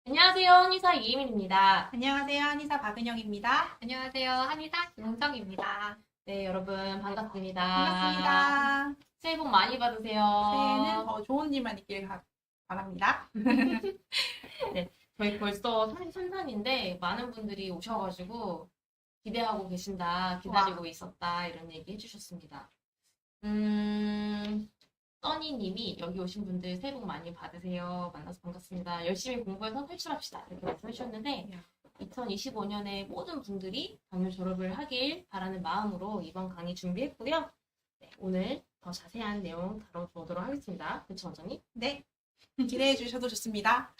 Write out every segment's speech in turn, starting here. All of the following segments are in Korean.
안녕하세요. 한의사 이혜민입니다. 안녕하세요. 한의사 박은영입니다. 안녕하세요. 한의사 김홍정입니다. 네, 여러분 반갑습니다. 반갑습니다. 새해 복 많이 새해는 받으세요. 더 좋은 일만 있길 바랍니다. 네, 저희 벌써 33산인데 많은 분들이 오셔가지고 기대하고 계신다, 기다리고 있었다 이런 얘기 해주셨습니다. 써니님이 여기 오신 분들 새해 복 많이 받으세요. 만나서 반갑습니다. 열심히 공부해서 탈출합시다. 이렇게 말씀해 주셨는데 2025년에 모든 분들이 당뇨 졸업을 하길 바라는 마음으로 이번 강의 준비했고요. 네, 오늘 더 자세한 내용 다뤄보도록 하겠습니다. 그쵸, 원장님? 네, 기대해 주셔도 좋습니다.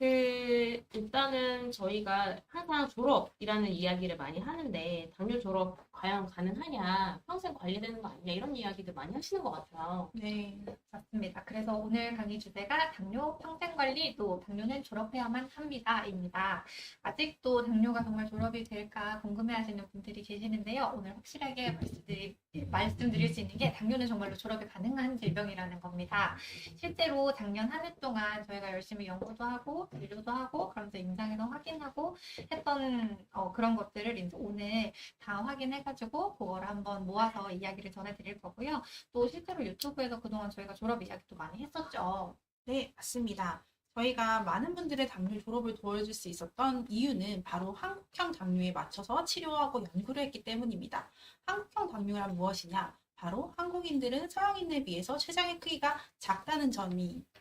일단은 저희가 항상 졸업이라는 이야기를 많이 하는데 당뇨 졸업 과연 가능하냐, 평생 관리되는 거 아니냐 이런 이야기들 많이 하시는 것 같아요. 네, 맞습니다. 그래서 오늘 강의 주제가 당뇨 평생관리 또 당뇨는 졸업해야만 합니다입니다. 아직도 당뇨가 정말 졸업이 될까 궁금해하시는 분들이 계시는데요. 오늘 확실하게 말씀드릴 수 있는 게 당뇨는 정말로 졸업이 가능한 질병이라는 겁니다. 실제로 작년 한 해 동안 저희가 열심히 연구도 하고 진료도 하고 그러면서 임상에서 확인하고 했던 그런 것들을 이제 오늘 다 확인해가지고 그걸 한번 모아서 이야기를 전해드릴 거고요. 또 실제로 유튜브에서 그동안 저희가 졸업 이야기도 많이 했었죠. 네, 맞습니다. 저희가 많은 분들의 당뇨 졸업을 도와줄 수 있었던 이유는 바로 한국형 당뇨에 맞춰서 치료하고 연구를 했기 때문입니다. 한국형 당뇨란 무엇이냐? 바로 한국인들은 서양인에 비해서 췌장의 크기가 작다는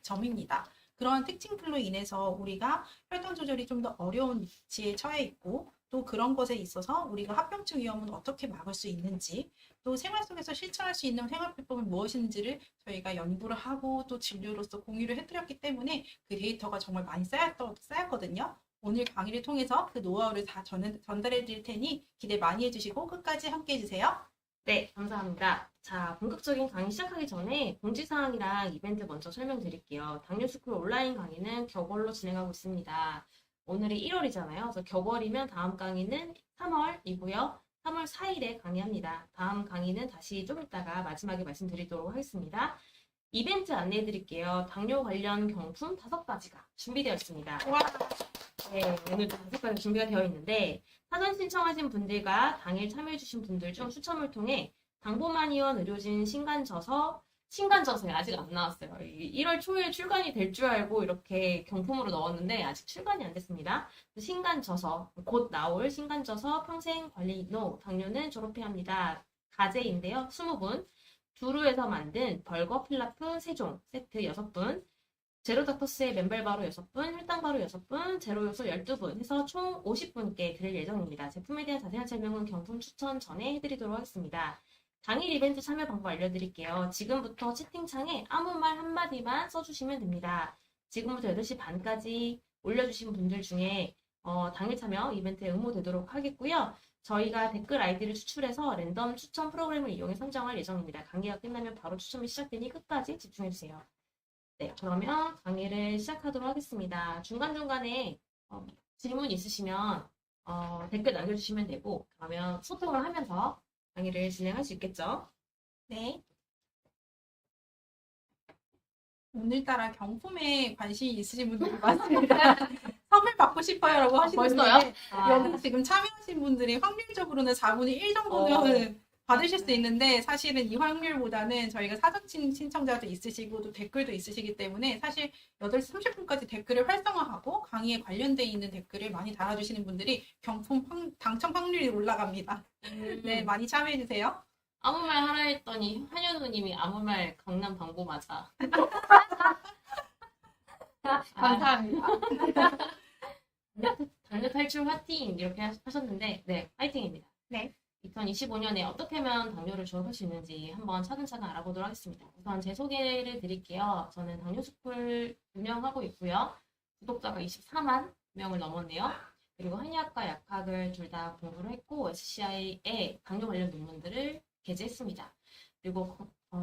점입니다. 그러한 특징들로 인해서 우리가 혈당 조절이 좀 더 어려운 위치에 처해 있고 또 그런 것에 있어서 우리가 합병증 위험은 어떻게 막을 수 있는지 또 생활 속에서 실천할 수 있는 생활 비법은 무엇인지를 저희가 연구를 하고 또 진료로서 공유를 해드렸기 때문에 그 데이터가 정말 많이 쌓였거든요. 오늘 강의를 통해서 그 노하우를 다 전달해 드릴 테니 기대 많이 해주시고 끝까지 함께 해주세요. 네, 감사합니다. 자, 본격적인 강의 시작하기 전에 공지사항이랑 이벤트 먼저 설명드릴게요. 당뇨스쿨 온라인 강의는 격월로 진행하고 있습니다. 오늘이 1월이잖아요. 그래서 격월이면 다음 강의는 3월이고요. 3월 4일에 강의합니다. 다음 강의는 다시 좀 이따가 마지막에 말씀드리도록 하겠습니다. 이벤트 안내해 드릴게요. 당뇨 관련 경품 5가지가 준비되어 있습니다. 와, 네, 오늘 5가지 준비가 되어 있는데 사전 신청하신 분들과 당일 참여해주신 분들 중 추첨을 통해 당보만의원 의료진 신간저서에 아직 안 나왔어요. 1월 초에 출간이 될 줄 알고 이렇게 경품으로 넣었는데 아직 출간이 안 됐습니다. 신간저서, 곧 나올 신간저서 평생관리노 당뇨는 졸업해야 합니다. 가제인데요. 20분, 두루에서 만든 벌거 필라프 3종 세트 6분, 제로닥터스의 맨발바로 6분, 혈당바로 6분, 제로요소 12분 해서 총 50분께 드릴 예정입니다. 제품에 대한 자세한 설명은 경품 추천 전에 해드리도록 하겠습니다. 당일 이벤트 참여 방법 알려드릴게요. 지금부터 채팅창에 아무 말 한마디만 써주시면 됩니다. 지금부터 8시 반까지 올려주신 분들 중에 당일 참여 이벤트에 응모되도록 하겠고요. 저희가 댓글 아이디를 추출해서 랜덤 추천 프로그램을 이용해 선정할 예정입니다. 강의가 끝나면 바로 추첨이 시작되니 끝까지 집중해주세요. 네, 그러면 강의를 시작하도록 하겠습니다. 중간중간에 질문 있으시면 댓글 남겨주시면 되고 그러면 소통을 하면서 강의를 진행할 수 있겠죠? 네. 오늘따라 경품에 관심이 있으신 분들이 많습니다. 선물 받고 싶어요라고 하시는 벌써요? 분인데 여기 지금 참여하신 분들이 확률적으로는 4분의 1 정도는 받으실 수 있는데 사실은 이 확률보다는 저희가 사전 신청자도 있으시고 또 댓글도 있으시기 때문에 사실 8시 30분까지 댓글을 활성화하고 강의에 관련돼 있는 댓글을 많이 달아주시는 분들이 경품 당첨 확률이 올라갑니다. 네, 많이 참여해주세요. 아무 말 하라 했더니 한현우님이 아무 말 강남 방구 맞아. 감사합니다. 당뇨 탈출 화이팅 이렇게 하셨는데 네, 화이팅입니다. 네. 2025년에 어떻게 하면 당뇨를 졸업할 수 있는지 한번 차근차근 알아보도록 하겠습니다. 우선 제 소개를 드릴게요. 저는 당뇨스쿨 운영하고 있고요. 구독자가 24만 명을 넘었네요. 그리고 한의학과 약학을 둘 다 공부를 했고 SCI에 당뇨 관련 논문들을 게재했습니다. 그리고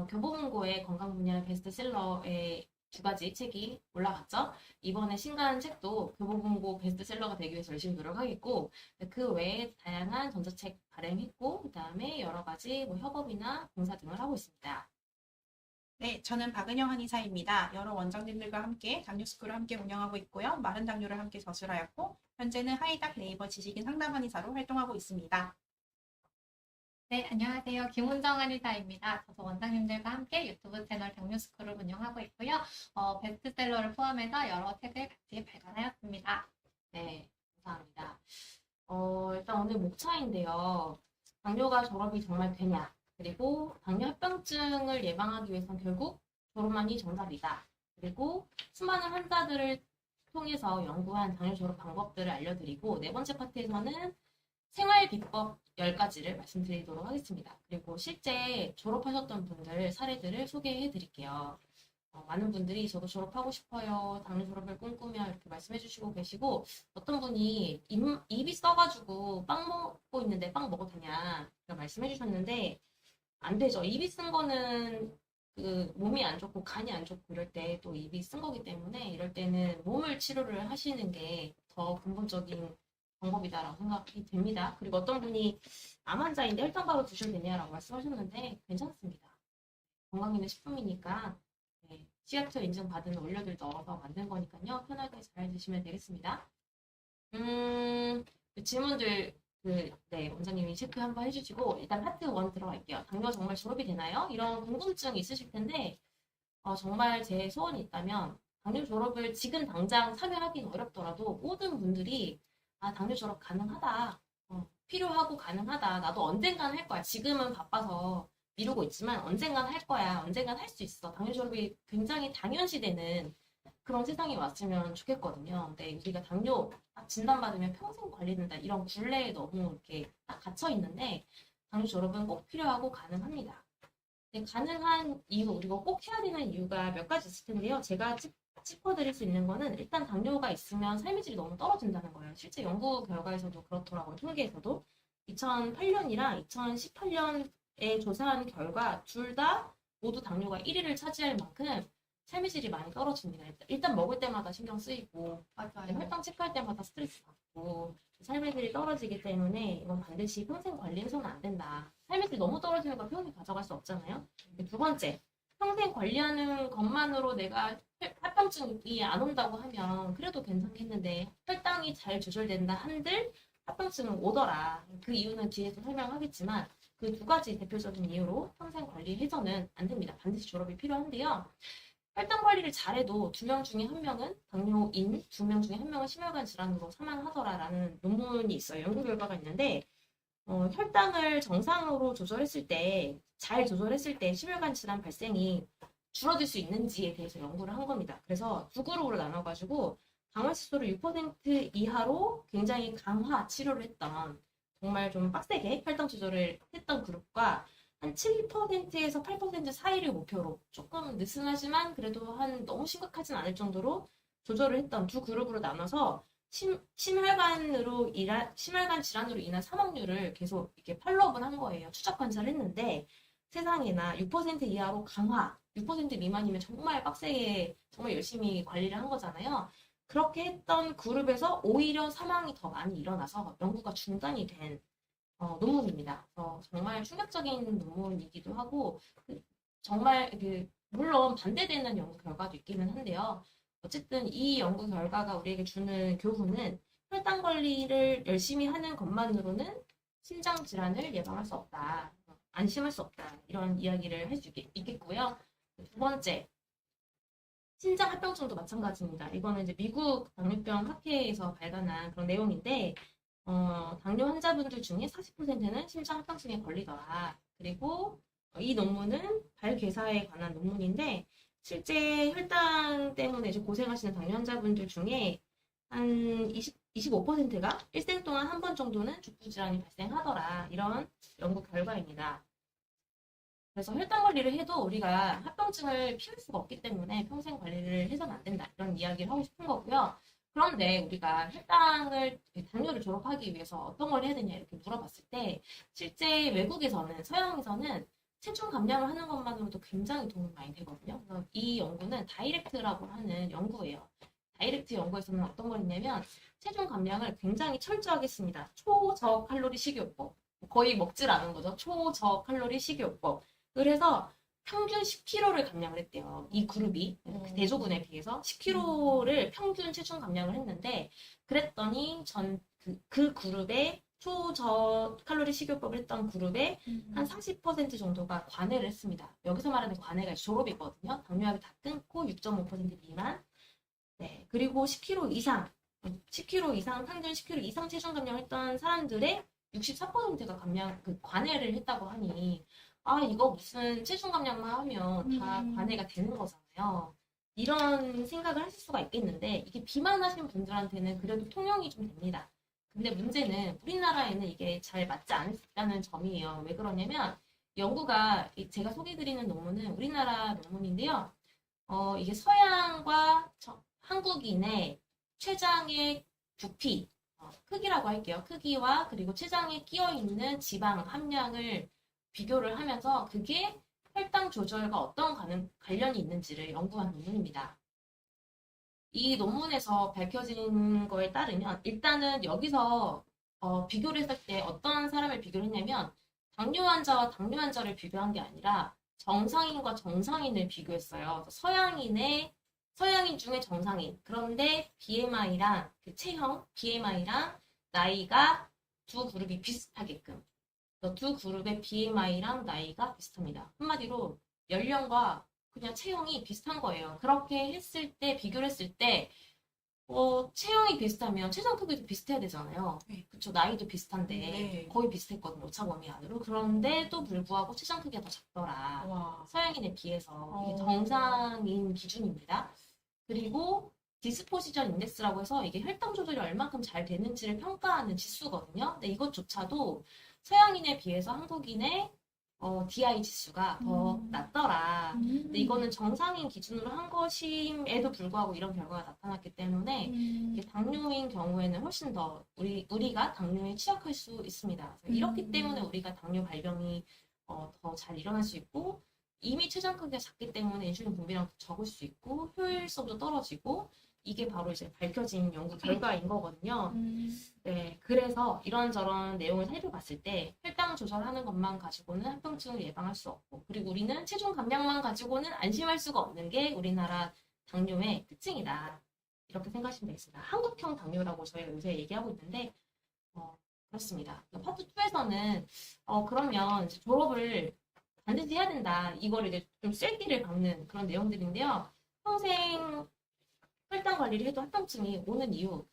교보문고의 건강 분야 베스트셀러에 2가지 책이 올라갔죠. 이번에 신간 책도 교보문고 베스트셀러가 되기 위해서 열심히 노력하겠고 그 외에 다양한 전자책 발행했고 그 다음에 여러 가지 뭐 협업이나 봉사 등을 하고 있습니다. 네, 저는 박은영 한의사입니다. 여러 원장님들과 함께 당뇨스쿨을 함께 운영하고 있고요. 마른 당뇨를 함께 저술하였고, 현재는 하이닥 네이버 지식인 상담 한의사로 활동하고 있습니다. 네, 안녕하세요. 김은정 한의사입니다. 저도 원장님들과 함께 유튜브 채널 당뇨스쿨을 운영하고 있고요. 베스트셀러를 포함해서 여러 책을 같이 발간하였습니다. 네, 감사합니다. 일단 오늘 목차인데요. 당뇨가 졸업이 정말 되냐? 그리고 당뇨 합병증을 예방하기 위해서는 결국 졸업만이 정답이다. 그리고 수많은 환자들을 통해서 연구한 당뇨 졸업 방법들을 알려드리고 네 번째 파트에서는 생활 비법 10가지를 말씀드리도록 하겠습니다. 그리고 실제 졸업하셨던 분들 사례들을 소개해 드릴게요. 많은 분들이 저도 졸업하고 싶어요. 당뇨 졸업을 꿈꾸며 이렇게 말씀해 주시고 계시고 어떤 분이 입이 써가지고 빵 먹고 있는데 빵 먹어도 되냐 이렇게 말씀해 주셨는데 안 되죠. 입이 쓴 거는 그 몸이 안 좋고 간이 안 좋고 이럴 때 또 입이 쓴 거기 때문에 이럴 때는 몸을 치료를 하시는 게 더 근본적인 방법이다라고 생각이 됩니다. 그리고 어떤 분이 암 환자인데 혈당 바로 드셔도 되냐라고 말씀하셨는데 괜찮습니다. 건강에는 식품이니까 네, 식약처 인증받은 원료들 넣어서 만든 거니까요. 편하게 잘 드시면 되겠습니다. 그 질문들 네, 원장님이 체크 한번 해주시고 일단 파트 1 들어갈게요. 당뇨 정말 졸업이 되나요? 이런 궁금증이 있으실 텐데 정말 제 소원이 있다면 당뇨 졸업을 지금 당장 참여하기는 어렵더라도 모든 분들이 당뇨 졸업 가능하다. 필요하고 가능하다. 나도 언젠간 할 거야. 지금은 바빠서 미루고 있지만 언젠간 할 거야. 언젠간 할 수 있어. 당뇨 졸업이 굉장히 당연시되는 그런 세상이 왔으면 좋겠거든요. 근데 우리가 당뇨 진단받으면 평생 관리된다. 이런 굴레에 너무 이렇게 딱 갇혀 있는데 당뇨 졸업은 꼭 필요하고 가능합니다. 근데 가능한 이유, 그리고 꼭 해야 되는 이유가 몇 가지 있을 텐데요. 제가 짚어드릴 수 있는 거는 일단 당뇨가 있으면 삶의 질이 너무 떨어진다는 거예요. 실제 연구 결과에서도 그렇더라고요. 통계에서도. 2008년이랑 2018년에 조사한 결과 둘 다 모두 당뇨가 1위를 차지할 만큼 삶의 질이 많이 떨어집니다. 일단 먹을 때마다 신경 쓰이고 맞아요. 혈당 체크할 때마다 스트레스 받고 삶의 질이 떨어지기 때문에 이건 반드시 평생 관리해서는 안 된다. 삶의 질이 너무 떨어지는 걸 평생 가져갈 수 없잖아요. 두 번째, 평생 관리하는 것만으로 내가 합병증이 안 온다고 하면 그래도 괜찮겠는데 혈당이 잘 조절된다 한들 합병증은 오더라. 그 이유는 뒤에서 설명하겠지만 그 두 가지 대표적인 이유로 평생 관리해서는 안 됩니다. 반드시 졸업이 필요한데요. 혈당 관리를 잘해도 2명 중에 1명은 당뇨인, 2명 중에 1명은 심혈관 질환으로 사망하더라라는 논문이 있어요. 연구 결과가 있는데 혈당을 정상으로 조절했을 때, 잘 조절했을 때 심혈관 질환 발생이 줄어들 수 있는지에 대해서 연구를 한 겁니다. 그래서 두 그룹으로 나눠가지고 당화치수를 6% 이하로 굉장히 강화 치료를 했던 정말 좀 빡세게 혈당 조절을 했던 그룹과 한 7%에서 8% 사이를 목표로 조금 느슨하지만 그래도 한 너무 심각하진 않을 정도로 조절을 했던 두 그룹으로 나눠서 심혈관 질환으로 인한 사망률을 계속 이렇게 팔로우업을 한 거예요. 추적 관찰을 했는데 세상에나 6% 이하로 강화, 6% 미만이면 정말 빡세게 정말 열심히 관리를 한 거잖아요. 그렇게 했던 그룹에서 오히려 사망이 더 많이 일어나서 연구가 중단이 된 논문입니다. 정말 충격적인 논문이기도 하고 정말 물론 반대되는 연구 결과도 있기는 한데요. 어쨌든 이 연구 결과가 우리에게 주는 교훈은 혈당 관리를 열심히 하는 것만으로는 심장 질환을 예방할 수 없다. 안심할 수 없다. 이런 이야기를 할 수 있겠고요. 두 번째, 신장 합병증도 마찬가지입니다. 이거는 이제 미국 당뇨병 학회에서 발간한 그런 내용인데 당뇨 환자분들 중에 40%는 심장 합병증에 걸리더라. 그리고 이 논문은 발괴사에 관한 논문인데 실제 혈당 때문에 이제 고생하시는 당뇨 환자분들 중에 한 25%가 일생 동안 한 번 정도는 족부 질환이 발생하더라. 이런 연구 결과입니다. 그래서 혈당 관리를 해도 우리가 합병증을 피할 수가 없기 때문에 평생 관리를 해서는 안 된다. 이런 이야기를 하고 싶은 거고요. 그런데 우리가 당뇨를 졸업하기 위해서 어떤 걸 해야 되냐 이렇게 물어봤을 때 실제 외국에서는 서양에서는 체중 감량을 하는 것만으로도 굉장히 도움이 많이 되거든요. 그래서 이 연구는 다이렉트라고 하는 연구예요. 다이렉트 연구에서는 어떤 걸 했냐면 체중 감량을 굉장히 철저하게 했습니다. 초저칼로리 식이요법. 거의 먹질 않은 거죠. 초저칼로리 식이요법. 그래서 평균 10kg를 감량을 했대요. 이 그룹이 그 대조군에 비해서 10kg를 평균 체중 감량을 했는데 그랬더니 그 그룹의 초저 칼로리 식이요법을 했던 그룹의 한 40% 정도가 관해를 했습니다. 여기서 말하는 관해가 졸업이거든요. 당뇨약을 다 끊고 6.5% 미만. 네. 그리고 10kg 이상, 평균 10kg 이상 체중 감량했던 사람들의 64%가 관해를 했다고 하니, 아, 이거 무슨 체중 감량만 하면 다 관해가 되는 거잖아요. 이런 생각을 하실 수가 있겠는데, 이게 비만하신 분들한테는 그래도 통용이 좀 됩니다. 근데 문제는 우리나라에는 이게 잘 맞지 않다는 점이에요. 왜 그러냐면, 연구가, 제가 소개드리는 논문은 우리나라 논문인데요. 이게 서양과 한국인의 췌장의 부피, 크기라고 할게요. 크기와 그리고 췌장에 끼어 있는 지방 함량을 비교를 하면서 그게 혈당 조절과 어떤 관련이 있는지를 연구한 논문입니다. 이 논문에서 밝혀진 거에 따르면 일단은 여기서 비교를 했을 때 어떤 사람을 비교를 했냐면 당뇨 환자와 당뇨 환자를 비교한 게 아니라 정상인과 정상인을 비교했어요. 서양인 중에 정상인. 그런데 BMI랑 그 체형, BMI랑 나이가 두 그룹이 비슷하게끔. 두 그룹의 BMI랑 나이가 비슷합니다. 한마디로 연령과 그냥 체형이 비슷한 거예요. 그렇게 비교를 했을 때, 체형이 비슷하면 체중 크기도 비슷해야 되잖아요. 네. 그쵸, 나이도 비슷한데 네. 거의 비슷했거든요. 오차 범위 안으로. 그런데도 불구하고 체중 크기가 더 작더라. 와. 서양인에 비해서. 이게 어. 정상인 기준입니다. 그리고 디스포지션 인덱스라고 해서 이게 혈당 조절이 얼만큼 잘 되는지를 평가하는 지수거든요. 근데 이것조차도 서양인에 비해서 한국인의 DI 지수가 더 낮더라. 근데 이거는 정상인 기준으로 한 것임에도 불구하고 이런 결과가 나타났기 때문에 이게 당뇨인 경우에는 훨씬 더 우리가 당뇨에 취약할 수 있습니다. 그래서 이렇기 때문에 우리가 당뇨 발병이 더 잘 일어날 수 있고 이미 췌장 크기가 작기 때문에 인슐린 분비量적을 수 있고 효율성도 떨어지고 이게 바로 이제 밝혀진 연구 결과인 거거든요. 네, 그래서 이런저런 내용을 살펴봤을 때 혈당 조절하는 것만 가지고는 합병증을 예방할 수 없고 그리고 우리는 체중 감량만 가지고는 안심할 수가 없는 게 우리나라 당뇨의 특징이다. 이렇게 생각하시면 되겠습니다. 한국형 당뇨라고 저희가 요새 얘기하고 있는데 그렇습니다. 파트 2에서는 그러면 이제 졸업을 반드시 해야 된다. 이걸 이제 좀 쐐기를 박는 그런 내용들인데요. 평생 혈당 관리를 해도 합병증이 오는 이유.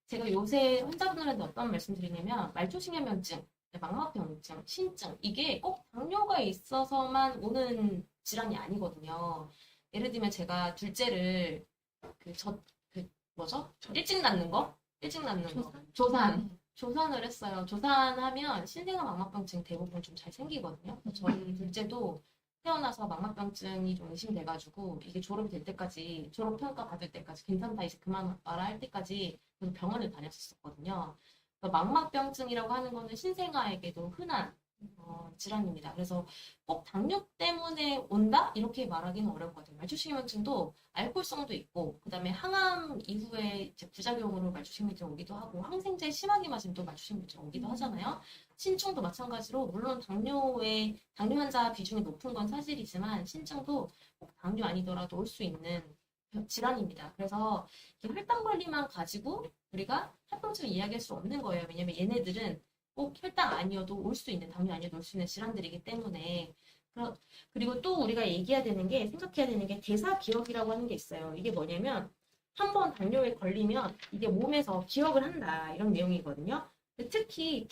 제가 요새 환자분들한테 어떤 말씀 드리냐면 말초신경변증, 망막병증, 신증 이게 꼭 당뇨가 있어서만 오는 질환이 아니거든요. 예를 들면 제가 둘째를 일찍 낳는 거? 조산을 했어요. 조산하면 신생아 망막병증 대부분 좀 잘 생기거든요. 저희 둘째도 태어나서 망막병증이 좀 의심돼가지고 이게 졸업이 될 때까지 졸업평가 받을 때까지 괜찮다 이제 그만 와라 할 때까지 병원을 다녔었거든요. 망막병증이라고 하는 거는 신생아에게도 흔한 질환입니다. 그래서 꼭 당뇨 때문에 온다? 이렇게 말하기는 어려울 것 같아요. 말초신경증도 알코올성도 있고 그다음에 항암 이후에 이제 부작용으로 말초신경증 오기도 하고 항생제 심하게 맞으면 또 말초신경증 오기도 하잖아요. 신증도 마찬가지로 물론 당뇨 환자 비중이 높은 건 사실이지만 신증도 꼭 당뇨 아니더라도 올 수 있는 질환입니다. 그래서 혈당 관리만 가지고 우리가 합병증을 이야기할 수 없는 거예요. 왜냐면 얘네들은 꼭 혈당 아니어도 올 수 있는, 당뇨 아니어도 올 수 있는 질환들이기 때문에. 그리고 또 우리가 생각해야 되는 게 대사 기억이라고 하는 게 있어요. 이게 뭐냐면 한번 당뇨에 걸리면 이게 몸에서 기억을 한다 이런 내용이거든요. 특히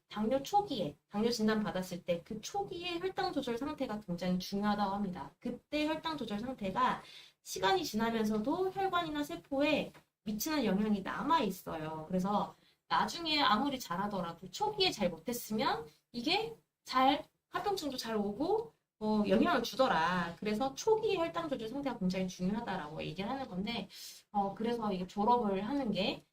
당뇨 진단 받았을 때 그 초기에 혈당 조절 상태가 굉장히 중요하다고 합니다. 그때 혈당 조절 상태가 시간이 지나면서도 혈관이나 세포에 미치는 영향이 남아 있어요. 그래서 나중에 아무리 잘하더라도 초기에 잘 못했으면 이게 합병증도 잘 오고 영향을 주더라. 그래서 초기 혈당 조절 상태가 굉장히 중요하다라고 얘기를 하는 건데 그래서 이게 졸업을 하는 게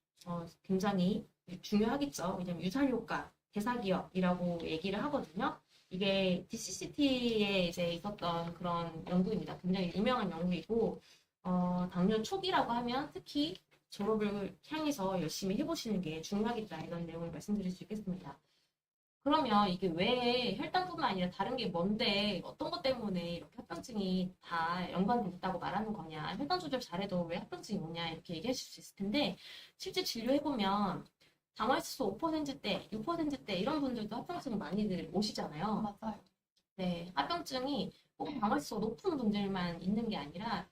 굉장히 중요하겠죠. 왜냐면 유살 효과, 대사 기억이라고 얘기를 하거든요. 이게 DCCT에 이제 있었던 그런 연구입니다. 굉장히 유명한 연구이고 당뇨 초기라고 하면 특히 졸업을 향해서 열심히 해보시는 게 중요하겠다 이런 내용을 말씀드릴 수 있겠습니다. 그러면 이게 왜 혈당뿐만 아니라 다른 게 뭔데 어떤 것 때문에 이렇게 합병증이 다 연관됐다고 말하는 거냐, 혈당 조절 잘해도 왜 합병증이 오냐 이렇게 얘기하실 수 있을 텐데 실제 진료해보면 당화혈색소 5%대, 6%대 이런 분들도 합병증 많이들 오시잖아요. 맞아요. 네, 합병증이 꼭 당화혈색소 높은 분들만 있는 게 아니라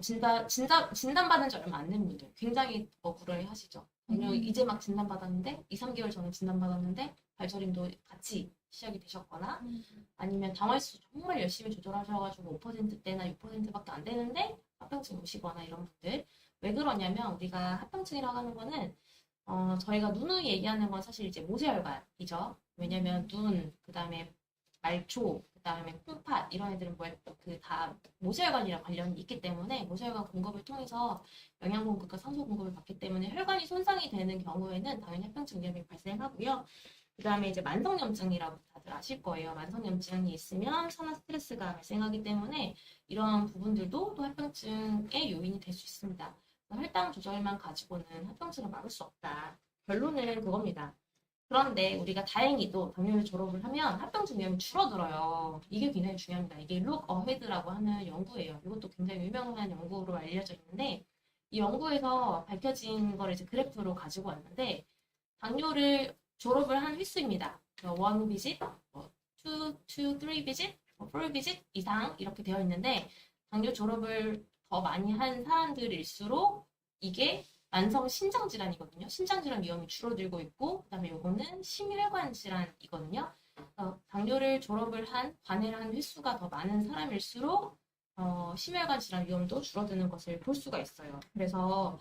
진단받은 지 얼마 안 된 분들 굉장히 억울해 하시죠. 당뇨 이제 막 진단받았는데 2, 3개월 전에 진단받았는데 발저림도 같이 시작이 되셨거나 아니면 당화혈색소 정말 열심히 조절하셔가지고 5%대나 6%밖에 안 되는데 합병증 오시거나 이런 분들 왜 그러냐면 우리가 합병증이라고 하는 거는 저희가 누누이 얘기하는 건 사실 이제 모세혈관이죠. 왜냐면 눈, 그 다음에 말초, 그 다음에 콩팥 이런 애들은 다 모세혈관이랑 관련이 있기 때문에 모세혈관 공급을 통해서 영양 공급과 산소 공급을 받기 때문에 혈관이 손상이 되는 경우에는 당연히 합병증 위험이 발생하고요. 그 다음에 이제 만성염증이라고 다들 아실 거예요. 만성염증이 있으면 산화 스트레스가 발생하기 때문에 이런 부분들도 또 합병증의 요인이 될 수 있습니다. 혈당 조절만 가지고는 합병증을 막을 수 없다. 결론은 그겁니다. 그런데 우리가 다행히도 당뇨를 졸업을 하면 합병증 위험이 줄어들어요. 이게 굉장히 중요합니다. 이게 Look Ahead라고 하는 연구예요. 이것도 굉장히 유명한 연구로 알려져 있는데 이 연구에서 밝혀진 걸 이제 그래프로 가지고 왔는데 당뇨를 졸업을 한 횟수입니다. 1 visit, 2, 3 visit, 4 visit 이상 이렇게 되어 있는데 당뇨 졸업을 더 많이 한 사람들일수록 이게 만성 신장 질환이거든요. 신장 질환 위험이 줄어들고 있고 그다음에 요거는 심혈관 질환이거든요. 당뇨를 졸업을 한 관해를 한 횟수가 더 많은 사람일수록 심혈관 질환 위험도 줄어드는 것을 볼 수가 있어요. 그래서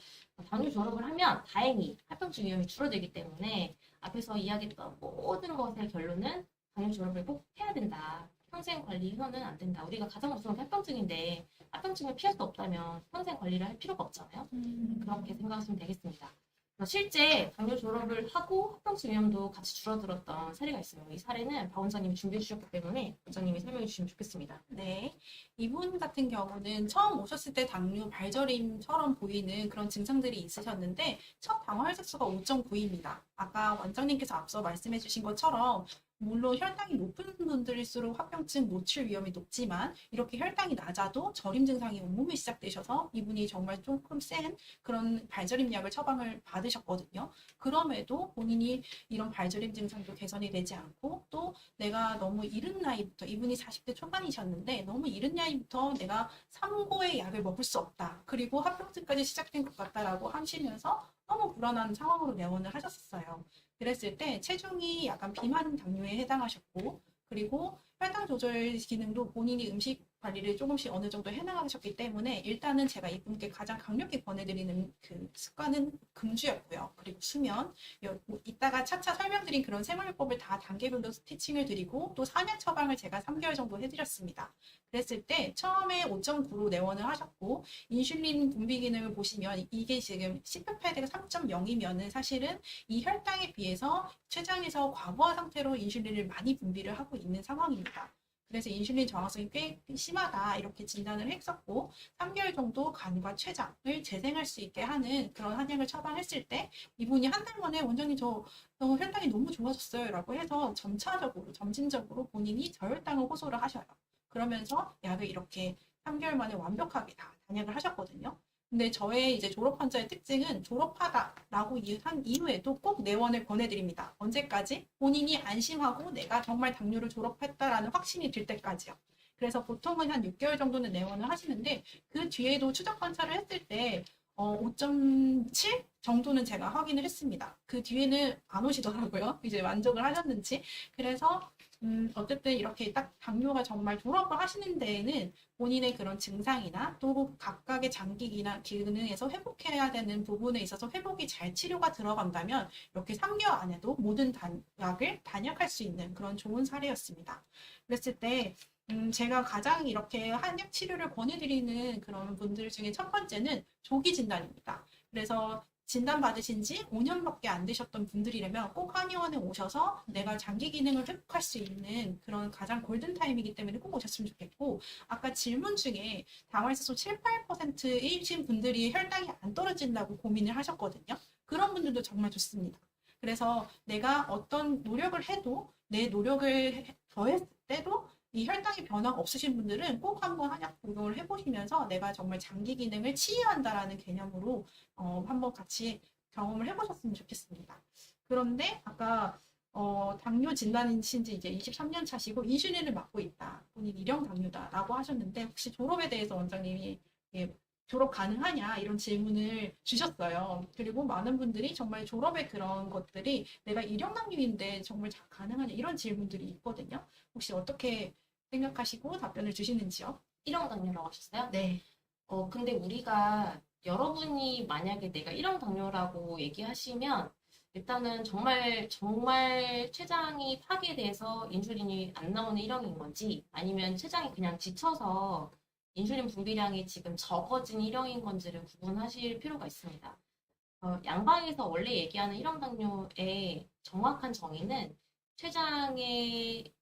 당뇨 졸업을 하면 다행히 합병증 위험이 줄어들기 때문에 앞에서 이야기했던 모든 것의 결론은 당뇨 졸업을 꼭 해야 된다. 평생 관리해서는 안 된다. 우리가 가장 무서운 게 합병증인데 합병증을 피할 수 없다면 평생 관리를 할 필요가 없잖아요. 그렇게 생각하시면 되겠습니다. 실제 당뇨 졸업을 하고 합병증 위험도 같이 줄어들었던 사례가 있어요. 이 사례는 박 원장님이 준비해 주셨기 때문에 원장님이 설명해 주시면 좋겠습니다. 네. 이분 같은 경우는 처음 오셨을 때 당뇨 발저림처럼 보이는 그런 증상들이 있으셨는데 첫 당화혈색소가 5.9입니다. 아까 원장님께서 앞서 말씀해 주신 것처럼 물론 혈당이 높은 분들일수록 합병증 노출 위험이 높지만 이렇게 혈당이 낮아도 저림 증상이 온몸에 시작되셔서 이분이 정말 조금 센 그런 발저림 약을 처방을 받으셨거든요. 그럼에도 본인이 이런 발저림 증상도 개선이 되지 않고 또 내가 너무 이른 나이부터 이분이 40대 초반이셨는데 너무 이른 나이부터 내가 삼고의 약을 먹을 수 없다. 그리고 합병증까지 시작된 것 같다라고 하시면서 너무 불안한 상황으로 내원을 하셨어요. 그랬을 때 체중이 약간 비만 당뇨에 해당하셨고 그리고 혈당 조절 기능도 본인이 음식 관리를 조금씩 어느 정도 해나가셨기 때문에 일단은 제가 이분께 가장 강력히 권해드리는 그 습관은 금주였고요. 그리고 수면, 이따가 차차 설명드린 그런 생활법을 다 단계별로 스티칭을 드리고 또 4년 처방을 제가 3개월 정도 해드렸습니다. 그랬을 때 처음에 5.9로 내원을 하셨고 인슐린 분비 기능을 보시면 이게 지금 CPP가 3.0이면은 사실은 이 혈당에 비해서 췌장에서 과부하 상태로 인슐린을 많이 분비를 하고 있는 상황입니다. 그래서 인슐린 저항성이 꽤 심하다 이렇게 진단을 했었고 3개월 정도 간과 췌장을 재생할 수 있게 하는 그런 한약을 처방했을 때 이분이 한 달 만에 원장님 저 혈당이 너무 좋아졌어요 라고 해서 점진적으로 본인이 저혈당을 호소를 하셔요. 그러면서 약을 이렇게 3개월 만에 완벽하게 다 단약을 하셨거든요. 근데 저의 이제 졸업 환자의 특징은 졸업하다라고 한 이후에도 꼭 내원을 권해드립니다. 언제까지? 본인이 안심하고 내가 정말 당뇨를 졸업했다라는 확신이 들 때까지요. 그래서 보통은 한 6개월 정도는 내원을 하시는데 그 뒤에도 추적 관찰을 했을 때 5.7 정도는 제가 확인을 했습니다. 그 뒤에는 안 오시더라고요. 이제 만족을 하셨는지. 그래서 어쨌든 이렇게 딱 당뇨가 정말 졸업을 하시는 데에는 본인의 그런 증상이나 또 각각의 장기기나 기능에서 회복해야 되는 부분에 있어서 회복이 잘 치료가 들어간다면 이렇게 3개월 안에도 모든 약을 단약할 수 있는 그런 좋은 사례였습니다. 그랬을 때 제가 가장 이렇게 한약 치료를 권해드리는 그런 분들 중에 첫 번째는 조기 진단입니다. 그래서 진단 받으신 지 5년밖에 안 되셨던 분들이라면 꼭 한의원에 오셔서 내가 장기 기능을 회복할 수 있는 그런 가장 골든타임이기 때문에 꼭 오셨으면 좋겠고 아까 질문 중에 당화혈색소 7, 8%이신 분들이 혈당이 안 떨어진다고 고민을 하셨거든요. 그런 분들도 정말 좋습니다. 그래서 내가 어떤 노력을 해도 내 노력을 더했을 때도 이 혈당의 변화가 없으신 분들은 꼭 한번 한약 복용을 해보시면서 내가 정말 장기 기능을 치유한다라는 개념으로 한번 같이 경험을 해보셨으면 좋겠습니다. 그런데 아까 당뇨 진단이신 지 이제 23년 차시고 인슐린을 맞고 있다. 본인 일형 당뇨다라고 하셨는데 혹시 졸업에 대해서 원장님이 졸업 가능하냐 이런 질문을 주셨어요. 그리고 많은 분들이 정말 졸업의 그런 것들이 내가 일형 당뇨인데 정말 가능하냐 이런 질문들이 있거든요. 혹시 어떻게 생각하시고 답변을 주시는지요? 일형 당뇨라고 하셨어요? 네. 근데 우리가 여러분이 만약에 내가 일형 당뇨라고 얘기하시면 일단은 정말 췌장이 파괴돼서 인슐린이 안 나오는 일형인 건지 아니면 췌장이 그냥 지쳐서 인슐린 분비량이 지금 적어진 일형인 건지를 구분하실 필요가 있습니다. 양방에서 원래 얘기하는 일형 당뇨의 정확한 정의는 췌장의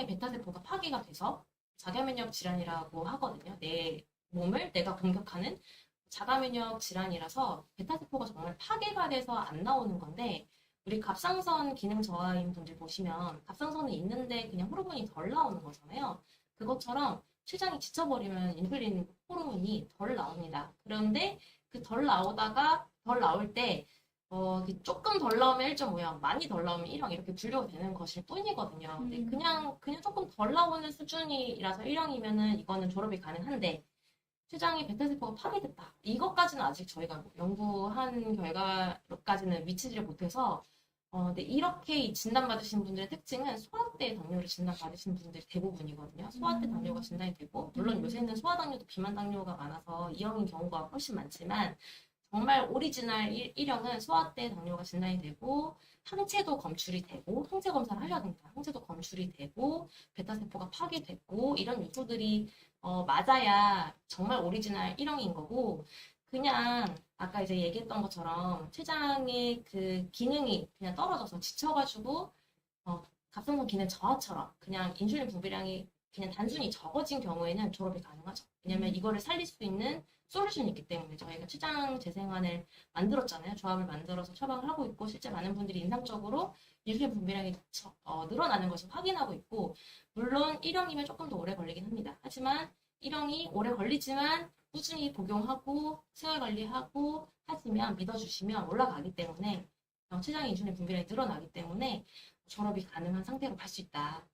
베타세포가 파괴가 돼서 자가면역 질환이라고 하거든요. 내 몸을 내가 공격하는 자가면역 질환이라서 베타세포가 정말 파괴가 돼서 안 나오는 건데 우리 갑상선 기능 저하인 분들 보시면 갑상선은 있는데 그냥 호르몬이 덜 나오는 거잖아요. 그것처럼 췌장이 지쳐버리면 인슐린 호르몬이 덜 나옵니다. 그런데 그 덜 나올 때 조금 덜 나오면 1.5형, 많이 덜 나오면 1형 이렇게 분류가 되는 것일 뿐이거든요. 근데 그냥 조금 덜 나오는 수준이라서 1형이면은 이거는 졸업이 가능한데 췌장의 베타세포가 파괴됐다. 이것까지는 아직 저희가 연구한 결과로까지는 미치지를 못해서 근데 이렇게 진단받으신 분들의 특징은 소아때 당뇨를 진단받으신 분들이 대부분이거든요. 소아때 당뇨가 진단이 되고 물론 요새는 소아당뇨도 비만 당뇨가 많아서 2형인 경우가 훨씬 많지만 정말 오리지널 1형은 소아때 당뇨가 진단이 되고 항체도 검출이 되고 항체 검사를 하셔야 됩니다. 항체도 검출이 되고 베타세포가 파괴됐고 이런 요소들이 맞아야 정말 오리지널 1형인 거고 그냥 아까 이제 얘기했던 것처럼 췌장의 그 기능이 그냥 떨어져서 지쳐가지고 갑상선 기능 저하처럼 그냥 인슐린 분비량이 그냥 단순히 적어진 경우에는 졸업이 가능하죠. 왜냐면 이거를 살릴 수 있는 솔루션이 있기 때문에 저희가 췌장 재생안을 만들었잖아요. 조합을 만들어서 처방을 하고 있고 실제 많은 분들이 인상적으로 인슐린 분비량이 늘어나는 것을 확인하고 있고 물론 1형이면 조금 더 오래 걸리긴 합니다. 하지만 1형이 오래 걸리지만 꾸준히 복용하고 생활 관리하고 하시면 믿어주시면 올라가기 때문에 췌장의 인슐린 분비량이 늘어나기 때문에 졸업이 가능한 상태로 갈 수 있다.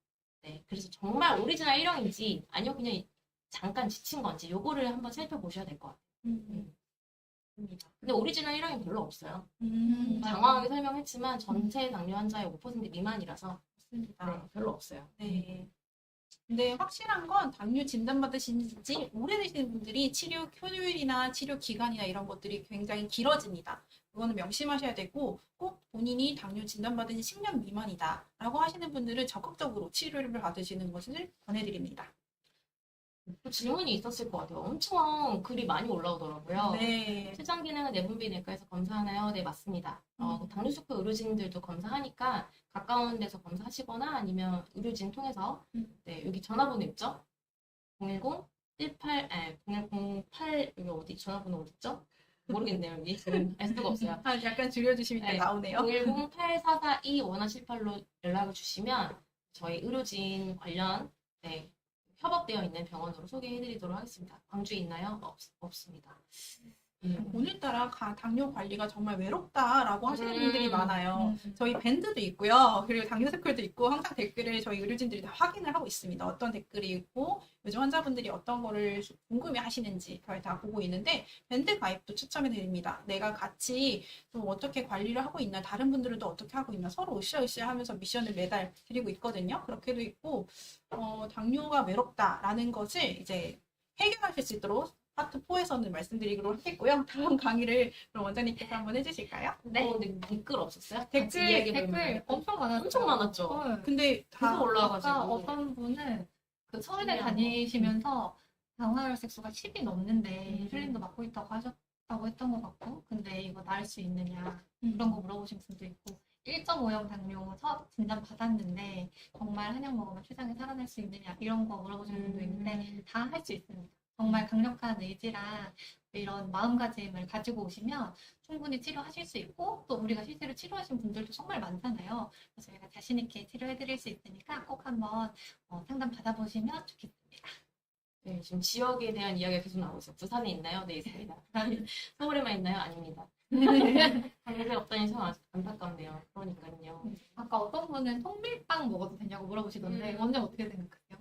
네, 그래서 정말 오리지널 1형인지 아니면 그냥 잠깐 지친 건지 요거를 한번 살펴보셔야 될 것 같아요. 근데 오리지널 1형이 별로 없어요. 장황하게 설명했지만 전체 당뇨 환자의 5% 미만이라서 맞습니다. 별로 없어요. 네. 근데 확실한 건 당뇨 진단받으신 지 오래되시는 분들이 치료 효율이나 치료 기간이나 이런 것들이 굉장히 길어집니다. 그거는 명심하셔야 되고 꼭 본인이 당뇨 진단받은 지 10년 미만이다 라고 하시는 분들은 적극적으로 치료를 받으시는 것을 권해드립니다. 또 질문이 있었을 것 같아요. 엄청 글이 많이 올라오더라고요. 네. 췌장 기능은 내분비 내과에서 검사하나요? 네, 맞습니다. 당뇨쇼크 의료진들도 검사하니까 가까운 데서 검사하시거나 아니면 의료진 통해서 네, 여기 전화번호 있죠? 010-18, 여기 어디 전화번호 어디 있죠? 모르겠네요. 여기 지금 알 수가 없어요. 약간 줄여주시니까 네, 나오네요. 010-8442 원하실팔로 연락을 주시면 저희 의료진 관련 네, 협업되어 있는 병원으로 소개해드리도록 하겠습니다. 광주에 있나요? 없습니다. 오늘따라 당뇨 관리가 정말 외롭다라고 하시는 분들이 많아요. 음. 저희 밴드도 있고요. 그리고 당뇨 스쿨도 있고 항상 댓글을 저희 의료진들이 다 확인을 하고 있습니다. 어떤 댓글이 있고 요즘 환자분들이 어떤 거를 궁금해 하시는지 저희 다 보고 있는데 밴드 가입도 추천해 드립니다. 내가 같이 좀 어떻게 관리를 하고 있나 다른 분들은 또 어떻게 하고 있나 서로 으쌰으쌰 하면서 미션을 매달 드리고 있거든요. 그렇게도 있고 당뇨가 외롭다라는 것을 이제 해결하실 수 있도록 파트 4에서는 말씀드리도록 하겠고요. 다음 강의를 그럼 원장님께서 한번 해주실까요? 네. 근데 댓글 없었어요? 댓글 엄청 많았죠. 엄청 많았죠. 근데 계속 다 올라와가지고. 아까 어떤 분은 그 서울대 신기하고. 다니시면서 당화혈색 수가 10이 넘는데 인슐린도 맞고 있다고 하셨다고 했던 것 같고 근데 이거 나을 수 있느냐 그런 거 물어보신 분도 있고 1.5형 당뇨 첫 진단 받았는데 정말 한약 먹으면 췌장이 살아날 수 있느냐 이런 거 물어보신 분도 있는데 다 할 수 있습니다. 정말 강력한 의지랑 이런 마음가짐을 가지고 오시면 충분히 치료하실 수 있고 또 우리가 실제로 치료하신 분들도 정말 많잖아요. 그래서 저희가 자신 있게 치료해드릴 수 있으니까 꼭 한번 상담 받아보시면 좋겠습니다. 네, 지금 지역에 대한 이야기가 계속 나오고 있어요. 부산에 있나요? 네, 있습니다. 서울에만 있나요? 아닙니다. 강제 없다니 참 안타깝네요. 그러니까요. 아까 어떤 분은 통밀빵 먹어도 되냐고 물어보시던데 원장님 어떻게 생각하세요?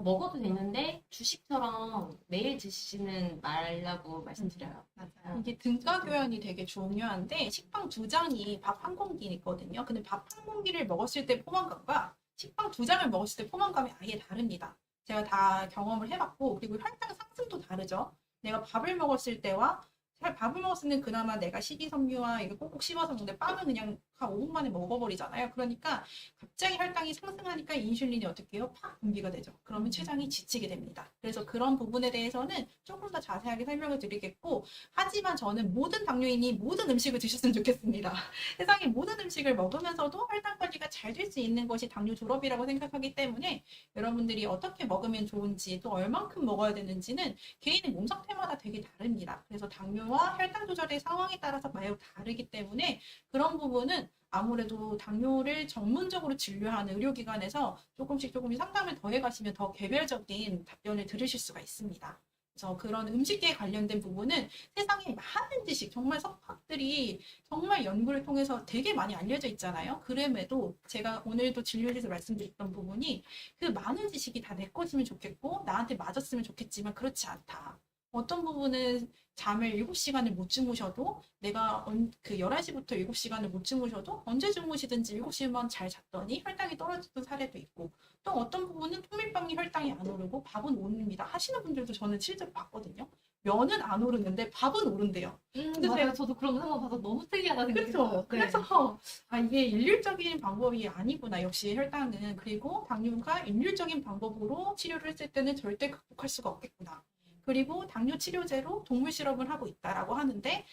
먹어도 되는데 주식처럼 매일 드시지는 말라고 말씀드려요. 맞아요. 이게 등가 교환이 되게 중요한데 식빵 2장이 밥 한 공기 있거든요. 근데 밥 한 공기를 먹었을 때 포만감과 식빵 2장을 먹었을 때 포만감이 아예 다릅니다. 제가 다 경험을 해봤고 그리고 혈당 상승도 다르죠. 내가 밥을 먹었을 때와 밥을 먹었을 때는 그나마 내가 식이섬유와 이거 꼭꼭 씹어서 먹는데 빵은 그냥 한 5분 만에 먹어버리잖아요. 그러니까 갑자기 혈당이 상승하니까 인슐린이 어떻게 해요? 팍 분비가 되죠. 그러면 췌장이 지치게 됩니다. 그래서 그런 부분에 대해서는 조금 더 자세하게 설명을 드리겠고 하지만 저는 모든 당뇨인이 모든 음식을 드셨으면 좋겠습니다. 세상의 모든 음식을 먹으면서도 혈당 관리가 잘 될 수 있는 것이 당뇨 졸업이라고 생각하기 때문에 여러분들이 어떻게 먹으면 좋은지 또 얼만큼 먹어야 되는지는 개인의 몸 상태마다 되게 다릅니다. 그래서 당뇨와 혈당 조절의 상황에 따라서 매우 다르기 때문에 그런 부분은 아무래도 당뇨를 전문적으로 진료하는 의료기관에서 조금씩 상담을 더해 가시면 더 개별적인 답변을 들으실 수가 있습니다. 그래서 그런 음식에 관련된 부분은 세상에 많은 지식, 정말 석학들이 정말 연구를 통해서 되게 많이 알려져 있잖아요. 그럼에도 제가 오늘도 진료실에서 말씀드렸던 부분이 그 많은 지식이 다 내 것이면 좋겠고 나한테 맞았으면 좋겠지만 그렇지 않다. 어떤 부분은 잠을 7시간을 못 주무셔도 내가 그 11시부터 7시간을 못 주무셔도 언제 주무시든지 7시만 잘 잤더니 혈당이 떨어지는 사례도 있고 또 어떤 부분은 통밀빵이 혈당이 안 오르고 밥은 오릅니다 하시는 분들도 저는 실제로 봤거든요. 면은 안 오르는데 밥은 오른대요. 근데 맞아요. 저도 그런 거 한번 봐서 너무 특이하다 그렇죠. 생각했어요. 네. 그래서 이게 일률적인 방법이 아니구나. 역시 혈당은. 그리고 당뇨가 일률적인 방법으로 치료를 했을 때는 절대 극복할 수가 없겠구나. 그리고 당뇨 치료제로 동물 실험을 하고 있다라고 하는데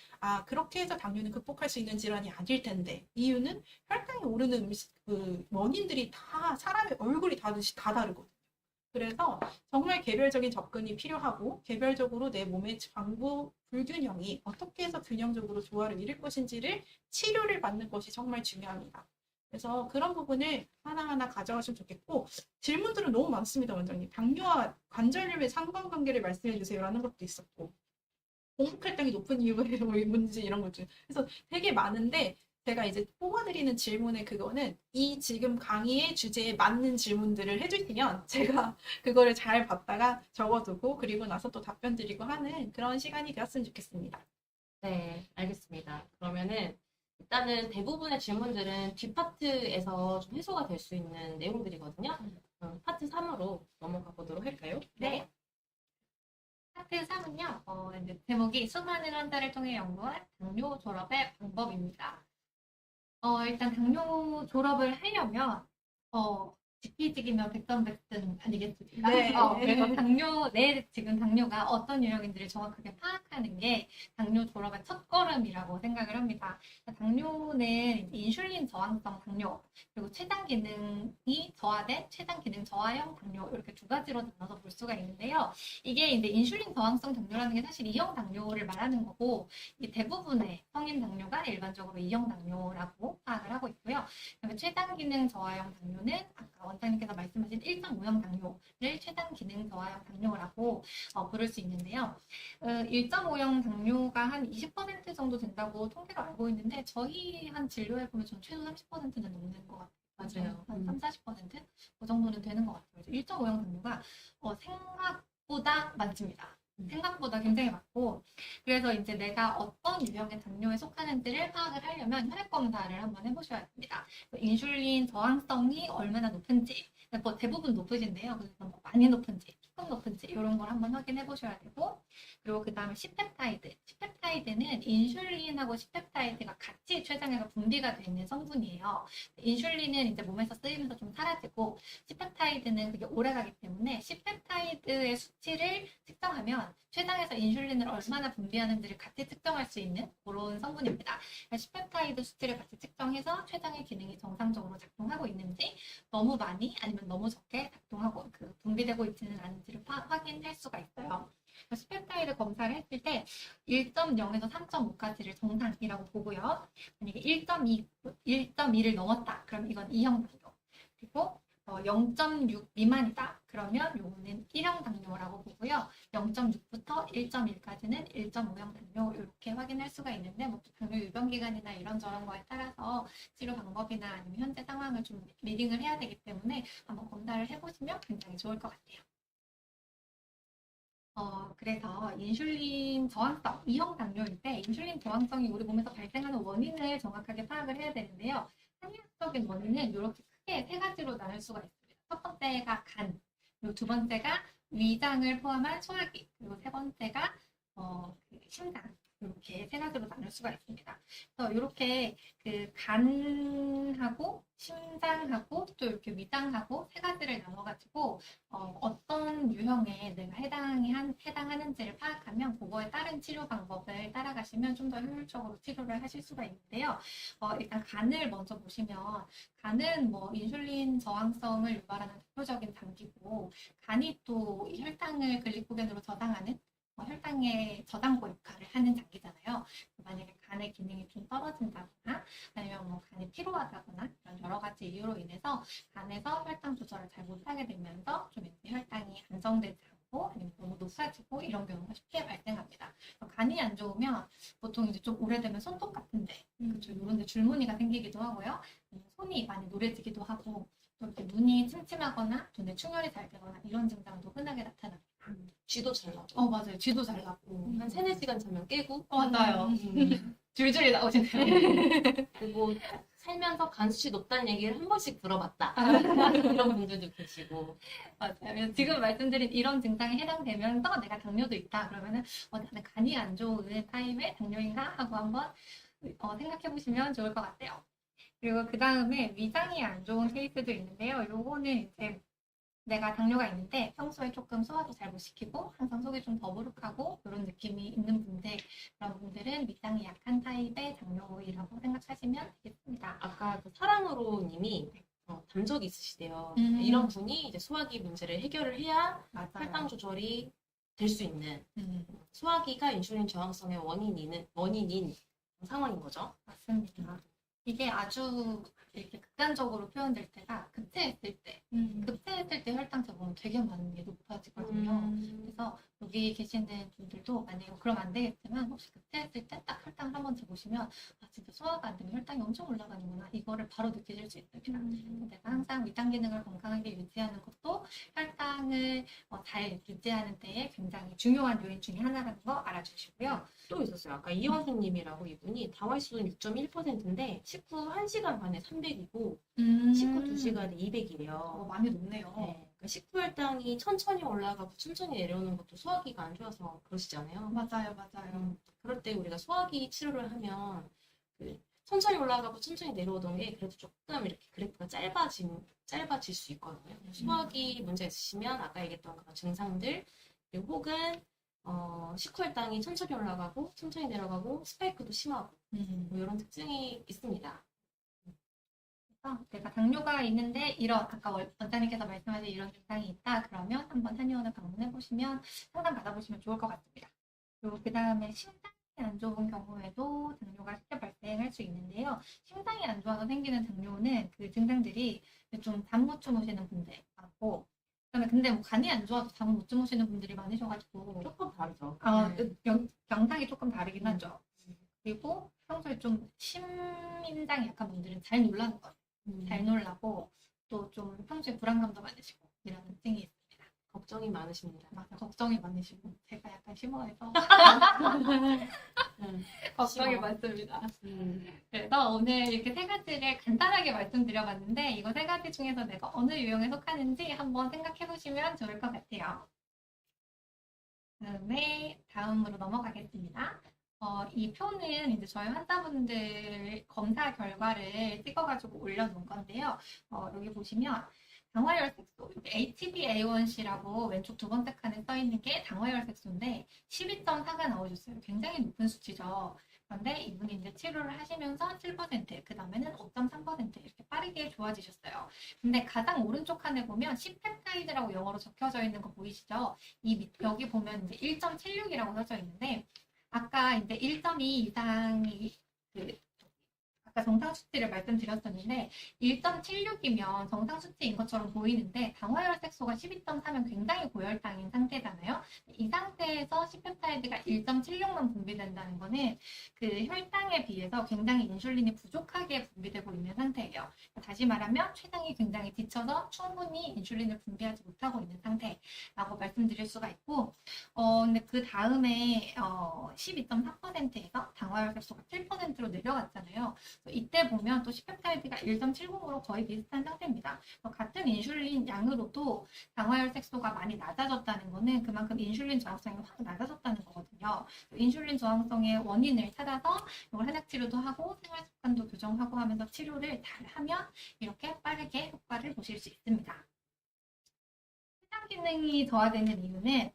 그렇게 해서 당뇨는 극복할 수 있는 질환이 아닐 텐데 이유는 혈당이 오르는 그 원인들이 다 사람의 얼굴이 다 다르거든요. 그래서 정말 개별적인 접근이 필요하고 개별적으로 내 몸의 방부 불균형이 어떻게 해서 균형적으로 조화를 이룰 것인지를 치료를 받는 것이 정말 중요합니다. 그래서 그런 부분을 하나하나 가져가시면 좋겠고 질문들은 너무 많습니다, 원장님. 당뇨와 관절염의 상관관계를 말씀해 주세요라는 것도 있었고 공복혈당이 높은 이유가 뭔지 이런 것 중. 그래서 되게 많은데 제가 이제 뽑아드리는 질문의 그거는 이 지금 강의의 주제에 맞는 질문들을 해주시면 제가 그거를 잘 봤다가 적어두고 그리고 나서 또 답변 드리고 하는 그런 시간이 되었으면 좋겠습니다. 네, 알겠습니다. 그러면은 일단은 대부분의 질문들은 뒷파트에서 좀 해소가 될 수 있는 내용들이거든요. 파트 3으로 넘어가 보도록 할까요? 네. 파트 3은요, 이제 제목이 수많은 환자를 통해 연구한 당뇨 졸업의 방법입니다. 일단 당뇨 졸업을 하려면, 지피지기며 백전백승 아니겠습니까? 네. 그래서 지금 당뇨가 어떤 유형인지를 정확하게 파악하는 게 당뇨 졸업의 첫걸음이라고 생각을 합니다. 당뇨는 인슐린 저항성 당뇨, 그리고 췌장 기능이 저하된 췌장 기능 저하형 당뇨, 이렇게 두 가지로 나눠서 볼 수가 있는데요. 이게 이제 인슐린 저항성 당뇨라는 게 사실 2형 당뇨를 말하는 거고, 이 대부분의 성인 당뇨가 일반적으로 2형 당뇨라고 파악을 하고 있고요. 그다음에 췌장 기능 저하형 당뇨는 아까 원장님께서 말씀하신 1.5형 당뇨를 췌장 기능 저하형 당뇨라고 부를 수 있는데요. 1.5형 당뇨가 한 20% 정도 된다고 통계로 알고 있는데 저희 한 진료해 보면 전 최소 30%는 넘는 것 같아요. 맞아요. 한 30-40%? 그 정도는 되는 것 같아요. 1.5형 당뇨가 생각보다 많습니다. 생각보다 굉장히 많고, 그래서 이제 내가 어떤 유형의 당뇨에 속하는지를 파악을 하려면 혈액 검사를 한번 해보셔야 됩니다. 인슐린 저항성이 얼마나 높은지, 뭐 대부분 높으신데요. 그래서 뭐 많이 높은지, 조금 높은지 이런 걸 한번 확인해 보셔야 되고, 그리고 그 다음에 C펩타이드. C펩타이드는 인슐린하고 C펩타이드가 같이 췌장에서 분비가 되는 성분이에요. 인슐린은 이제 몸에서 쓰이면서 좀 사라지고 C펩타이드는 그게 오래가기 때문에 C펩타이드의 수치를 측정하면 췌장에서 인슐린을 얼마나 분비하는지를 같이 측정할 수 있는 그런 성분입니다. C펩타이드 수치를 같이 측정해서 췌장의 기능이 정상적으로 작동하고 있는지, 너무 많이 아니면 너무 적게 작동하고 분비되고 있지는 않은지를 확인할 수가 있어요. C펩타이드 검사를 했을 때 1.0에서 3.5까지를 정상이라고 보고요. 만약에 1.2를 넘었다. 그럼 이건 2형 당뇨. 그리고 0.6 미만이다. 그러면 요거는 1형 당뇨라고 보고요. 0.6부터 1.1까지는 1.5형 당뇨 이렇게 확인할 수가 있는데 뭐 당뇨 유병 기간이나 이런저런 거에 따라서 치료 방법이나 아니면 현재 상황을 좀 리딩을 해야 되기 때문에 한번 검사를 해보시면 굉장히 좋을 것 같아요. 그래서 인슐린 저항성, 2형 당뇨일 때 인슐린 저항성이 우리 몸에서 발생하는 원인을 정확하게 파악을 해야 되는데요. 한의학적인 원인은 이렇게 크게 세 가지로 나눌 수가 있습니다. 첫 번째가 간, 그리고 두 번째가 위장을 포함한 소화기, 그리고 세 번째가 심장. 이렇게 세 가지로 나눌 수가 있습니다. 그래서 이렇게 그 간하고 심장하고 또 이렇게 위장하고 세 가지를 나눠가지고 어떤 유형에 내가 해당하는지를 파악하면 그거에 따른 치료 방법을 따라가시면 좀 더 효율적으로 치료를 하실 수가 있는데요. 일단 간을 먼저 보시면 간은 뭐 인슐린 저항성을 유발하는 대표적인 장기고 간이 또 이 혈당을 글리코겐으로 저장하는 혈당의 저장고 역할을 하는 장기잖아요. 만약에 간의 기능이 좀 떨어진다거나 아니면 뭐 간이 피로하다거나 이런 여러 가지 이유로 인해서 간에서 혈당 조절을 잘 못하게 되면서 좀 이제 혈당이 안정되지 않고 아니면 너무 높아지고 이런 경우가 쉽게 발생합니다. 간이 안 좋으면 보통 이제 좀 오래되면 손톱 같은데 그렇죠. 이런 데 줄무늬가 생기기도 하고요. 손이 많이 노래지기도 하고 또 이렇게 눈이 침침하거나 눈에 충혈이 잘 되거나 이런 증상도 흔하게 나타납니다. 쥐도 잘 나고. 맞아요. 쥐도 잘 나고. 한 3-4시간 자면 깨고. 맞아요. 줄줄이 나오시네요. 그리고 살면서 간 수치 높다는 얘기를 한 번씩 들어봤다. 이런 분들도 계시고. 맞아요. 지금 말씀드린 이런 증상에 해당되면서 내가 당뇨도 있다. 그러면은 나는 간이 안 좋은 타입의 당뇨인가 하고 한번 생각해 보시면 좋을 것 같아요. 그리고 그 다음에 위장이 안 좋은 케이스도 있는데요. 요거는 이제 내가 당뇨가 있는데 평소에 조금 소화도 잘 못 시키고 항상 속이 좀 더부룩하고 이런 느낌이 있는 분들, 그런 분들은 위장이 약한 타입의 당뇨이라고 생각하시면 되겠습니다. 아까 그 사랑으로 님이 담적이 있으시대요. 이런 분이 이제 소화기 문제를 해결을 해야 맞아요. 혈당 조절이 될 수 있는 소화기가 인슐린 저항성의 원인인 상황인 거죠. 맞습니다. 이게 아주 이렇게 극단적으로 표현될 때가 급체했을 때, 급체했을 때 혈당 재보면 되게 많이 높아지거든요. 그래서 여기 계시는 분들도 만약에 그럼 안 되겠지만 혹시 급체했을 때 딱 혈당을 한번 재보시면 진짜 소화가 안 되면 혈당이 엄청 올라가는구나 이거를 바로 느끼실 수 있습니다. 내가 항상 위장 기능을 건강하게 유지하는 것도 혈당을 잘 유지하는 데에 굉장히 중요한 요인 중에 하나라는 거 알아주시고요. 또 있었어요. 아까 이원순 님이라고 이분이 다와이수는 6.1%인데 식후 1시간 반에 300이고 식후 2시간에 200이래요. 많이 높네요. 네. 그러니까 식후 혈당이 천천히 올라가고 천천히 내려오는 것도 소화기가 안 좋아서 그러시잖아요. 맞아요. 그럴 때 우리가 소화기 치료를 하면 천천히 올라가고 천천히 내려오던 게 그래도 조금 이렇게 그래프가 짧아질 수 있거든요. 소화기 문제 있으시면 아까 얘기했던 그런 증상들 그리고 혹은 식후 혈당이 천천히 올라가고 천천히 내려가고 스파이크도 심하고 뭐 이런 특징이 있습니다. 그래서 내가 당뇨가 있는데 이런 아까 원장님께서 말씀하신 이런 증상이 있다 그러면 한번 한의원을 방문해 보시면 상담 받아보시면 좋을 것 같습니다. 그리고 그 다음에 심장이 안 좋은 경우에도 당뇨가 쉽게 발생할 수 있는데요. 심장이 안 좋아서 생기는 당뇨는 그 증상들이 좀 잠 못 주무시는 분들 많고 그다음에 근데 뭐 간이 안 좋아서 잠을 못 주무시는 분들이 많으셔가지고 조금 다르죠. 영상이 조금 다르긴 하죠. 그리고 평소에 좀 심인장이 약한 분들은 잘 놀라는 거예요. 잘 놀라고 또 좀 평소에 불안감도 많으시고 이런 특징이 있습니다. 걱정이 많으십니다. 맞아, 걱정이 많으시고 제가 약간 심오해서 걱정이 심오. 많습니다. 그래서 오늘 이렇게 세 가지를 간단하게 말씀드려봤는데 이거 세 가지 중에서 내가 어느 유형에 속하는지 한번 생각해 보시면 좋을 것 같아요. 다음으로 넘어가겠습니다. 이 표는 이제 저희 환자분들 검사 결과를 찍어가지고 올려놓은 건데요. 여기 보시면 당화혈 색소, HbA1c라고 왼쪽 두 번째 칸에 써 있는 게 당화혈 색소인데 12.4가 나오셨어요. 굉장히 높은 수치죠. 그런데 이분이 이제 치료를 하시면서 7%, 그 다음에는 5.3% 이렇게 빠르게 좋아지셨어요. 근데 가장 오른쪽 칸에 보면 C펩타이드라고 영어로 적혀져 있는 거 보이시죠? 여기 보면 이제 1.76이라고 써져 있는데 아까 이제 1.2 이상이 아까 정상 수치를 말씀드렸었는데 1.76이면 정상 수치인 것처럼 보이는데 당화혈 색소가 12.4면 굉장히 고혈당인 상태잖아요. 이 상태에서 C펩타이드가 1.76만 분비된다는 거는 그 혈당에 비해서 굉장히 인슐린이 부족하게 분비되고 있는 상태예요. 다시 말하면 췌장이 굉장히 지쳐서 충분히 인슐린을 분비하지 못하고 있는 상태라고 말씀드릴 수가 있고 근데 그 다음에 12.4%에서 당화혈 색소가 7%로 내려갔잖아요. 이때 보면 또 C펩타이드가 1.70으로 거의 비슷한 상태입니다. 같은 인슐린 양으로도 당화혈 색소가 많이 낮아졌다는 거는 그만큼 인슐린 저항성이 확 낮아졌다는 거거든요. 인슐린 저항성의 원인을 찾아서 이걸 한약 치료도 하고 생활 습관도 교정하고 하면서 치료를 잘 하면 이렇게 빠르게 효과를 보실 수 있습니다. 췌장 기능이 저하되는 이유는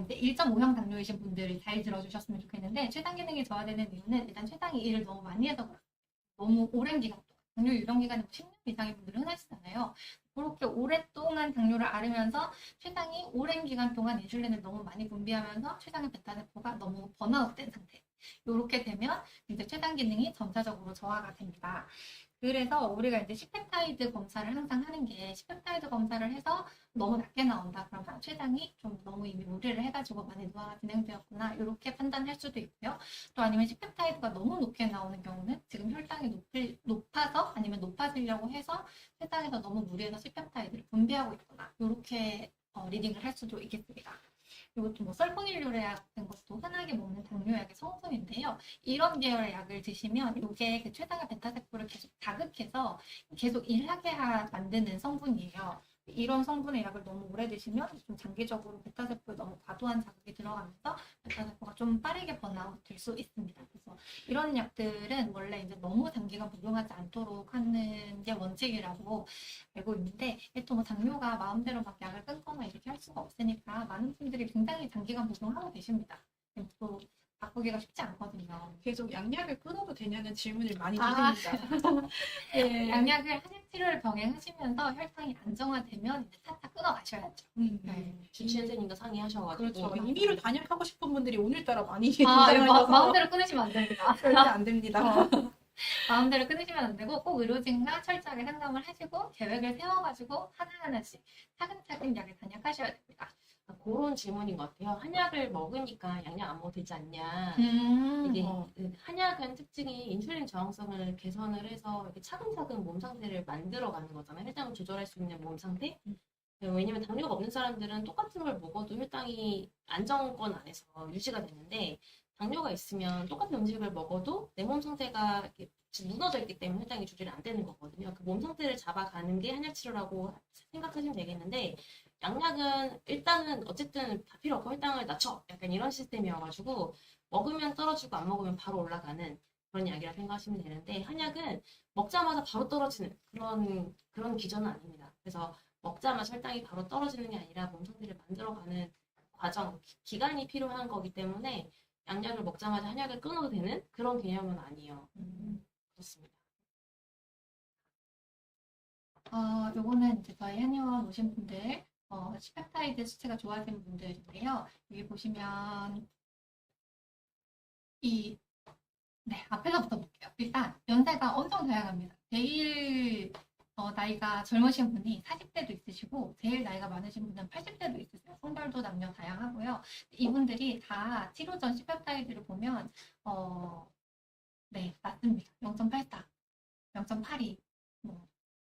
이제 1.5형 당뇨이신 분들이 잘 들어주셨으면 좋겠는데 췌장 기능이 저하되는 이유는 일단 췌장이 일을 너무 많이 해서 그렇습니다. 너무 오랜 기간 동안 당뇨 유병 기간이 10년 이상의 분들은 흔하시잖아요. 그렇게 오랫동안 당뇨를 앓으면서 췌장이 오랜 기간 동안 인슐린을 너무 많이 분비하면서 췌장의 베타세포가 너무 번아웃된 상태. 이렇게 되면 이제 췌장 기능이 전체적으로 저하가 됩니다. 그래서 우리가 이제 C펩타이드 검사를 항상 하는 게 C펩타이드 검사를 해서 너무 낮게 나온다. 그러면 췌장이 좀 너무 이미 무리를 해가지고 많이 노화가 진행되었구나. 이렇게 판단할 수도 있고요. 또 아니면 C펩타이드가 너무 높게 나오는 경우는 지금 혈당이 높아서 아니면 높아지려고 해서 췌장에서 너무 무리해서 C펩타이드를 분비하고 있구나. 이렇게 리딩을 할 수도 있겠습니다. 그리고 또 뭐 설포닐류레아 같은 것도 흔하게 먹는 당뇨약의 성분인데요. 이런 계열의 약을 드시면 이게 그 췌장의 베타세포를 계속 자극해서 계속 일하게 만드는 성분이에요. 이런 성분의 약을 너무 오래 드시면 좀 장기적으로 베타세포에 너무 과도한 자극이 들어가면서 베타세포가 좀 빠르게 번아웃 될 수 있습니다. 그래서 이런 약들은 원래 이제 너무 장기간 복용하지 않도록 하는 게 원칙이라고 알고 있는데 또 뭐 당뇨가 마음대로 막 약을 끊거나 이렇게 할 수가 없으니까 많은 분들이 굉장히 장기간 복용하고 계십니다. 또 바꾸기가 쉽지 않거든요. 계속 양약을 끊어도 되냐는 질문을 많이 아. 드립니다. 네. 양약을 한약 치료를 병행하시면서 혈당이 안정화되면 이제 차차 끊어가셔야죠. 네. 주치 선생님과 상의하셔가지고 그렇죠. 임의로 단약하고 싶은 분들이 오늘따라 많이 이거 등장하셔서 마음대로 끊으시면 안 됩니다. 절대 안 됩니다. 마음대로 끊으시면 안 되고 꼭 의료진과 철저하게 상담을 하시고 계획을 세워가지고 하나하나씩 차근차근 약을 단약하셔야 됩니다. 그런 질문인 것 같아요. 한약을 먹으니까 양약 안 먹어도 되지 않냐. 음. 이게 한약은 특징이 인슐린 저항성을 개선을 해서 이렇게 차근차근 몸 상태를 만들어가는 거잖아요. 혈당을 조절할 수 있는 몸 상태. 왜냐면 당뇨가 없는 사람들은 똑같은 걸 먹어도 혈당이 안정권 안에서 유지가 되는데 당뇨가 있으면 똑같은 음식을 먹어도 내 몸 상태가 이렇게 무너져 있기 때문에 혈당이 조절이 안 되는 거거든요. 그 몸 상태를 잡아가는 게 한약 치료라고 생각하시면 되겠는데 양약은 일단은 어쨌든 다 필요 없고 혈당을 낮춰 약간 이런 시스템이어가지고 먹으면 떨어지고 안 먹으면 바로 올라가는 그런 약이라 생각하시면 되는데 한약은 먹자마자 바로 떨어지는 그런 기전은 아닙니다. 그래서 먹자마자 혈당이 바로 떨어지는 게 아니라 몸 상태를 만들어가는 과정, 기간이 필요한 거기 때문에 양약을 먹자마자 한약을 끊어도 되는 그런 개념은 아니에요. 그렇습니다. 요거는 이제 저희 한의원 오신 분들, C펩타이드 수치가 좋아진 분들인데요. 여기 보시면 네, 앞에서부터 볼게요. 일단 연세가 엄청 다양합니다. 제일 나이가 젊으신 분이 40대도 있으시고 제일 나이가 많으신 분은 80대도 있으세요. 성별도 남녀 다양하고요. 이분들이 다 치료 전 C펩타이드를 보면 네, 낮습니다. 0.84, 0.82,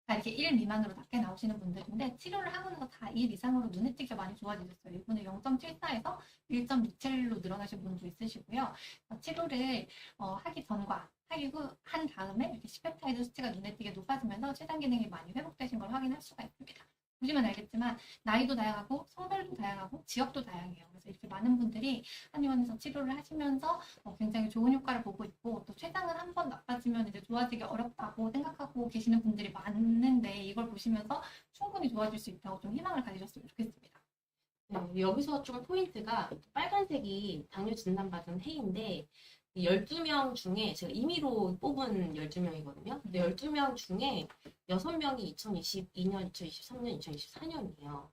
다 이렇게 1 미만으로 낮게 나오시는 분들인데 치료를 하고 나서 다 1 이상으로 눈에 띄게 많이 좋아지셨어요. 이분은 0.74에서 1.67로 늘어나신 분도 있으시고요. 치료를 하기 전과 하기 후 한 다음에 이렇게 C펩타이드 수치가 눈에 띄게 높아지면서 췌장 기능이 많이 회복되신 걸 확인할 수가 있습니다. 보시면 알겠지만 나이도 다양하고 성별도 다양하고 지역도 다양해요. 그래서 이렇게 많은 분들이 한의원에서 치료를 하시면서 굉장히 좋은 효과를 보고 있고 또 췌장은 한 번 나빠지면 이제 좋아지기 어렵다고 생각하고 계시는 분들이 많은데 이걸 보시면서 충분히 좋아질 수 있다고 좀 희망을 가지셨으면 좋겠습니다. 네, 여기서 좀 포인트가 빨간색이 당뇨 진단받은 해인데 12명 중에 제가 임의로 뽑은 12명이거든요. 근데 12명 중에 6명이 2022년, 2023년, 2024년이에요.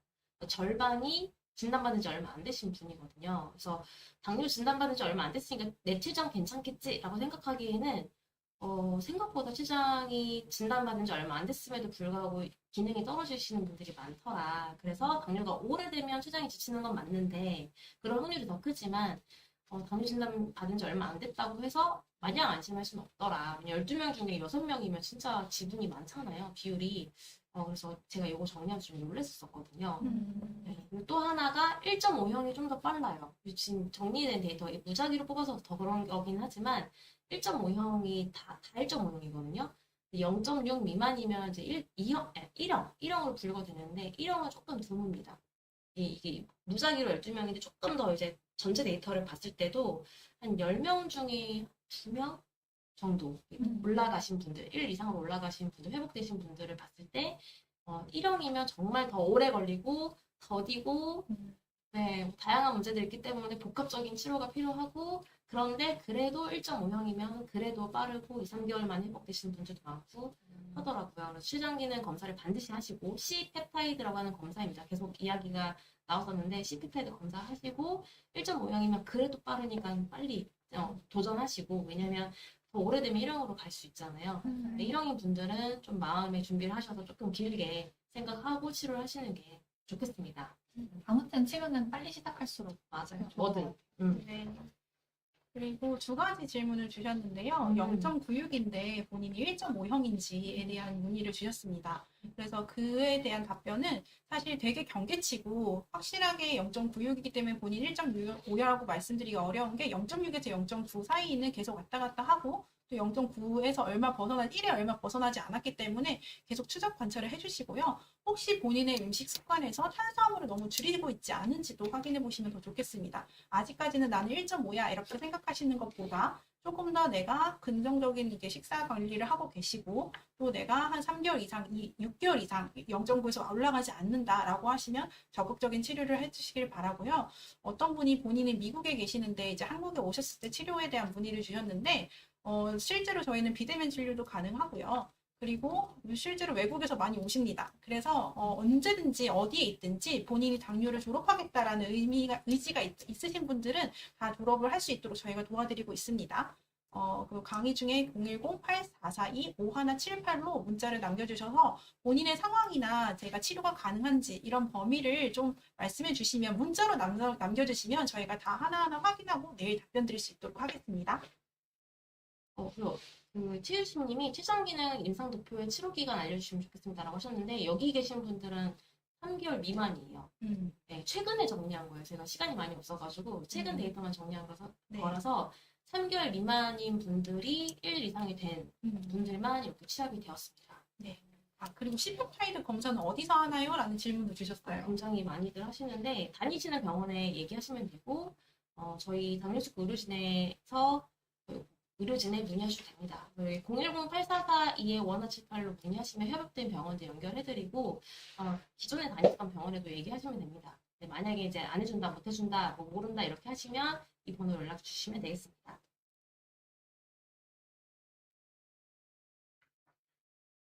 절반이 진단받은 지 얼마 안 되신 분이거든요. 그래서 당뇨 진단받은 지 얼마 안 됐으니까 내 췌장 괜찮겠지라고 생각하기에는 생각보다 췌장이 진단받은 지 얼마 안 됐음에도 불구하고 기능이 떨어지시는 분들이 많더라. 그래서 당뇨가 오래되면 췌장이 지치는 건 맞는데 그럴 확률이 더 크지만 당뇨 진단 받은 지 얼마 안 됐다고 해서 마냥 안심할 수는 없더라. 12명 중에 6명이면 진짜 지분이 많잖아요. 비율이. 그래서 제가 이거 정리하면서 좀 놀랐었거든요. 네. 그리고 또 하나가 1.5형이 좀 더 빨라요. 지금 정리된 데이터, 무작위로 뽑아서 더 그런 거긴 하지만 1.5형이 다 1.5형이거든요. 0.6 미만이면 이제 1형, 1형으로 분류가 되는데 1형은 조금 드뭅니다. 이게 무작위로 12명인데 조금 더 이제 전체 데이터를 봤을 때도 한 10명 중에 2명 정도 올라가신 분들, 1 이상으로 올라가신 분들, 회복되신 분들을 봤을 때 1형이면 정말 더 오래 걸리고 더디고 네, 뭐 다양한 문제들이 있기 때문에 복합적인 치료가 필요하고 그런데 그래도 1.5형이면 그래도 빠르고 2, 3개월 만에 회복되시는 분들도 많고 하더라고요. 그래서 췌장 기능 검사를 반드시 하시고 C펩타이드라고 하는 검사입니다. 계속 이야기가 나왔었는데 C펩타이드 검사하시고 1.5형이면 그래도 빠르니까 빨리 도전하시고 왜냐면 더 오래되면 1형으로 갈 수 있잖아요. 1형인 분들은 좀 마음의 준비를 하셔서 조금 길게 생각하고 치료를 하시는 게 좋겠습니다. 아무튼 치료는 빨리 시작할수록 맞아요. 좋은 것 뭐든. 네. 그리고 두 가지 질문을 주셨는데요. 0.96인데 본인이 1.5형인지에 대한 문의를 주셨습니다. 그래서 그에 대한 답변은 사실 되게 경계치고 확실하게 0.96이기 때문에 본인 1.5라고 말씀드리기 어려운 게 0.6에서 0.9 사이는 계속 왔다 갔다 하고 또 0.9에서 얼마 1에 얼마 벗어나지 않았기 때문에 계속 추적 관찰을 해주시고요. 혹시 본인의 음식 습관에서 탄수화물을 너무 줄이고 있지 않은지도 확인해 보시면 더 좋겠습니다. 아직까지는 나는 1.5야 이렇게 생각하시는 것보다 조금 더 내가 긍정적인 이게 식사 관리를 하고 계시고 또 내가 한 3개월 이상, 6개월 이상 0.9에서 올라가지 않는다라고 하시면 적극적인 치료를 해주시길 바라고요. 어떤 분이 본인이 미국에 계시는데 이제 한국에 오셨을 때 치료에 대한 문의를 주셨는데 실제로 저희는 비대면 진료도 가능하고요. 그리고 실제로 외국에서 많이 오십니다. 그래서 언제든지 어디에 있든지 본인이 당뇨를 졸업하겠다라는 의지가 있으신 분들은 다 졸업을 할 수 있도록 저희가 도와드리고 있습니다. 그리고 강의 중에 010-8442-5178로 문자를 남겨주셔서 본인의 상황이나 제가 치료가 가능한지 이런 범위를 좀 말씀해 주시면 문자로 남겨주시면 저희가 다 하나하나 확인하고 내일 답변 드릴 수 있도록 하겠습니다. 그리고 치유심님이 췌장기능 임상도표의 치료기간 알려주시면 좋겠습니다라고 하셨는데 여기 계신 분들은 3개월 미만이에요. 네, 최근에 정리한 거예요. 제가 시간이 많이 없어가지고 최근 데이터만 정리한 거라서 3개월 미만인 분들이 1 이상이 된 분들만 이렇게 취합이 되었습니다. 네. 그리고 C펩타이드 검사는 어디서 하나요? 라는 질문도 주셨어요. 굉장히 많이들 하시는데 다니시는 병원에 얘기하시면 되고 저희 당뇨치과 의료진에서 의료진에 문의하셔도 됩니다. 010-8442-1578로 문의하시면 협업된 병원에 연결해드리고 기존에 다녔던 병원에도 얘기하시면 됩니다. 네, 만약에 이제 안 해준다, 못 해준다, 뭐 모른다 이렇게 하시면 이 번호로 연락 주시면 되겠습니다.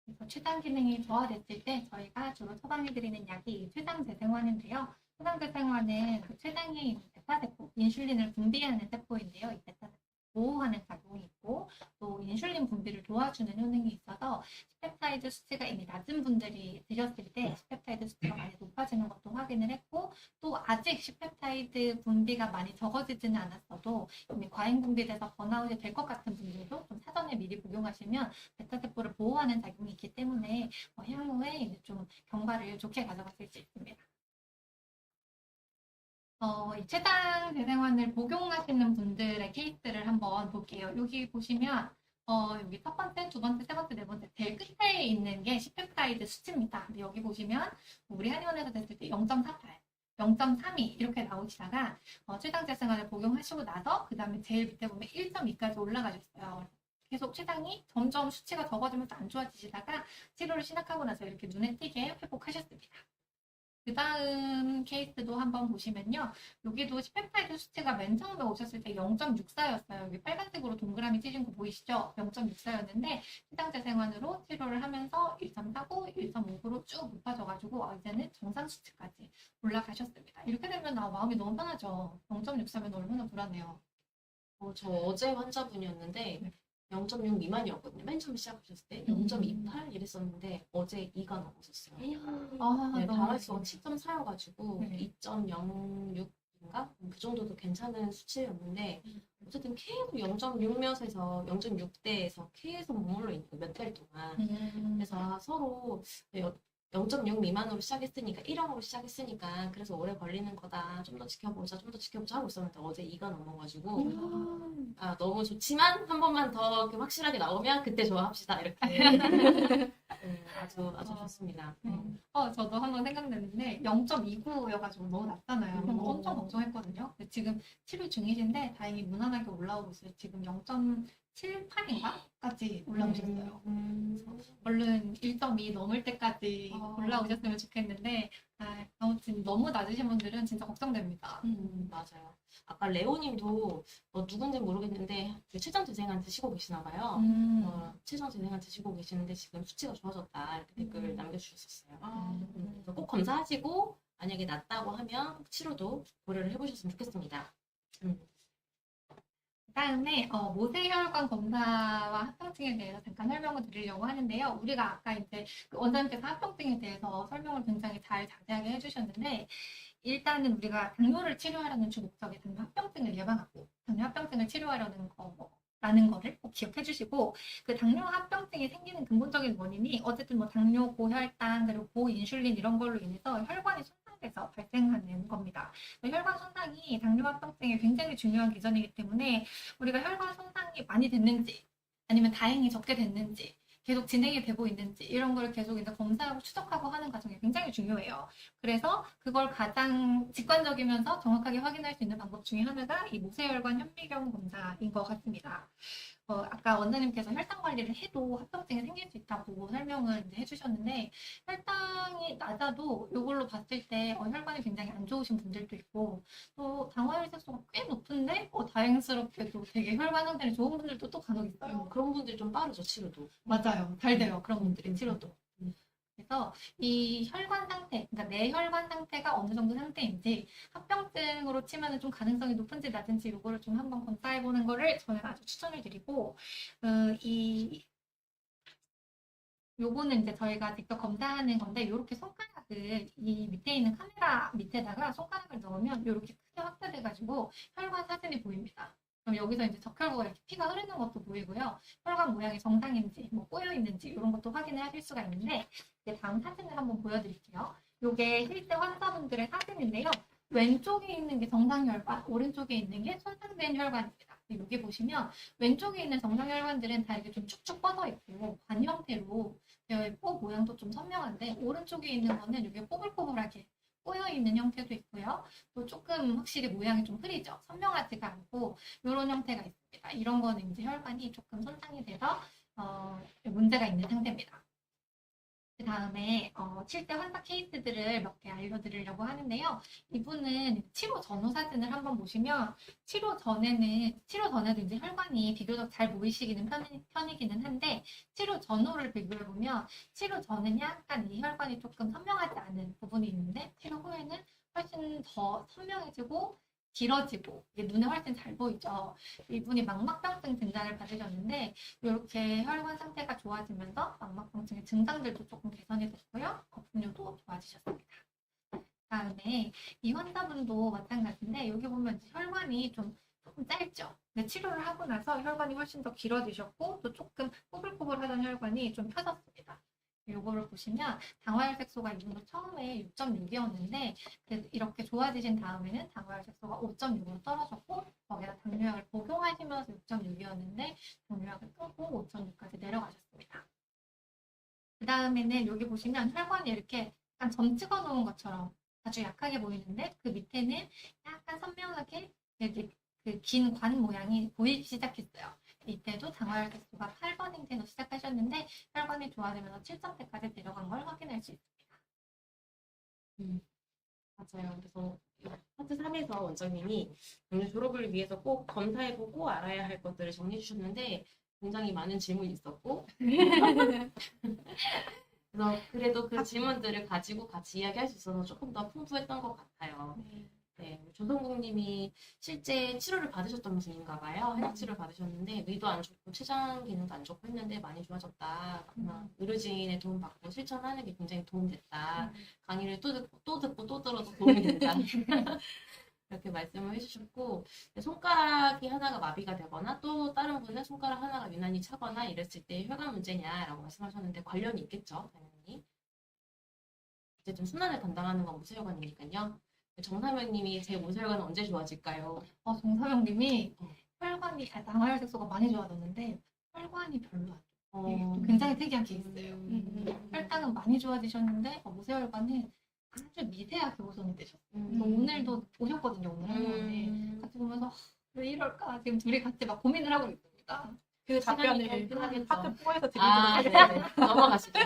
그래서 췌장 기능이 저하됐을 때 저희가 주로 처방해드리는 약이 췌장 재생화인데요. 췌장 재생화는 그 췌장에 있는 베타세포, 인슐린을 분비하는 세포인데요. 이 베타세포 보호하는 작용이 있고 또 인슐린 분비를 도와주는 효능이 있어서 C펩타이드 수치가 이미 낮은 분들이 드셨을 때 C펩타이드 수치가 많이 높아지는 것도 확인을 했고 또 아직 C펩타이드 분비가 많이 적어지지는 않았어도 이미 과잉 분비돼서 번아웃이 될 것 같은 분들도 좀 사전에 미리 복용하시면 베타세포를 보호하는 작용이 있기 때문에 향후에 이제 좀 경과를 좋게 가져가실 수 있습니다. 이 췌장 재생환을 복용하시는 분들의 케이스를 한번 볼게요. 여기 보시면 여기 첫 번째, 두 번째, 세 번째, 네 번째 제일 끝에 있는 게 C 펩타이드 수치입니다. 근데 여기 보시면 우리 한의원에서 됐을 때 0.48, 0.32 이렇게 나오시다가 최장 재생활을 복용하시고 나서 그 다음에 제일 밑에 보면 1.2까지 올라가셨어요. 계속 췌장이 점점 수치가 적어지면서 안 좋아지시다가 치료를 시작하고 나서 이렇게 눈에 띄게 회복하셨습니다. 그 다음 케이스도 한번 보시면요. 여기도 C 펩타이드 수치가 맨 처음에 오셨을 때 0.64였어요. 여기 빨간색으로 동그라미 찢은 거 보이시죠? 0.64였는데 시장 재생환으로 치료를 하면서 1.49, 1.5로 쭉 높아져가지고 이제는 정상 수치까지 올라가셨습니다. 이렇게 되면 마음이 너무 편하죠. 0.64면 얼마나 불안해요. 저 어제 환자분이었는데 네. 0.6 미만이었거든요. 맨 처음 시작하셨을 때 0.28 이랬었는데 어제 2가 넘었었어요. 네, 너무 다라수가 7.4여가지고 네. 2.06인가? 그 정도도 괜찮은 수치였는데 어쨌든 계속 0.6몇에서 0.6대에서 계속 머물러 있는 몇 달 동안. 그래서 서로 0.6 미만으로 시작했으니까 1항으로 시작했으니까 그래서 오래 걸리는 거다. 좀 더 지켜보자, 좀 더 지켜보자 하고 있었는데 어제 2가 넘어가지고 너무 좋지만 한 번만 더 이렇게 확실하게 나오면 그때 좋아합시다 이렇게. 아주 좋습니다. 저도 한번 생각났는데 0.29여가지고 너무 낮잖아요. 그럼 엄청 걱정했거든요. 근데 지금 치료 중이신데 다행히 무난하게 올라오고 있어요. 지금 0.78인가까지 올라오셨어요. 얼른 1.2 넘을 때까지 올라오셨으면 좋겠는데 아무튼 너무 낮으신 분들은 진짜 걱정됩니다. 맞아요. 아까 레오님도 누군지 모르겠는데 최장 재생안 드시고 계시나 봐요. 최장 재생안 드시고 계시는데 지금 수치가 좋아졌다 이렇게 댓글 남겨주셨었어요. 그래서 꼭 검사하시고 만약에 낫다고 하면 꼭 치료도 고려를 해보셨으면 좋겠습니다. 그다음에 모세혈관 검사와 합병증에 대해서 잠깐 설명을 드리려고 하는데요. 우리가 아까 이제 원장님께서 합병증에 대해서 설명을 굉장히 잘 자세하게 해주셨는데 일단은 우리가 당뇨를 치료하려는 주 목적이 당뇨 합병증을 예방하고 당뇨 합병증을 치료하려는 라는 거를 꼭 기억해 주시고 그 당뇨 합병증이 생기는 근본적인 원인이 어쨌든 뭐 당뇨, 고혈당, 그리고 고인슐린 이런 걸로 인해서 혈관이 손상돼서 발생하는 겁니다. 혈관 손상이 당뇨 합병증에 굉장히 중요한 기전이기 때문에 우리가 혈관 손상이 많이 됐는지 아니면 다행히 적게 됐는지 계속 진행이 되고 있는지 이런 걸 계속 이제 검사하고 추적하고 하는 과정이 굉장히 중요해요. 그래서 그걸 가장 직관적이면서 정확하게 확인할 수 있는 방법 중에 하나가 이 모세혈관 현미경 검사인 것 같습니다. 아까 원장님께서 혈당 관리를 해도 합병증이 생길 수 있다고 설명을 이제 해주셨는데 혈당이 낮아도 이걸로 봤을 때 혈관이 굉장히 안 좋으신 분들도 있고 또 당화혈색소가 꽤 높은데 다행스럽게도 되게 혈관 상태는 좋은 분들도 또 간혹 있어요. 그런 분들이 좀 빠르죠, 치료도. 맞아요. 잘 돼요. 그런 분들이 치료도. 그래서 이 혈관 상태, 그러니까 내 혈관 상태가 어느 정도 상태인지 합병증으로 치면 좀 가능성이 높은지 낮은지 이거를 좀 한번 검사해보는 거를 저는 아주 추천을 드리고 요거는 이제 저희가 직접 검사하는 건데 이렇게 손가락을 이 밑에 있는 카메라 밑에다가 손가락을 넣으면 이렇게 크게 확대돼가지고 혈관 사진이 보입니다. 그럼 여기서 이제 적혈구가 이렇게 피가 흐르는 것도 보이고요. 혈관 모양이 정상인지 뭐 꼬여 있는지 이런 것도 확인을 하실 수가 있는데 이제 다음 사진을 한번 보여드릴게요. 이게 실제 환자분들의 사진인데요. 왼쪽에 있는 게 정상혈관, 오른쪽에 있는 게 손상된 혈관입니다. 여기 보시면 왼쪽에 있는 정상혈관들은 다 이렇게 좀 축축 뻗어 있고 관 형태로 되어 있고 모양도 좀 선명한데 오른쪽에 있는 거는 이게 뽀글뽀글하게 꼬여 있는 형태도 있고요. 또 조금 확실히 모양이 좀 흐리죠. 선명하지가 않고 이런 형태가 있습니다. 이런 거는 이제 혈관이 조금 손상이 돼서 문제가 있는 상태입니다. 그 다음에 실제 환자 케이스들을 몇 개 알려드리려고 하는데요. 이분은 치료 전후 사진을 한번 보시면 치료 전에도 이제 혈관이 비교적 잘 보이시기는 편이기는 한데 치료 전후를 비교해보면 치료 전에는 약간 이 혈관이 조금 선명하지 않은 부분이 있는데 치료 후에는 훨씬 더 선명해지고 길어지고 이게 눈에 훨씬 잘 보이죠. 이분이 망막병증 진단을 받으셨는데 이렇게 혈관 상태가 좋아지면서 망막병증의 증상들도 조금 개선이 됐고요. 거품료도 좋아지셨습니다. 그다음에 이 환자분도 마찬가지인데 여기 보면 혈관이 조금 짧죠. 근데 치료를 하고 나서 혈관이 훨씬 더 길어지셨고 또 조금 꼬불꼬불하던 혈관이 좀 펴졌습니다. 요거를 보시면 당화혈색소가 이분도 처음에 6.6이었는데 이렇게 좋아지신 다음에는 당화혈색소가 5.6으로 떨어졌고 거기다 당뇨약을 복용하시면서 6.6이었는데 당뇨약을 끄고 5.6까지 내려가셨습니다. 그 다음에는 여기 보시면 혈관이 이렇게 약간 점 찍어 놓은 것처럼 아주 약하게 보이는데 그 밑에는 약간 선명하게 그 긴 관 모양이 보이기 시작했어요. 이때도 당화혈색소가 8번 행진으로 시작하셨는데 혈관이 좋아지면서 7점대까지 내려간 걸 확인할 수 있습니다. 맞아요. 그래서 파트 3에서 원장님이 당뇨 졸업을 위해서 꼭 검사해보고 알아야 할 것들을 정리해 주셨는데 굉장히 많은 질문이 있었고 그래서 그래도 그 질문들을 가지고 같이 이야기할 수 있어서 조금 더 풍부했던 것 같아요. 네, 조성국님이 실제 치료를 받으셨던 분인가 봐요. 해독 치료를 받으셨는데 위도 안 좋고 췌장 기능도 안 좋고 했는데 많이 좋아졌다. 의료진의 도움 받고 실천하는 게 굉장히 도움됐다. 강의를 또 듣고 또 들어도 도움이 된다. 이렇게 말씀을 해주셨고 손가락이 하나가 마비가 되거나 또 다른 분은 손가락 하나가 유난히 차거나 이랬을 때 혈관 문제냐라고 말씀하셨는데 관련이 있겠죠, 당연히. 어쨌든 순환을 담당하는 건 모세혈관이니까요. 정사명님이 제 모세혈관은 언제 좋아질까요? 정사명님이 혈관이 당화혈색소가 많이 좋아졌는데 혈관이 별로 안 좋아요. 굉장히 특이한 케이스예요. 혈당은 많이 좋아지셨는데 모세혈관은 아주 미세하게 보존이 되셨어요. 그래서 오늘도 오셨거든요. 오늘 한의원에 같이 보면서 왜 이럴까 지금 둘이 같이 막 고민을 하고 있습니다. 그 답변을 시간이 파트 4에서 드리도록 아, 하겠습니다. 네. 넘어가시죠.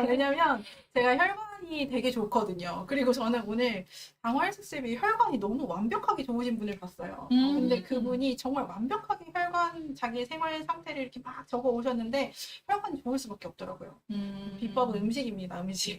왜냐면 제가 혈관이 되게 좋거든요. 그리고 저는 오늘 당화혈색소의 혈관이 너무 완벽하게 좋으신 분을 봤어요. 근데 그분이 정말 완벽하게 자기 생활 상태를 이렇게 막 적어 오셨는데 혈관이 좋을 수밖에 없더라고요. 비법은 음식입니다, 음식.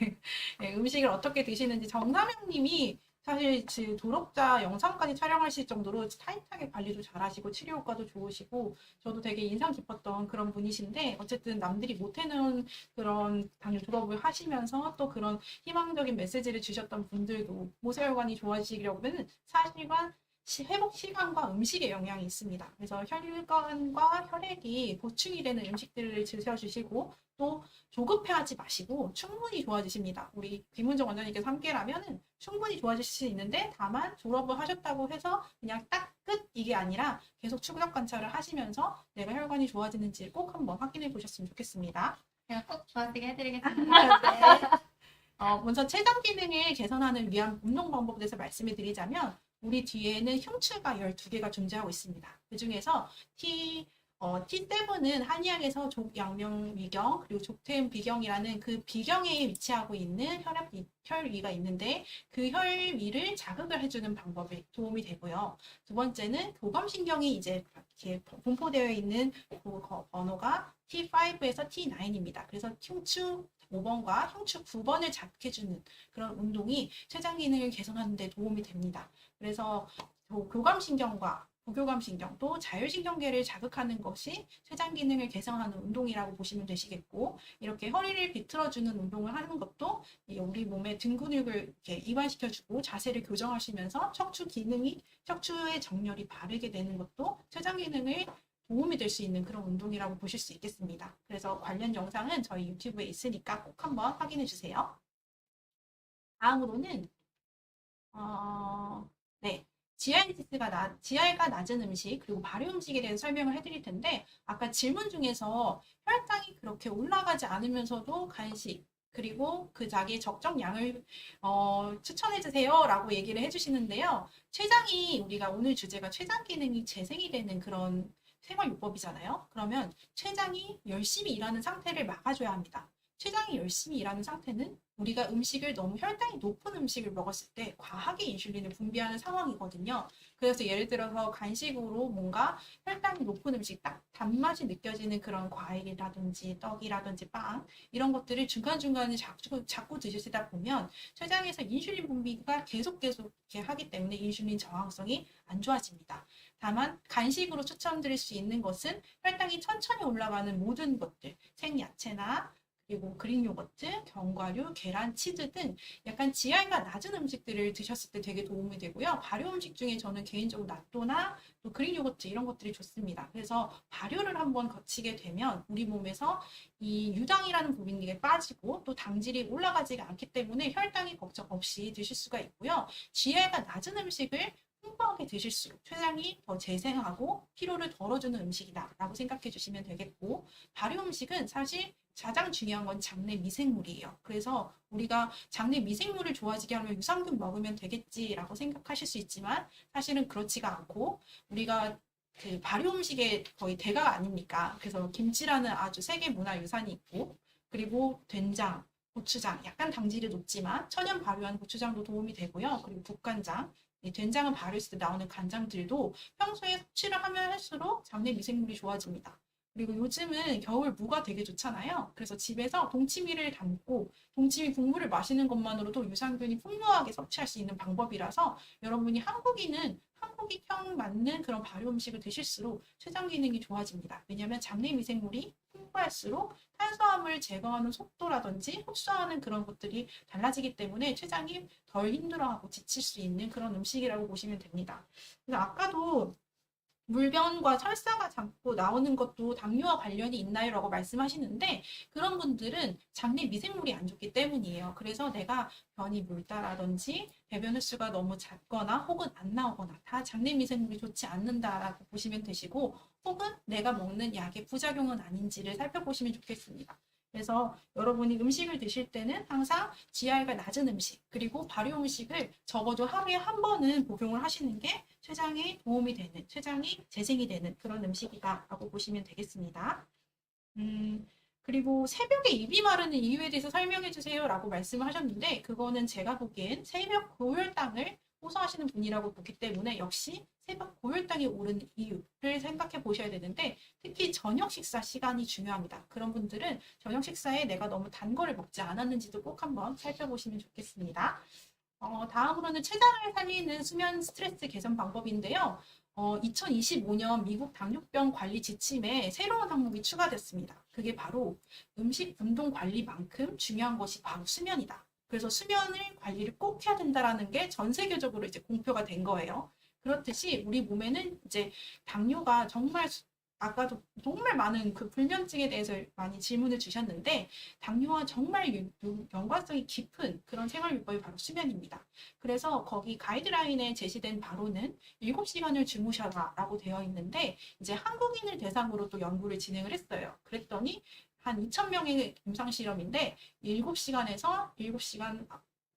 네, 음식을 어떻게 드시는지 정사명님이 사실 졸업자 영상까지 촬영하실 정도로 타이트하게 관리도 잘하시고 치료 효과도 좋으시고 저도 되게 인상 깊었던 그런 분이신데 어쨌든 남들이 못해놓은 그런 당뇨 졸업을 하시면서 또 그런 희망적인 메시지를 주셨던 분들도 모세혈관이 좋아지려면 사실관 회복 시간과 음식의 영향이 있습니다. 그래서 혈관과 혈액이 보충이 되는 음식들을 드셔주시고 또 조급해하지 마시고 충분히 좋아지십니다. 우리 김은정 원장님께서 함께라면 충분히 좋아질 수 있는데 다만 졸업을 하셨다고 해서 그냥 딱 끝 이게 아니라 계속 추적 관찰을 하시면서 내가 혈관이 좋아지는지 꼭 한번 확인해 보셨으면 좋겠습니다. 제가 꼭 좋아지게 해드리겠습니다. 먼저 췌장 기능을 개선하는 위한 운동 방법에 대해서 말씀을 드리자면 우리 뒤에는 흉추가 12개가 존재하고 있습니다. 그 중에서 T7은 한의학에서 족양명위경 그리고 족퇴음비경이라는 그 비경에 위치하고 있는 혈위가 있는데 그 혈위를 자극을 해주는 방법에 도움이 되고요. 두 번째는 교감신경이 이제 이렇게 분포되어 있는 그 번호가 T5에서 T9입니다. 그래서 흉추 5번과 흉추 9번을 자극해주는 그런 운동이 췌장 기능을 개선하는 데 도움이 됩니다. 그래서 교감신경과 부교감신경 또 자율신경계를 자극하는 것이 췌장 기능을 개선하는 운동이라고 보시면 되시겠고 이렇게 허리를 비틀어주는 운동을 하는 것도 우리 몸의 등 근육을 이렇게 이완시켜주고 자세를 교정하시면서 척추의 정렬이 바르게 되는 것도 췌장 기능을 도움이 될 수 있는 그런 운동이라고 보실 수 있겠습니다. 그래서 관련 영상은 저희 유튜브에 있으니까 꼭 한번 확인해 주세요. 다음으로는 GI가 낮은 음식 그리고 발효 음식에 대해서 설명을 해드릴 텐데 아까 질문 중에서 혈당이 그렇게 올라가지 않으면서도 간식 그리고 그 자기의 적정량을 추천해 주세요 라고 얘기를 해주시는데요. 우리가 오늘 주제가 췌장 기능이 재생이 되는 그런 생활요법이잖아요. 그러면 췌장이 열심히 일하는 상태를 막아줘야 합니다. 췌장이 열심히 일하는 상태는 우리가 음식을 너무 혈당이 높은 음식을 먹었을 때 과하게 인슐린을 분비하는 상황이거든요. 그래서 예를 들어서 간식으로 뭔가 혈당이 높은 음식, 딱 단맛이 느껴지는 그런 과일이라든지 떡이라든지 빵 이런 것들을 중간중간에 자꾸 드시다 보면 췌장에서 인슐린 분비가 계속 이렇게 하기 때문에 인슐린 저항성이 안 좋아집니다. 다만 간식으로 추천드릴 수 있는 것은 혈당이 천천히 올라가는 모든 것들, 생야채나 그리고 그릭 요거트, 견과류, 계란, 치즈 등 약간 GI가 낮은 음식들을 드셨을 때 되게 도움이 되고요. 발효 음식 중에 저는 개인적으로 낫또나 또 그릭 요거트 이런 것들이 좋습니다. 그래서 발효를 한번 거치게 되면 우리 몸에서 이 유당이라는 부분이 빠지고 또 당질이 올라가지가 않기 때문에 혈당이 걱정 없이 드실 수가 있고요. GI가 낮은 음식을 풍부하게 드실수록 췌장이 더 재생하고 피로를 덜어주는 음식이다라고 생각해 주시면 되겠고, 발효 음식은 사실 가장 중요한 건 장내 미생물이에요. 그래서 우리가 장내 미생물을 좋아지게 하면 유산균 먹으면 되겠지라고 생각하실 수 있지만 사실은 그렇지가 않고, 우리가 그 발효 음식의 거의 대가 아닙니까? 그래서 김치라는 아주 세계 문화 유산이 있고, 그리고 된장, 고추장, 약간 당질이 높지만 천연 발효한 고추장도 도움이 되고요. 그리고 국간장, 이 된장은 발효했을 때 나오는 간장들도 평소에 섭취를 하면 할수록 장내 미생물이 좋아집니다. 그리고 요즘은 겨울 무가 되게 좋잖아요. 그래서 집에서 동치미를 담고 동치미 국물을 마시는 것만으로도 유산균이 풍부하게 섭취할 수 있는 방법이라서, 여러분이 한국인형 맞는 그런 발효 음식을 드실수록 췌장 기능이 좋아집니다. 왜냐하면 장내 미생물이 풍부할수록 탄수화물 제거하는 속도라든지 흡수하는 그런 것들이 달라지기 때문에 췌장이 덜 힘들어하고 지칠 수 있는 그런 음식이라고 보시면 됩니다. 그래서 아까도 물변과 설사가 자꾸 나오는 것도 당뇨와 관련이 있나요? 라고 말씀하시는데, 그런 분들은 장내 미생물이 안 좋기 때문이에요. 그래서 내가 변이 묽다라든지 배변 횟수가 너무 작거나 혹은 안 나오거나 다 장내 미생물이 좋지 않는다라고 보시면 되시고, 혹은 내가 먹는 약의 부작용은 아닌지를 살펴보시면 좋겠습니다. 그래서 여러분이 음식을 드실 때는 항상 GI가 낮은 음식, 그리고 발효 음식을 적어도 하루에 한 번은 복용을 하시는 게 췌장에 도움이 되는, 췌장이 재생이 되는 그런 음식이다라고 보시면 되겠습니다. 그리고 새벽에 입이 마르는 이유에 대해서 설명해 주세요 라고 말씀을 하셨는데, 그거는 제가 보기엔 새벽 고혈당을 호소하시는 분이라고 보기 때문에 역시 새벽 고혈당이 오른 이유를 생각해 보셔야 되는데, 특히 저녁 식사 시간이 중요합니다. 그런 분들은 저녁 식사에 내가 너무 단 거를 먹지 않았는지도 꼭 한번 살펴보시면 좋겠습니다. 다음으로는 췌장을 살리는 수면 스트레스 개선 방법인데요. 2025년 미국 당뇨병 관리 지침에 새로운 항목이 추가됐습니다. 그게 바로 음식 운동 관리만큼 중요한 것이 바로 수면이다. 그래서 수면을 관리를 꼭 해야 된다라는 게 전 세계적으로 이제 공표가 된 거예요. 그렇듯이 우리 몸에는 이제 당뇨가 정말, 아까도 정말 많은 그 불면증에 대해서 많이 질문을 주셨는데, 당뇨와 정말 연관성이 깊은 그런 생활요법이 바로 수면입니다. 그래서 거기 가이드라인에 제시된 바로는 7시간을 주무셔라 라고 되어 있는데, 이제 한국인을 대상으로 또 연구를 진행을 했어요. 그랬더니 한 2,000명의 임상실험인데 7시간에서 7시간,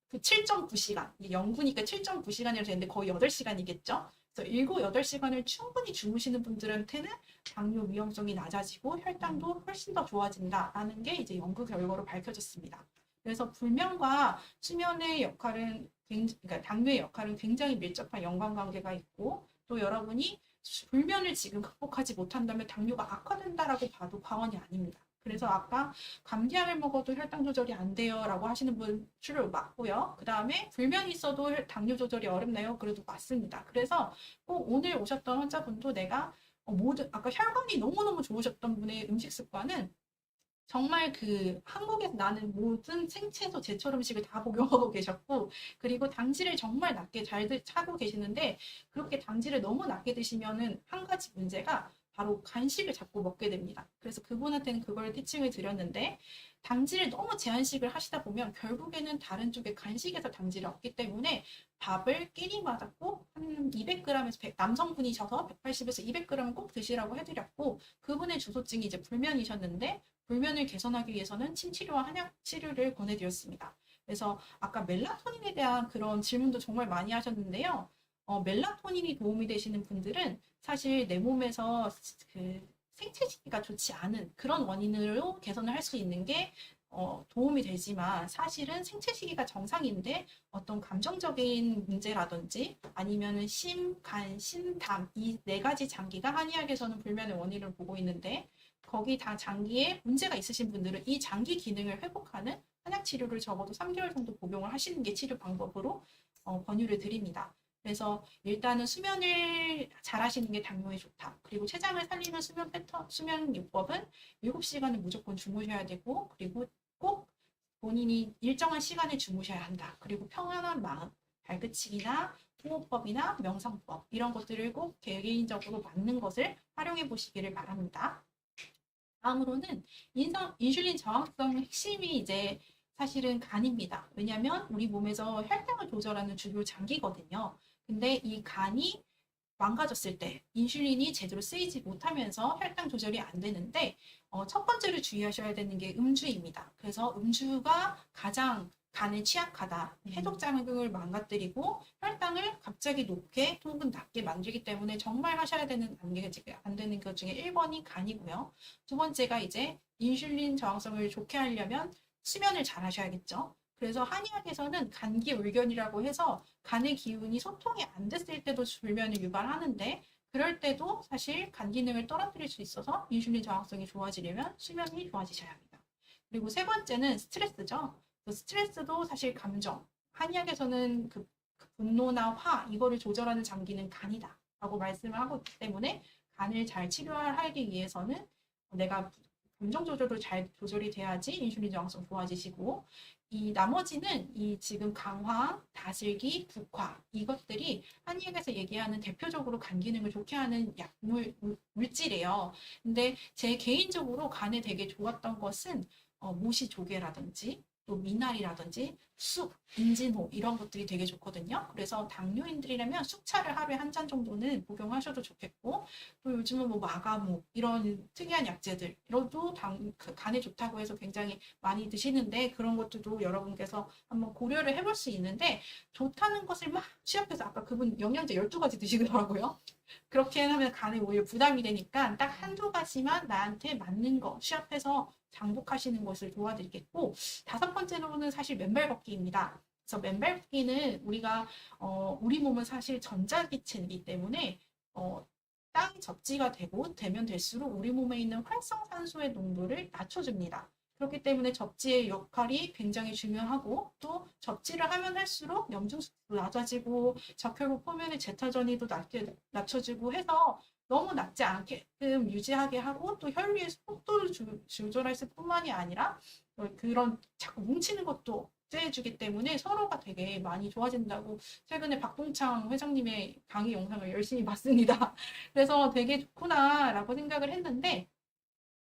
그 7.9시간, 연구니까 7.9시간이라고 되는데 거의 8시간이겠죠? 그래서 7, 8시간을 충분히 주무시는 분들한테는 당뇨 위험성이 낮아지고 혈당도 훨씬 더 좋아진다라는 게 이제 연구 결과로 밝혀졌습니다. 그래서 불면과 수면의 역할은, 그러니까 당뇨의 역할은 굉장히 밀접한 연관관계가 있고, 또 여러분이 불면을 지금 극복하지 못한다면 당뇨가 악화된다라고 봐도 과언이 아닙니다. 그래서 아까 감기약을 먹어도 혈당 조절이 안 돼요 라고 하시는 분 주로 맞고요. 그 다음에 불면이 있어도 당뇨 조절이 어렵나요? 그래도 맞습니다. 그래서 꼭 오늘 오셨던 환자분도 내가 아까 혈관이 너무너무 좋으셨던 분의 음식 습관은 정말 그 한국에서 나는 모든 생채소 제철 음식을 다 복용하고 계셨고, 그리고 당질을 정말 낮게 잘 차고 계시는데, 그렇게 당질을 너무 낮게 드시면은 한 가지 문제가 바로 간식을 자꾸 먹게 됩니다. 그래서 그분한테는 그걸 티칭을 드렸는데, 당질을 너무 제한식을 하시다 보면 결국에는 다른 쪽에 간식에서 당질을 얻기 때문에 밥을 끼니마다 꼭 한 200g에서 남성분이셔서 180에서 200g은 꼭 드시라고 해드렸고, 그분의 주소증이 이제 불면이셨는데 불면을 개선하기 위해서는 침치료와 한약 치료를 권해드렸습니다. 그래서 아까 멜라토닌에 대한 그런 질문도 정말 많이 하셨는데요. 멜라토닌이 도움이 되시는 분들은 사실 내 몸에서 그 생체시기가 좋지 않은 그런 원인으로 개선을 할 수 있는 게 도움이 되지만, 사실은 생체시기가 정상인데 어떤 감정적인 문제라든지 아니면은 심, 간, 신, 담 이 4가지 장기가 한의학에서는 불면의 원인을 보고 있는데, 거기 다 장기에 문제가 있으신 분들은 이 장기 기능을 회복하는 한약 치료를 적어도 3개월 정도 복용을 하시는 게 치료 방법으로 권유를 드립니다. 그래서 일단은 수면을 잘 하시는 게 당뇨에 좋다. 그리고 췌장을 살리는 수면 패턴, 수면 요법은 7시간을 무조건 주무셔야 되고, 그리고 꼭 본인이 일정한 시간에 주무셔야 한다. 그리고 평안한 마음, 발그치기나 호흡법이나 명상법 이런 것들을 꼭 개개인적으로 맞는 것을 활용해 보시기를 바랍니다. 다음으로는 인슐린 저항성 핵심이 이제 사실은 간입니다. 왜냐하면 우리 몸에서 혈당을 조절하는 주요 장기거든요. 근데 이 간이 망가졌을 때 인슐린이 제대로 쓰이지 못하면서 혈당 조절이 안 되는데 첫 번째로 주의하셔야 되는 게 음주입니다. 그래서 음주가 가장 간에 취약하다. 해독작용을 망가뜨리고 혈당을 갑자기 높게 혹은 낮게 만들기 때문에 정말 하셔야 되는 안 되는 것 중에 1번이 간이고요. 두 번째가 이제 인슐린 저항성을 좋게 하려면 수면을 잘 하셔야겠죠. 그래서 한의학에서는 간기울견이라고 해서 간의 기운이 소통이 안 됐을 때도 불면을 유발하는데 그럴 때도 사실 간 기능을 떨어뜨릴 수 있어서 인슐린 저항성이 좋아지려면 수면이 좋아지셔야 합니다. 그리고 세 번째는 스트레스죠. 그 스트레스도 사실 감정. 한의학에서는 그 분노나 화 이거를 조절하는 장기는 간이다 라고 말씀을 하고 있기 때문에 간을 잘 치료하기 위해서는 내가 감정 조절도 잘 조절이 돼야지 인슐린 저항성 좋아지시고 이 나머지는 이 지금 강화, 다슬기, 국화 이것들이 한의학에서 얘기하는 대표적으로 간 기능을 좋게 하는 물질이에요. 근데 제 개인적으로 간에 되게 좋았던 것은 모시조개라든지 또 미나리라든지 쑥, 인진호 이런 것들이 되게 좋거든요. 그래서 당뇨인들이라면 쑥차를 하루에 한 잔 정도는 복용하셔도 좋겠고 또 요즘은 뭐 마가무 이런 특이한 약재들 이것도 간에 좋다고 해서 굉장히 많이 드시는데 그런 것들도 여러분께서 한번 고려를 해볼 수 있는데 좋다는 것을 막 취합해서 아까 그분 영양제 12가지 드시더라고요. 그렇게 하면 간에 오히려 부담이 되니까 딱 한두 가지만 나한테 맞는 거 취합해서 장복하시는 것을 도와드리겠고 다섯 번째로는 사실 맨발 걷기입니다. 그래서 맨발 걷기는 우리가 우리 몸은 사실 전자기체이기 때문에 땅이 접지가 되면 될수록 우리 몸에 있는 활성산소의 농도를 낮춰줍니다. 그렇기 때문에 접지의 역할이 굉장히 중요하고 또 접지를 하면 할수록 염증수도 낮아지고 적혈구 표면의 제타 전이도 낮춰지고 해서 너무 낮지 않게끔 유지하게 하고 또 혈류의 속도를 조절할 뿐만이 아니라 그런 자꾸 뭉치는 것도 억제해주기 때문에 서로가 되게 많이 좋아진다고 최근에 박동창 회장님의 강의 영상을 열심히 봤습니다. 그래서 되게 좋구나라고 생각을 했는데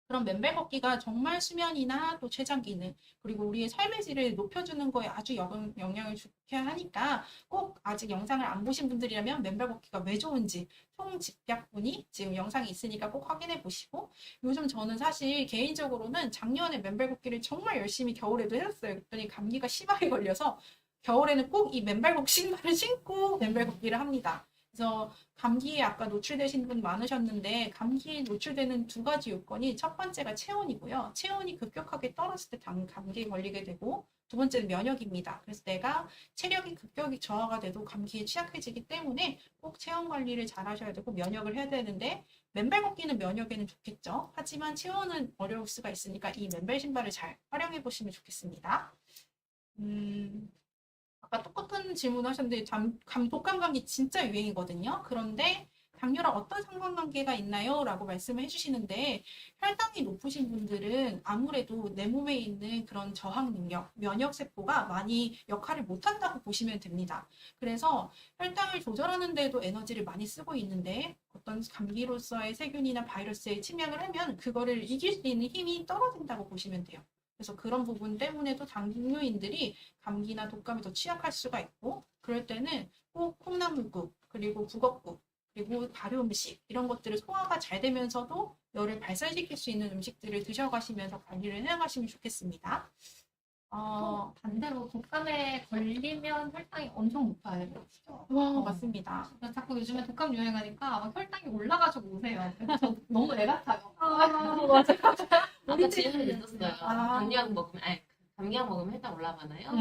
그런 맨발 걷기가 정말 수면이나 또 췌장 기능 그리고 우리의 삶의 질을 높여주는 거에 아주 영향을 주게 하니까 꼭 아직 영상을 안 보신 분들이라면 맨발 걷기가 왜 좋은지 총집약분이 지금 영상이 있으니까 꼭 확인해 보시고 요즘 저는 사실 개인적으로는 작년에 맨발 걷기를 정말 열심히 겨울에도 했었어요. 그랬더니 감기가 심하게 걸려서 겨울에는 꼭 이 맨발 걷기 신발을 신고 맨발 걷기를 합니다. 그래서 감기에 아까 노출되신 분 많으셨는데 감기에 노출되는 두 가지 요건이 첫 번째가 체온이고요. 체온이 급격하게 떨어질 때 감기에 걸리게 되고 두 번째는 면역입니다. 그래서 내가 체력이 급격히 저하가 돼도 감기에 취약해지기 때문에 꼭 체온 관리를 잘 하셔야 되고 면역을 해야 되는데 맨발 걷기는 면역에는 좋겠죠. 하지만 체온은 어려울 수가 있으니까 이 맨발 신발을 잘 활용해 보시면 좋겠습니다. 아까 똑같은 질문 하셨는데 독감 감기 진짜 유행이거든요. 그런데 당뇨랑 어떤 상관관계가 있나요? 라고 말씀을 해주시는데 혈당이 높으신 분들은 아무래도 내 몸에 있는 그런 저항 능력, 면역세포가 많이 역할을 못한다고 보시면 됩니다. 그래서 혈당을 조절하는 데도 에너지를 많이 쓰고 있는데 어떤 감기로서의 세균이나 바이러스에 침략을 하면 그거를 이길 수 있는 힘이 떨어진다고 보시면 돼요. 그래서 그런 부분 때문에도 당뇨인들이 감기나 독감에 더 취약할 수가 있고 그럴 때는 꼭 콩나물국 그리고 북엇국 그리고 발효 음식 이런 것들을 소화가 잘 되면서도 열을 발산시킬 수 있는 음식들을 드셔가시면서 관리를 해나가시면 좋겠습니다. 또 반대로 독감에 걸리면 혈당이 엄청 높아요. 그렇죠? 맞습니다. 자꾸 요즘에 독감 유행하니까 막 혈당이 올라가지고 오세요. 저 너무 애 같아요. 맞아. 아까 질문 있었어요. 아. 감기약 먹으면 혈당 올라가나요?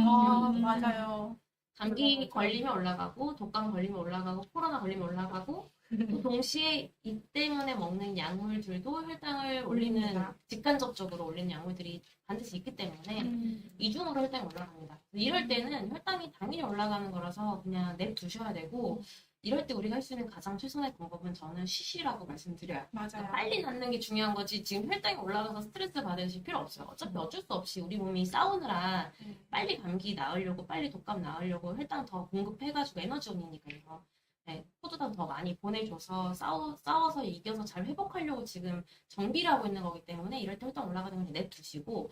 맞아요. 감기 걸리면 올라가고, 독감 걸리면 올라가고, 코로나 걸리면 올라가고, 또 동시에 이 때문에 먹는 약물들도 혈당을 올리는, 올립니다. 직간접적으로 올리는 약물들이 반드시 있기 때문에 이중으로 혈당이 올라갑니다. 이럴 때는 혈당이 당연히 올라가는 거라서 그냥 냅두셔야 되고, 이럴 때 우리가 할 수 있는 가장 최선의 방법은 저는 쉬시라고 말씀드려요. 맞아요. 빨리 낫는 게 중요한 거지 지금 혈당이 올라가서 스트레스 받으실 필요 없어요. 어차피 어쩔 수 없이 우리 몸이 싸우느라 빨리 감기 나으려고 빨리 독감 나으려고 혈당 더 공급해가지고 에너지원이니까요. 네, 포도당 더 많이 보내줘서 싸워서 이겨서 잘 회복하려고 지금 정비를 하고 있는 거기 때문에 이럴 때 혈당 올라가는 건 냅두시고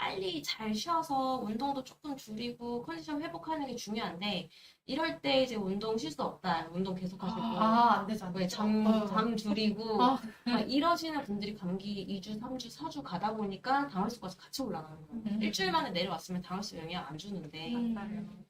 빨리 잘 쉬어서 운동도 조금 줄이고 컨디션 회복하는 게 중요한데 이럴 때 이제 운동 쉴 수 없다. 운동 계속 하시고 안 되죠, 안 왜 되죠. 잠 줄이고 어. 막 이러시는 분들이 감기 2주, 3주, 4주 가다 보니까 당화수가 같이 올라가는 거예요. 일주일 만에 내려왔으면 당화수 영향 안 주는데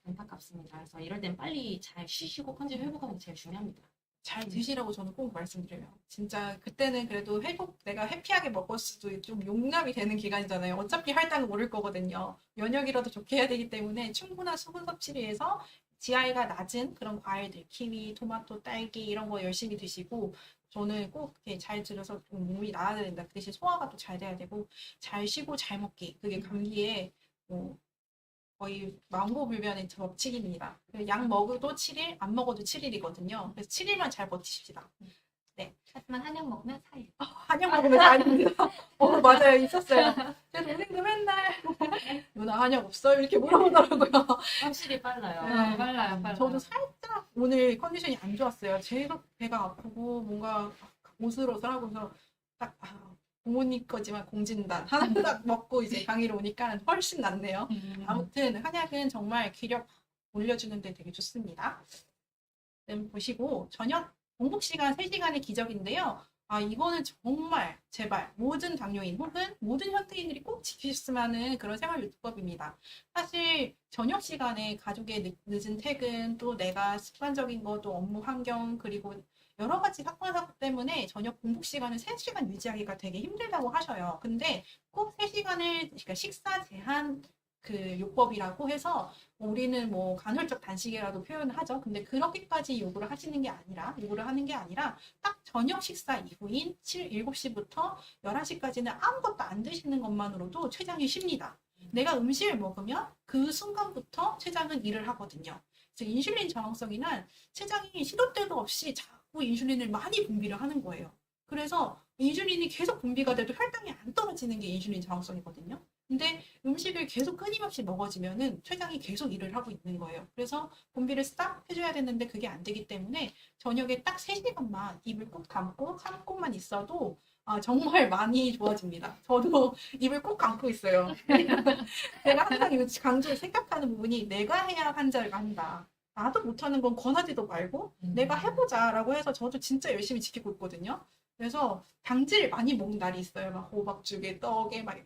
안타깝습니다. 그래서 이럴 땐 빨리 잘 쉬시고 컨디션 회복하는 게 제일 중요합니다. 잘 드시라고 저는 꼭 말씀드려요. 진짜 그때는 그래도 내가 해피하게 먹었어도 좀 용납이 되는 기간이잖아요. 어차피 할당은 오를 거거든요. 면역이라도 좋게 해야 되기 때문에 충분한 수분 섭취를 해서 GI가 낮은 그런 과일들, 키위, 토마토, 딸기 이런 거 열심히 드시고 저는 꼭 이렇게 잘 들어서 좀 몸이 나아야 된다. 그 대신 소화가 또 잘 돼야 되고 잘 쉬고 잘 먹기. 그게 감기에 뭐 거의 망고불변의 법칙입니다. 약 먹어도 7일, 안 먹어도 7일이거든요. 그래서 7일만 잘 버티십시다. 하지만 한약 먹으면 4일. 한약 먹으면 다입니다. 맞아요. 있었어요. 제 동생도 맨날 누나 한약 없어요? 이렇게 물어보더라고요. 확실히 빨라요. 네. 빨라요. 저도 살짝 오늘 컨디션이 안 좋았어요. 계속 배가 아프고 뭔가 오슬오슬하고서 딱 부모님 거지만 공진단 하나 딱 먹고 이제 강의를 오니까 훨씬 낫네요. 아무튼 한약은 정말 기력 올려주는 데 되게 좋습니다. 보시고 저녁 공복 시간 3시간의 기적인데요. 이거는 정말 제발 모든 당뇨인 혹은 모든 현대인들이 꼭 지키셨으면 하는 그런 생활 요법입니다. 사실 저녁 시간에 가족의 늦은 퇴근 또 내가 습관적인 것도 업무 환경 그리고 여러 가지 사건 사고 때문에 저녁 공복 시간을 3시간 유지하기가 되게 힘들다고 하셔요. 근데 꼭 3시간을 그러니까 식사 제한 그 요법이라고 해서 우리는 뭐 간헐적 단식이라도 표현을 하죠. 근데 그렇게까지 요구를 하는 게 아니라 딱 저녁 식사 이후인 7시부터 11시까지는 아무것도 안 드시는 것만으로도 췌장이 쉽니다. 내가 음식을 먹으면 그 순간부터 췌장은 일을 하거든요. 그래서 인슐린 저항성이란 췌장이 시도 때도 없이 자꾸 인슐린을 많이 분비를 하는 거예요. 그래서 인슐린이 계속 분비가 돼도 혈당이 안 떨어지는 게 인슐린 저항성이거든요. 근데 음식을 계속 끊임없이 먹어지면은 췌장이 계속 일을 하고 있는 거예요. 그래서 분비를 싹 해줘야 되는데 그게 안 되기 때문에 저녁에 딱 3시간만 입을 꼭 감고 참고만 있어도 정말 많이 좋아집니다. 저도 입을 꼭 감고 있어요. 제가 항상 이거 강조를 생각하는 부분이 내가 해야 환자를 한다. 나도 못하는 건 권하지도 말고 내가 해보자라고 해서 저도 진짜 열심히 지키고 있거든요. 그래서 당질 많이 먹는 날이 있어요. 막 호박죽에 떡에 막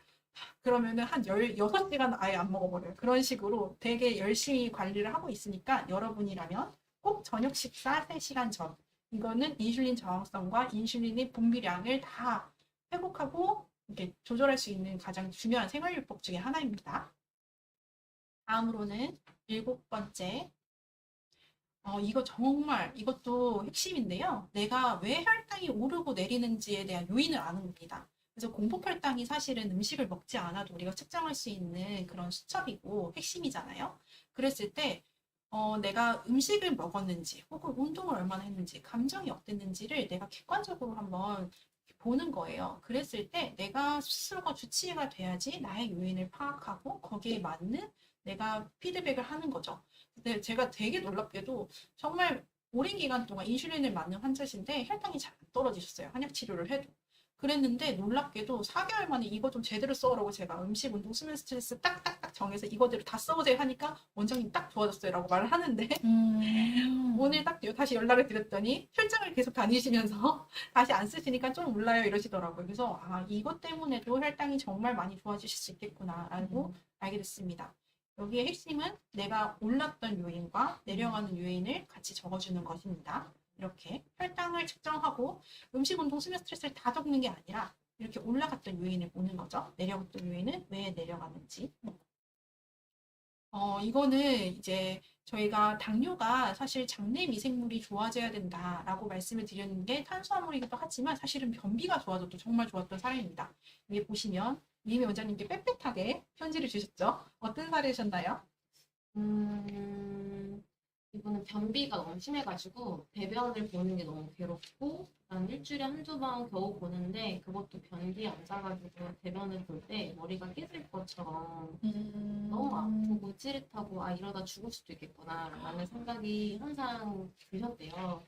그러면은 한 16시간 아예 안 먹어버려요. 그런 식으로 되게 열심히 관리를 하고 있으니까 여러분이라면 꼭 저녁 식사 3시간 전. 이거는 인슐린 저항성과 인슐린의 분비량을 다 회복하고 이렇게 조절할 수 있는 가장 중요한 생활요법 중에 하나입니다. 다음으로는 7번째. 이거 정말 이것도 핵심인데요. 내가 왜 혈당이 오르고 내리는지에 대한 요인을 아는 겁니다. 그래서 공복혈당이 사실은 음식을 먹지 않아도 우리가 측정할 수 있는 그런 수첩이고 핵심이잖아요. 그랬을 때 내가 음식을 먹었는지 혹은 운동을 얼마나 했는지 감정이 어땠는지를 내가 객관적으로 한번 보는 거예요. 그랬을 때 내가 스스로가 주치의가 돼야지 나의 요인을 파악하고 거기에 맞는 내가 피드백을 하는 거죠. 근데 제가 되게 놀랍게도 정말 오랜 기간 동안 인슐린을 맞는 환자신데 혈당이 잘 안 떨어지셨어요. 한약 치료를 해도. 그랬는데 놀랍게도 4개월 만에 이거 좀 제대로 써오라고 제가 음식, 운동, 수면, 스트레스 딱딱딱 정해서 이거대로 다 써보세요 하니까 원장님 딱 좋아졌어요 라고 말을 하는데 오늘 딱 다시 연락을 드렸더니 출장을 계속 다니시면서 다시 안 쓰시니까 좀 몰라요 이러시더라고요. 그래서 이것 때문에도 혈당이 정말 많이 좋아지실 수 있겠구나 라고 알게 됐습니다. 여기에 핵심은 내가 올랐던 요인과 내려가는 요인을 같이 적어주는 것입니다. 이렇게 혈당을 측정하고 음식, 운동, 수면, 스트레스를 다 적는 게 아니라 이렇게 올라갔던 요인을 보는 거죠. 내려갔던 요인은 왜 내려가는지. 이거는 이제 저희가 당뇨가 사실 장내 미생물이 좋아져야 된다라고 말씀을 드렸는 게 탄수화물이기도 하지만 사실은 변비가 좋아져도 정말 좋았던 사례입니다. 여기 보시면 이미 원장님께 빽빽하게 편지를 주셨죠. 어떤 사례셨나요? 이분은 변비가 너무 심해가지고 배변을 보는 게 너무 괴롭고 난 일주일에 한두 번 겨우 보는데 그것도 변비 앉아가지고 배변을 볼 때 머리가 깨질 것처럼 너무 아프고 찌릿하고 이러다 죽을 수도 있겠구나 라는 생각이 항상 드셨대요.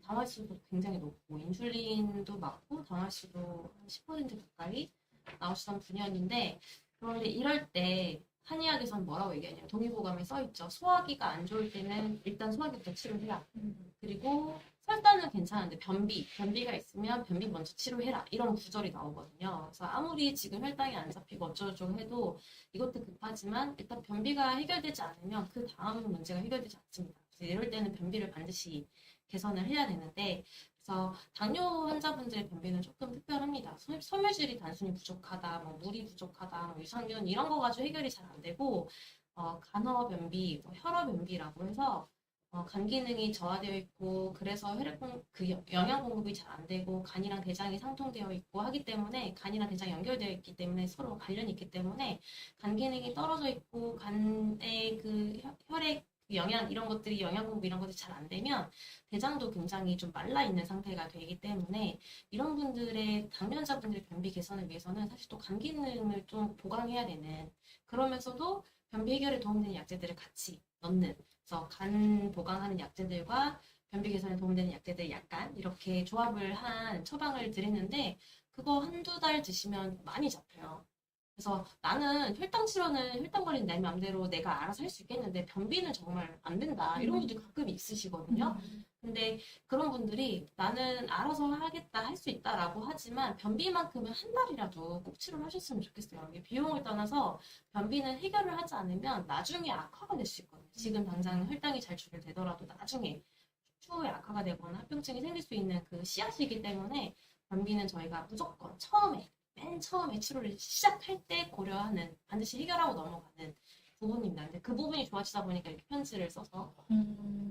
당화수도 굉장히 높고 인슐린도 맞고 당화수도 한 10% 가까이 나오시던 분이었는데 그런데 이럴 때 한의학에서는 뭐라고 얘기하냐면 동의보감에 써있죠. 소화기가 안 좋을 때는 일단 소화기부터 치료해라. 그리고 설사는 괜찮은데 변비가 있으면 변비 먼저 치료해라. 이런 구절이 나오거든요. 그래서 아무리 지금 혈당이 안 잡히고 어쩌고저쩌고 해도 이것도 급하지만 일단 변비가 해결되지 않으면 그 다음 문제가 해결되지 않습니다. 그래서 이럴 때는 변비를 반드시 개선을 해야 되는데 그래서 당뇨 환자분들의 변비는 조금 특별합니다. 섬유질이 단순히 부족하다, 뭐 물이 부족하다, 뭐 유산균 이런 거 가지고 해결이 잘 안 되고 간허 변비, 혈허 변비라고 해서 간 기능이 저하되어 있고 그래서 영양 공급이 잘 안 되고 간이랑 대장이 상통되어 있고 하기 때문에 간이랑 대장이 연결되어 있기 때문에 서로 관련이 있기 때문에 간 기능이 떨어져 있고 간의 그 혈액 영양 이런 것들이 영양 공급 이런 것들이 잘 안 되면 대장도 굉장히 좀 말라 있는 상태가 되기 때문에 이런 분들의 당뇨자분들의 변비 개선을 위해서는 사실 또 간 기능을 좀 보강해야 되는 그러면서도 변비 해결에 도움되는 약재들을 같이 넣는 그래서 간 보강하는 약재들과 변비 개선에 도움되는 약재들 약간 이렇게 조합을 한 처방을 드리는데 그거 한두 달 드시면 많이 잡혀요. 그래서 나는 혈당 치료는 혈당 관리는 내 맘대로 내가 알아서 할 수 있겠는데 변비는 정말 안 된다. 이런 분들이 가끔 있으시거든요. 근데 그런 분들이 나는 알아서 하겠다, 할 수 있다라고 하지만 변비만큼은 한 달이라도 꼭 치료를 하셨으면 좋겠어요. 이게 비용을 떠나서 변비는 해결을 하지 않으면 나중에 악화가 될 수 있거든요. 지금 당장 혈당이 잘 조절되더라도 나중에 추후에 악화가 되거나 합병증이 생길 수 있는 그 씨앗이기 때문에 변비는 저희가 무조건 맨 처음에 치료를 시작할 때 고려하는 반드시 해결하고 넘어가는 부분입니다. 근데 그 부분이 좋아지다 보니까 이렇게 편지를 써서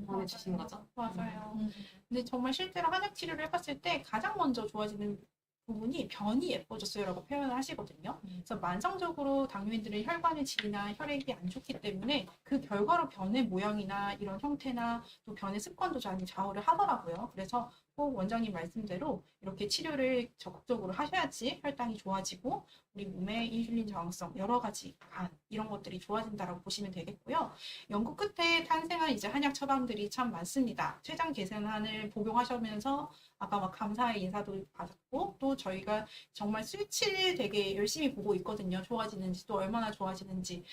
보내주신 거죠. 맞아요. 근데 정말 실제로 한약 치료를 해봤을 때 가장 먼저 좋아지는 부분이 변이 예뻐졌어요라고 표현을 하시거든요. 그래서 만성적으로 당뇨인들의 혈관의 질이나 혈액이 안 좋기 때문에 그 결과로 변의 모양이나 이런 형태나 또 변의 습관도 많이 좌우를 하더라고요. 그래서 꼭 원장님 말씀대로 이렇게 치료를 적극적으로 하셔야지 혈당이 좋아지고 우리 몸의 인슐린 저항성 여러 가지 간 이런 것들이 좋아진다라고 보시면 되겠고요. 연구 끝에 탄생한 이제 한약 처방들이 참 많습니다. 췌장 개선안을 복용하시면서 아까 막 감사의 인사도 받았고 또 저희가 정말 수치를 되게 열심히 보고 있거든요. 좋아지는지 또 얼마나 좋아지는지.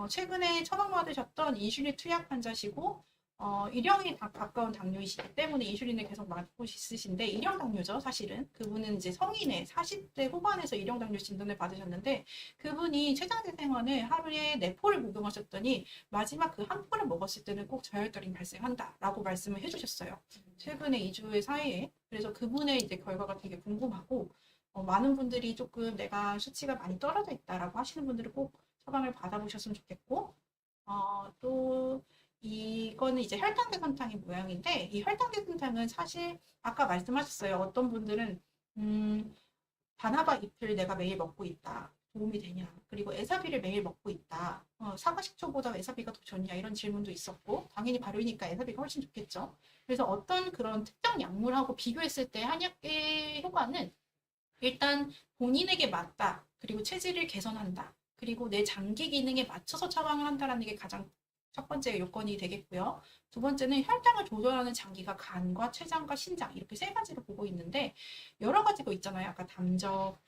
최근에 처방받으셨던 인슐린 투약 환자시고 일형이 가까운 당뇨이시기 때문에 인슐린을 계속 맞고 있으신데 일형 당뇨죠 사실은. 그분은 이제 성인의 40대 후반에서 일형 당뇨 진단을 받으셨는데 그분이 췌장재생환을 하루에 4포를 복용하셨더니 마지막 그 한 포를 먹었을 때는 꼭 저혈당이 발생한다라고 말씀을 해주셨어요. 최근에 2주의 사이에. 그래서 그분의 이제 결과가 되게 궁금하고 많은 분들이 조금 내가 수치가 많이 떨어져 있다라고 하시는 분들은 꼭 처방을 받아보셨으면 좋겠고 또 이거는 이제 혈당 개선탕의 모양인데 이 혈당 개선탕은 사실 아까 말씀하셨어요. 어떤 분들은 바나바 잎을 내가 매일 먹고 있다. 도움이 되냐. 그리고 에사비를 매일 먹고 있다. 사과 식초보다 에사비가 더 좋냐. 이런 질문도 있었고 당연히 발효니까 에사비가 훨씬 좋겠죠. 그래서 어떤 그런 특정 약물하고 비교했을 때 한약의 효과는 일단 본인에게 맞다. 그리고 체질을 개선한다. 그리고 내 장기 기능에 맞춰서 처방을 한다는 게 가장 첫 번째 요건이 되겠고요. 두 번째는 혈당을 조절하는 장기가 간과 췌장과 신장 이렇게 세 가지를 보고 있는데 여러 가지가 있잖아요. 아까 담적,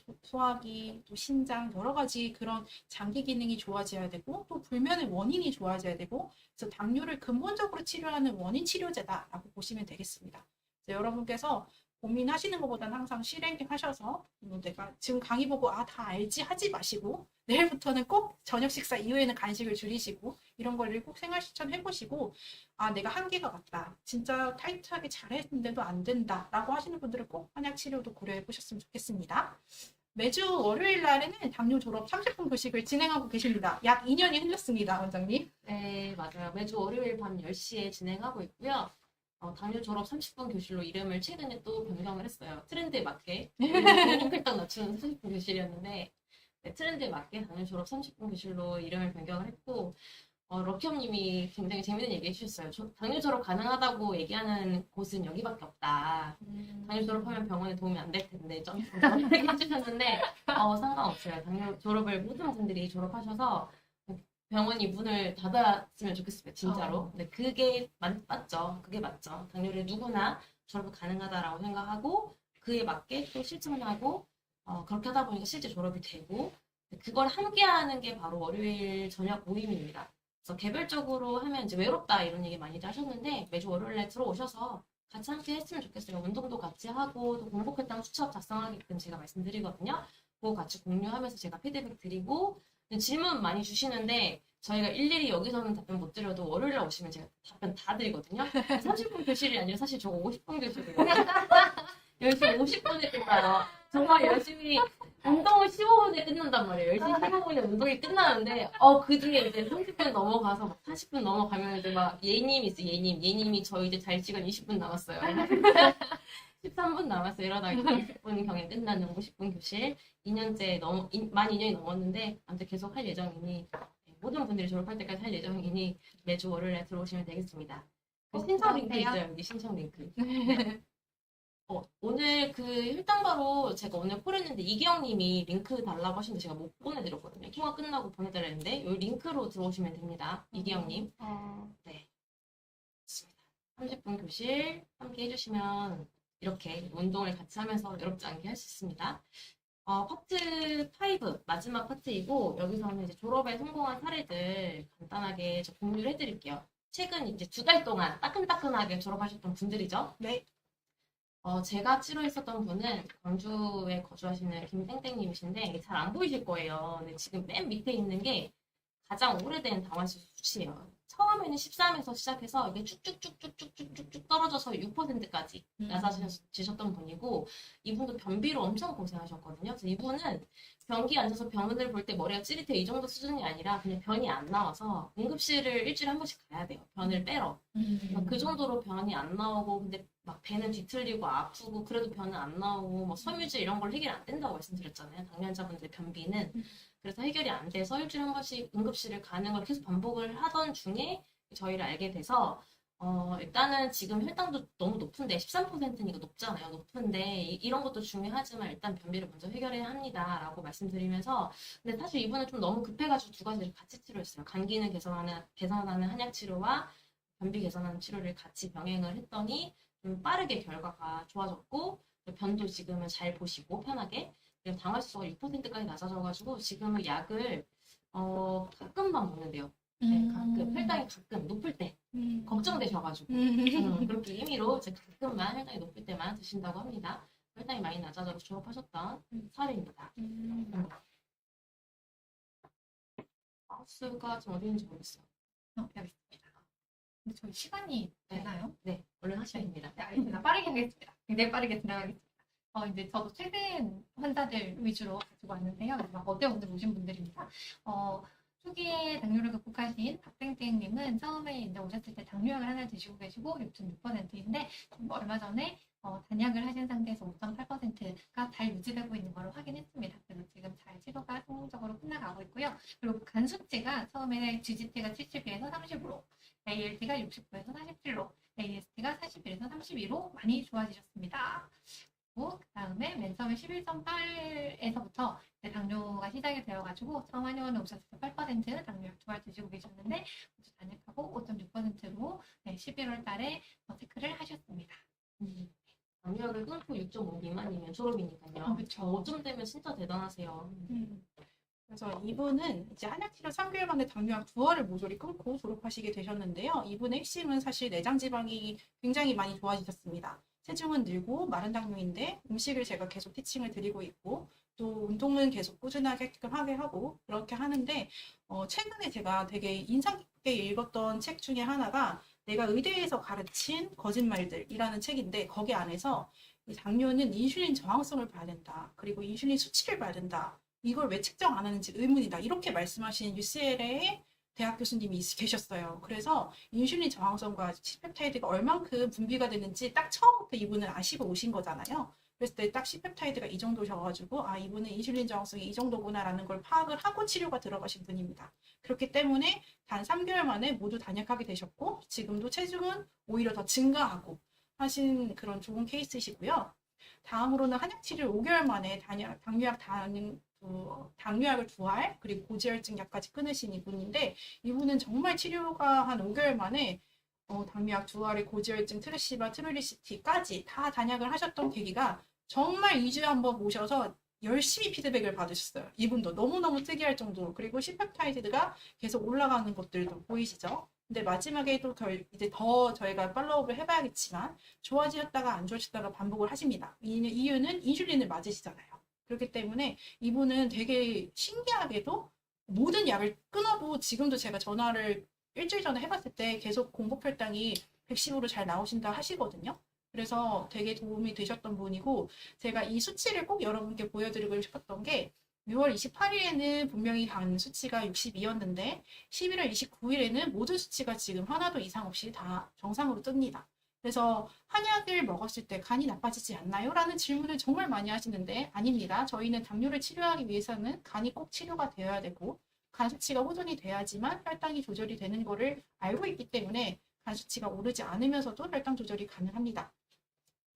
또 소화기, 또 신장 여러 가지 그런 장기 기능이 좋아져야 되고 또 불면의 원인이 좋아져야 되고 그래서 당뇨를 근본적으로 치료하는 원인 치료제다라고 보시면 되겠습니다. 여러분께서 고민하시는 것보다는 항상 실행하셔서 내가 지금 강의 보고 다 알지 하지 마시고 내일부터는 꼭 저녁 식사 이후에는 간식을 줄이시고 이런 거를 꼭 생활 실천해보시고 내가 한계가 왔다. 진짜 타이트하게 잘했는데도 안 된다 라고 하시는 분들은 꼭 한약 치료도 고려해보셨으면 좋겠습니다. 매주 월요일 날에는 당뇨 졸업 30분 교식을 진행하고 계십니다. 약 2년이 흘렀습니다, 원장님. 네, 맞아요. 매주 월요일 밤 10시에 진행하고 있고요. 당뇨 졸업 30분 교실로 이름을 최근에 또 변경을 했어요. 트렌드에 맞게. 혈당 낮추는 30분 교실이었는데 네, 트렌드에 맞게 당뇨 졸업 30분 교실로 이름을 변경을 했고 럭키형님이 굉장히 재밌는 얘기 해주셨어요. 당뇨 졸업 가능하다고 얘기하는 곳은 여기밖에 없다. 당뇨 졸업하면 병원에 도움이 안 될 텐데 좀 얘기 해주셨는데 상관없어요. 당뇨 졸업을 모든 분들이 졸업하셔서 병원이 문을 닫았으면 좋겠어요, 진짜로. 근데 그게 맞죠. 그게 맞죠. 당뇨를 누구나 졸업 가능하다라고 생각하고 그에 맞게 또 실천하고 그렇게 하다 보니까 실제 졸업이 되고 그걸 함께하는 게 바로 월요일 저녁 모임입니다. 그래서 개별적으로 하면 이제 외롭다 이런 얘기 많이들 하셨는데 매주 월요일에 들어오셔서 같이 함께 했으면 좋겠어요. 운동도 같이 하고 또 공복했다면 수첩 작성하게끔 제가 말씀드리거든요. 그거 같이 공유하면서 제가 피드백 드리고 질문 많이 주시는데 저희가 일일이 여기서는 답변 못 드려도 월요일에 오시면 제가 답변 다 드리거든요. 30분 교실이 아니라 사실 저거 50분 교실이에요. 열심히 50분에 끝나요. 정말 열심히 운동을 15분에 끝난단 말이에요. 열심히 15분에 운동이 끝나는데 그 중에 이제 30분 넘어가서 막 40분 넘어가면 이제 막 예님이 있어 예님이 저 이제 잘 시간 20분 남았어요. 13분 남았어요. 이러다가 20분 경에 끝나는 50분 교실 2년째 만 2년이 넘었는데 아무튼 계속 할 예정이니 모든 분들이 졸업할 때까지 할 예정이니 매주 월요일에 들어오시면 되겠습니다. 그 신청 링크 그러세요? 있어요. 여기 신청 링크. 오늘 그 혈당바로 제가 오늘 콜했는데 이기영님이 링크 달라고 하시는데 제가 못 보내드렸거든요. 통화 끝나고 보내드렸는데 이 링크로 들어오시면 됩니다. 이기영님. 네. 좋습니다. 30분 교실 함께 해주시면 이렇게 운동을 같이 하면서 외롭지 않게 할 수 있습니다. 파트 5 마지막 파트이고 여기서는 이제 졸업에 성공한 사례들 간단하게 공유를 해드릴게요. 최근 이제 2달 동안 따끈따끈하게 졸업하셨던 분들이죠. 네. 제가 치료했었던 분은 광주에 거주하시는 김땡땡님이신데 잘 안 보이실 거예요. 근데 지금 맨 밑에 있는 게 가장 오래된 당화지수 수치예요. 처음에는 13에서 시작해서 이게 쭉쭉쭉쭉쭉쭉쭉 떨어져서 6%까지 낮아지셨던 분이고 이분도 변비로 엄청 고생하셨거든요. 그래서 이분은 변기 앉아서 병원을 볼 때 머리가 찌릿해 이 정도 수준이 아니라 그냥 변이 안 나와서 응급실을 일주일에 한 번씩 가야 돼요. 변을 빼러. 그 정도로 변이 안 나오고 근데 막 배는 뒤틀리고 아프고 그래도 변은 안 나오고 뭐 섬유질 이런 걸 해결 안 된다고 말씀드렸잖아요. 당뇨자분들 변비는. 그래서 해결이 안 돼서 일주일에 한 번씩 응급실을 가는 걸 계속 반복을 하던 중에 저희를 알게 돼서 일단은 지금 혈당도 너무 높은데 13%니까 높잖아요. 높은데 이런 것도 중요하지만 일단 변비를 먼저 해결해야 합니다라고 말씀드리면서 근데 사실 이분은 좀 너무 급해가지고 두 가지를 같이 치료했어요. 간 기능 개선하는 한약 치료와 변비 개선하는 치료를 같이 병행을 했더니 좀 빠르게 결과가 좋아졌고 변도 지금은 잘 보시고 편하게 그리고 당화지수가 6%까지 낮아져가지고 지금은 약을 가끔만 먹는데요. 네, 가끔 혈당이 가끔 높을 때 걱정되셔가지고 그렇게 임의로 이제 가끔만 혈당이 높을 때만 드신다고 합니다. 혈당이 많이 낮아져서 졸업하셨던 사례입니다. 마우스가 좀 어디 있는지 모르겠어요. 여기 있습니다. 근데 저희 시간이 되나요? 네, 얼른 하셔야 됩니다. 네, 알겠습니다. 빠르게 하겠습니다. 굉장히 빠르게 지나가겠습니다. 이제 저도 최근 환자들 위주로 가지고 왔는데요. 막 어제 오늘 오신 분들입니다. 초기에 당뇨를 극복하신 박땡땡님은 처음에 이제 오셨을 때 당뇨약을 하나 드시고 계시고 6.6%인데 얼마 전에 단약을 하신 상태에서 5.8%가 잘 유지되고 있는 것을 확인했습니다. 그래서 지금 잘 치료가 성공적으로 끝나가고 있고요. 그리고 간 수치가 처음에 GGT가 70에서 30으로, ALT가 69에서 47로, AST가 41에서 32로 많이 좋아지셨습니다. 그 다음에 맨 처음에 11.8에서부터 당뇨가 시작이 되어가지고 처음 한의원에 오셨을 때 8% 당뇨약 2알 드시고 계셨는데 단약하고 5.6%로 11월 달에 체크를 하셨습니다. 당뇨약을 끊고 6.5 미만이면 졸업이니까요. 그쵸. 5점 되면 진짜 대단하세요. 그래서 이분은 이제 한약치료 3개월 만에 당뇨약 2알을 모조리 끊고 졸업하시게 되셨는데요. 이분의 핵심은 사실 내장 지방이 굉장히 많이 좋아지셨습니다. 체중은 늘고 마른 당뇨인데 음식을 제가 계속 티칭을 드리고 있고 또 운동은 계속 꾸준하게 하게 하고 그렇게 하는데 최근에 제가 되게 인상 깊게 읽었던 책 중에 하나가 내가 의대에서 가르친 거짓말들이라는 책인데 거기 안에서 이 당뇨는 인슐린 저항성을 봐야 된다. 그리고 인슐린 수치를 봐야 된다. 이걸 왜 측정 안 하는지 의문이다. 이렇게 말씀하신 UCLA의 대학 교수님이 계셨어요. 그래서 인슐린 저항성과 C펩타이드가 얼만큼 분비가 되는지 딱 처음부터 이분은 아시고 오신 거잖아요. 그랬을 때 딱 C펩타이드가 이 정도셔가지고 이분은 인슐린 저항성이 이 정도구나라는 걸 파악을 하고 치료가 들어가신 분입니다. 그렇기 때문에 단 3개월 만에 모두 단약하게 되셨고 지금도 체중은 오히려 더 증가하고 하신 그런 좋은 케이스이시고요. 다음으로는 한약치료를 5개월 만에 당뇨약을 2알 그리고 고지혈증 약까지 끊으신 이분인데 이분은 정말 치료가 한 5개월 만에 당뇨약 2알에 고지혈증, 트리시바, 트루리시티까지 다 단약을 하셨던 계기가 정말 2주에 한 번 오셔서 열심히 피드백을 받으셨어요. 이분도 너무너무 특이할 정도로. 그리고 C펩타이드가 계속 올라가는 것들도 보이시죠? 근데 마지막에도 이제 더 저희가 팔로우업을 해봐야겠지만 좋아지셨다가 안 좋아지셨다가 반복을 하십니다. 이유는 인슐린을 맞으시잖아요. 그렇기 때문에 이분은 되게 신기하게도 모든 약을 끊어도 지금도 제가 전화를 일주일 전에 해봤을 때 계속 공복 혈당이 110으로 잘 나오신다 하시거든요. 그래서 되게 도움이 되셨던 분이고 제가 이 수치를 꼭 여러분께 보여드리고 싶었던 게 6월 28일에는 분명히 간 수치가 62였는데 11월 29일에는 모든 수치가 지금 하나도 이상 없이 다 정상으로 뜹니다. 그래서 한약을 먹었을 때 간이 나빠지지 않나요? 라는 질문을 정말 많이 하시는데 아닙니다. 저희는 당뇨를 치료하기 위해서는 간이 꼭 치료가 되어야 되고 간 수치가 호전이 돼야지만 혈당이 조절이 되는 거를 알고 있기 때문에 간 수치가 오르지 않으면서도 혈당 조절이 가능합니다.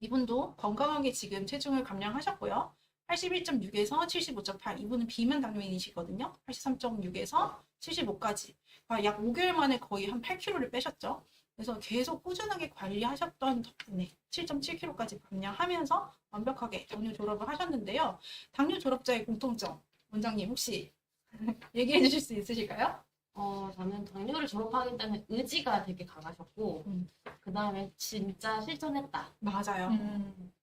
이분도 건강하게 지금 체중을 감량하셨고요. 81.6에서 75.8. 이분은 비만 당뇨인이시거든요. 83.6에서 75까지. 약 5개월 만에 거의 한 8kg를 빼셨죠. 그래서 계속 꾸준하게 관리하셨던 덕분에 7.7kg까지 감량하면서 완벽하게 당뇨 졸업을 하셨는데요. 당뇨 졸업자의 공통점, 원장님 혹시 얘기해 주실 수 있으실까요? 저는 당뇨를 졸업하겠다는 의지가 되게 강하셨고, 그 다음에 진짜 실천했다. 맞아요.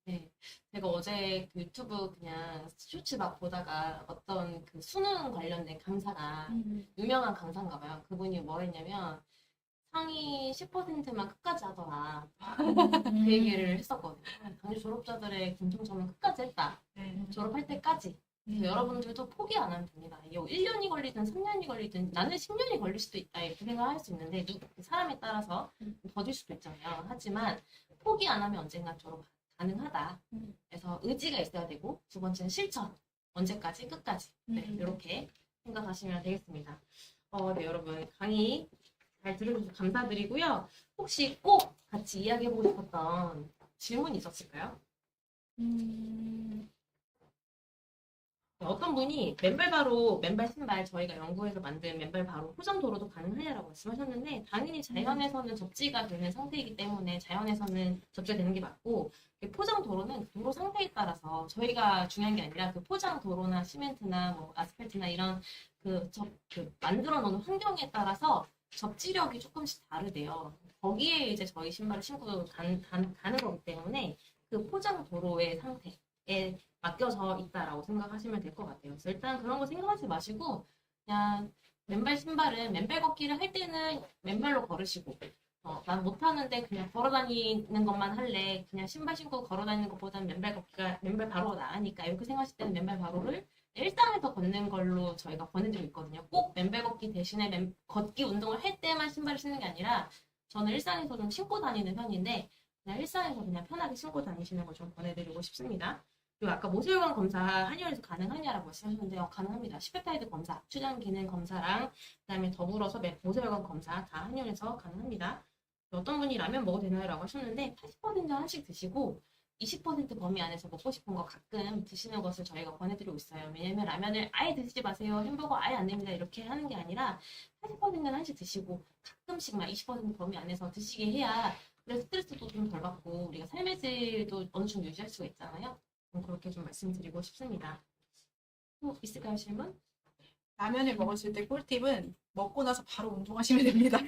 네. 제가 어제 그 유튜브 그냥 쇼츠 막 보다가 어떤 그 수능 관련된 강사가, 유명한 강사인가 봐요. 그분이 뭐 했냐면, 상위 10%만 끝까지 하더라. 그 얘기를 했었거든요. 당뇨 졸업자들의 공통점은 끝까지 했다. 졸업할 때까지. 그래서 여러분들도 포기 안 하면 됩니다. 이게 1년이 걸리든 3년이 걸리든 나는 10년이 걸릴 수도 있다 이렇게 생각할 수 있는데 사람에 따라서 더딜 수도 있잖아요. 하지만 포기 안 하면 언젠가 졸업 가능하다. 그래서 의지가 있어야 되고 두 번째는 실천. 언제까지? 끝까지. 네, 이렇게 생각하시면 되겠습니다. 네, 여러분 강의 잘 들어주셔서 감사드리고요. 혹시 꼭 같이 이야기해보고 싶었던 질문이 있었을까요? 어떤 분이 맨발 신발 저희가 연구해서 만든 맨발 바로 포장 도로도 가능하냐라고 말씀하셨는데 당연히 자연에서는 접지가 되는 상태이기 때문에 자연에서는 접지가 되는 게 맞고 포장 도로는 도로 상태에 따라서 저희가 중요한 게 아니라 그 포장 도로나 시멘트나 뭐 아스팔트나 이런 그 만들어 놓은 환경에 따라서 접지력이 조금씩 다르대요. 거기에 이제 저희 신발을 신고 가는 거기 때문에 그 포장 도로의 상태에 맡겨져 있다라고 생각하시면 될 것 같아요. 그래서 일단 그런 거 생각하지 마시고 그냥 맨발 신발은 맨발 걷기를 할 때는 맨발로 걸으시고 난 못하는데 그냥 걸어 다니는 것만 할래. 그냥 신발 신고 걸어 다니는 것보다는 맨발 바로가 나으니까 이렇게 생각하실 때는 맨발 바로를 일상에서 걷는 걸로 저희가 권해드리고 있거든요. 꼭 맨발 걷기 대신에 걷기 운동을 할 때만 신발을 신는 게 아니라 저는 일상에서 좀 신고 다니는 편인데 그냥 일상에서 그냥 편하게 신고 다니시는 걸 좀 권해드리고 싶습니다. 그리고 아까 모세혈관 검사 한의원에서 가능하냐라고 말씀하셨는데요. 가능합니다. 시페타이드 검사, 췌장 기능 검사랑 그다음에 더불어서 모세혈관 검사 다 한의원에서 가능합니다. 어떤 분이 라면 먹어도 되나요?라고 하셨는데 80% 한씩 드시고 20% 범위 안에서 먹고 싶은 거 가끔 드시는 것을 저희가 권해드리고 있어요. 왜냐면 라면을 아예 드시지 마세요. 햄버거 아예 안 됩니다. 이렇게 하는 게 아니라 80%는 한씩 드시고 가끔씩만 20% 범위 안에서 드시게 해야 그래서 스트레스도 좀 덜 받고 우리가 삶의 질도 어느 정도 유지할 수가 있잖아요. 그렇게 좀 말씀드리고 싶습니다. 또 있을까요, 질문? 라면을 먹었을 때 꿀팁은 먹고 나서 바로 운동하시면 됩니다.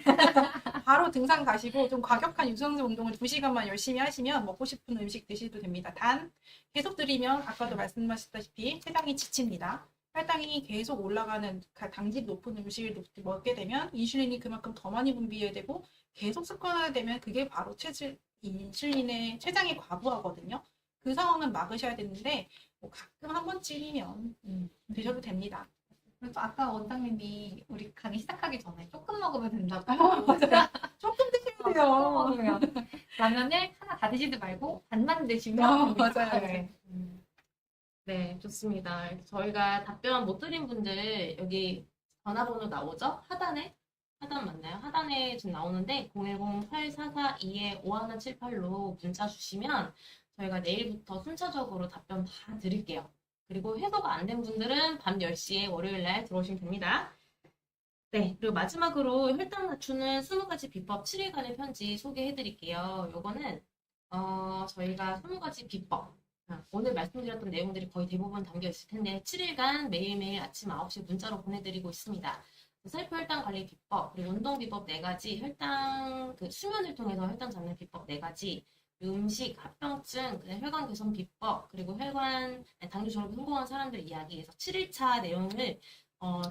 바로 등산 가시고 좀 과격한 유산소 운동을 2시간만 열심히 하시면 먹고 싶은 음식 드셔도 됩니다. 단 계속 드리면 아까도 말씀하셨다시피 췌장이 지칩니다. 혈당이 계속 올라가는 당질 높은 음식을 먹게 되면 인슐린이 그만큼 더 많이 분비해야 되고 계속 습관하게 되면 그게 바로 인슐린의 췌장이 과부하거든요. 그 상황은 막으셔야 되는데 뭐 가끔 한 번쯤이면 드셔도 됩니다. 그래서 아까 원장님이 우리 강의 시작하기 전에 조금 먹으면 된다고. 맞아요. 조금 드시면 조금 돼요. 먹으면. 라면을 하나 다 드시지 말고 반만 드시면 됩니다. 맞아요. 네. 네, 좋습니다. 저희가 답변 못 드린 분들 여기 전화번호 나오죠? 하단 맞나요? 하단에 지금 나오는데 010-8442-5178로 문자 주시면 저희가 내일부터 순차적으로 답변 다 드릴게요. 그리고 해소가 안 된 분들은 밤 10시에 월요일날 들어오시면 됩니다. 네, 그리고 마지막으로 혈당 낮추는 20가지 비법 7일간의 편지 소개해드릴게요. 요거는 저희가 20가지 비법 오늘 말씀드렸던 내용들이 거의 대부분 담겨 있을 텐데 7일간 매일매일 아침 9시 문자로 보내드리고 있습니다. 셀프 혈당 관리 비법, 그리고 운동 비법 4가지, 혈당, 수면을 통해서 혈당 잡는 비법 4가지, 음식, 합병증, 혈관 개선 비법, 그리고 당뇨 졸업에 성공한 사람들 이야기에서 7일차 내용을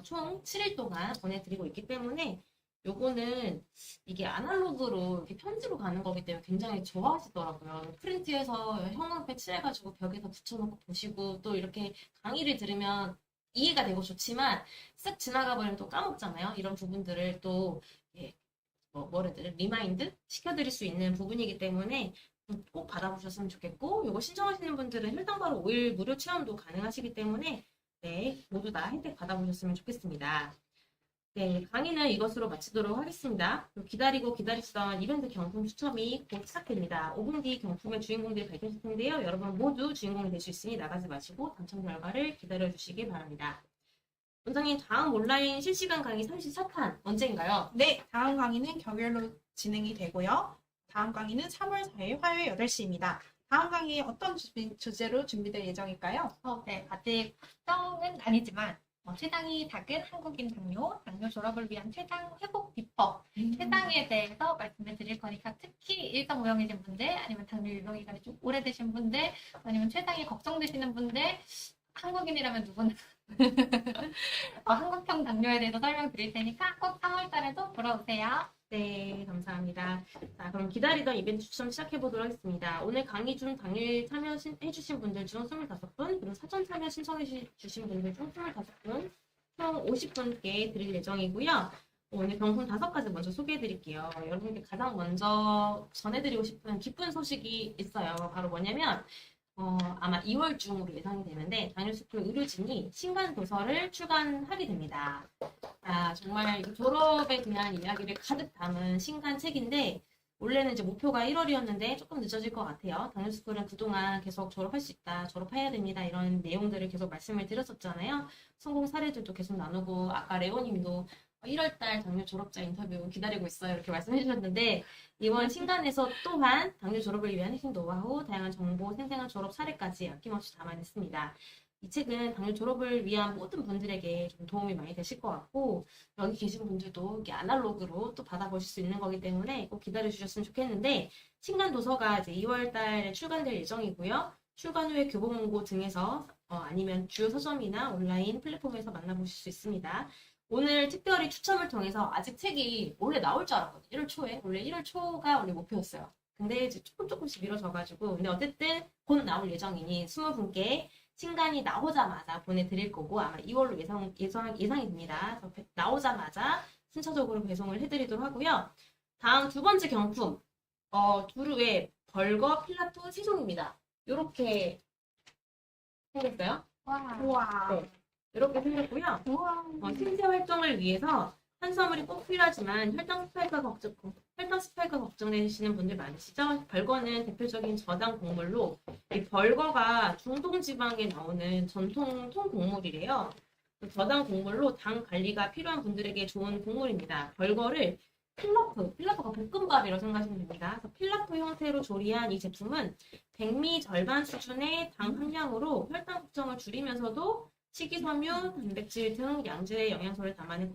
총 7일 동안 보내드리고 있기 때문에 요거는 이게 아날로그로 이렇게 편지로 가는 거기 때문에 굉장히 좋아하시더라고요. 프린트해서 형광펜 칠해가지고 벽에다 붙여놓고 보시고 또 이렇게 강의를 들으면 이해가 되고 좋지만 쓱 지나가 버리면 또 까먹잖아요. 이런 부분들을 또 리마인드 시켜드릴 수 있는 부분이기 때문에 꼭 받아보셨으면 좋겠고, 요거 신청하시는 분들은 혈당바로 5일 무료 체험도 가능하시기 때문에 네, 모두 다 혜택 받아보셨으면 좋겠습니다. 네, 강의는 이것으로 마치도록 하겠습니다. 기다리고 기다리시던 이벤트 경품 추첨이 곧 시작됩니다. 5분 뒤 경품의 주인공들이 밝혀질 텐데요. 여러분 모두 주인공이 될 수 있으니 나가지 마시고 당첨 결과를 기다려주시기 바랍니다. 원장님, 다음 온라인 실시간 강의 34탄 언제인가요? 네, 다음 강의는 격일로 진행이 되고요. 다음 강의는 3월 4일 화요일 8시입니다. 다음 강의 어떤 주제로 준비될 예정일까요? 네, 아직 확정은 아니지만 췌장이 작은 한국인 당뇨 졸업을 위한 췌장 회복 비법, 췌장에 대해서 말씀을 드릴 거니까 특히 일상무형이신 분들, 아니면 당뇨 유병 기간이 좀 오래되신 분들, 아니면 췌장이 걱정되시는 분들, 한국인이라면 누구나 한국형 당뇨에 대해서 설명드릴 테니까 꼭 3월 달에도 돌아오세요. 네, 감사합니다. 자, 그럼 기다리던 이벤트 추첨 시작해보도록 하겠습니다. 오늘 강의 중 당일 참여해주신 분들 중 25분, 그리고 사전 참여 신청해주신 분들 중 25분, 총 50분께 드릴 예정이고요. 오늘 경품 5가지 먼저 소개해드릴게요. 여러분께 가장 먼저 전해드리고 싶은 기쁜 소식이 있어요. 바로 뭐냐면, 아마 2월 중으로 예상이 되는데 당뇨스쿨 의료진이 신간 도서를 출간하게 됩니다. 정말 졸업에 대한 이야기를 가득 담은 신간 책인데 원래는 이제 목표가 1월이었는데 조금 늦어질 것 같아요. 당뇨스쿨은 그동안 계속 졸업할 수 있다, 졸업해야 됩니다, 이런 내용들을 계속 말씀을 드렸었잖아요. 성공 사례들도 계속 나누고 아까 레오님도 1월달 당뇨 졸업자 인터뷰 기다리고 있어요, 이렇게 말씀해 주셨는데 이번 신간에서 또한 당뇨 졸업을 위한 핵심 노하우, 다양한 정보, 생생한 졸업 사례까지 아낌없이 담아냈습니다. 이 책은 당뇨 졸업을 위한 모든 분들에게 좀 도움이 많이 되실 것 같고 여기 계신 분들도 이렇게 아날로그로 또 받아보실 수 있는 거기 때문에 꼭 기다려 주셨으면 좋겠는데 신간 도서가 이제 2월 달에 출간될 예정이고요. 출간 후에 교보문고 등에서 아니면 주요 서점이나 온라인 플랫폼에서 만나보실 수 있습니다. 오늘 특별히 추첨을 통해서 아직 책이 원래 나올 줄 알았거든요. 1월 초에. 원래 1월 초가 원래 목표였어요. 근데 이제 조금씩 미뤄져가지고. 근데 어쨌든 곧 나올 예정이니 20분께 신간이 나오자마자 보내드릴 거고 아마 2월로 예상이 됩니다. 그래서 나오자마자 순차적으로 배송을 해드리도록 하고요. 다음 두 번째 경품. 두루의 벌거 필라토 세종입니다. 이렇게 생겼어요. 와. 우와. 네. 이렇게 생겼고요. 우와. 신체 활동을 위해서 탄수화물이 꼭 필요하지만 혈당 스파이크가 걱정되시는 분들 많으시죠? 벌거는 대표적인 저당 곡물로 이 벌거가 중동 지방에 나오는 전통 통곡물이래요. 저당 곡물로 당 관리가 필요한 분들에게 좋은 곡물입니다. 벌거를 필라프가 볶음밥이라고 생각하시면 됩니다. 그래서 필라프 형태로 조리한 이 제품은 백미 절반 수준의 당 함량으로 혈당 걱정을 줄이면서도 식이섬유, 단백질 등 양질의 영양소를 담아낸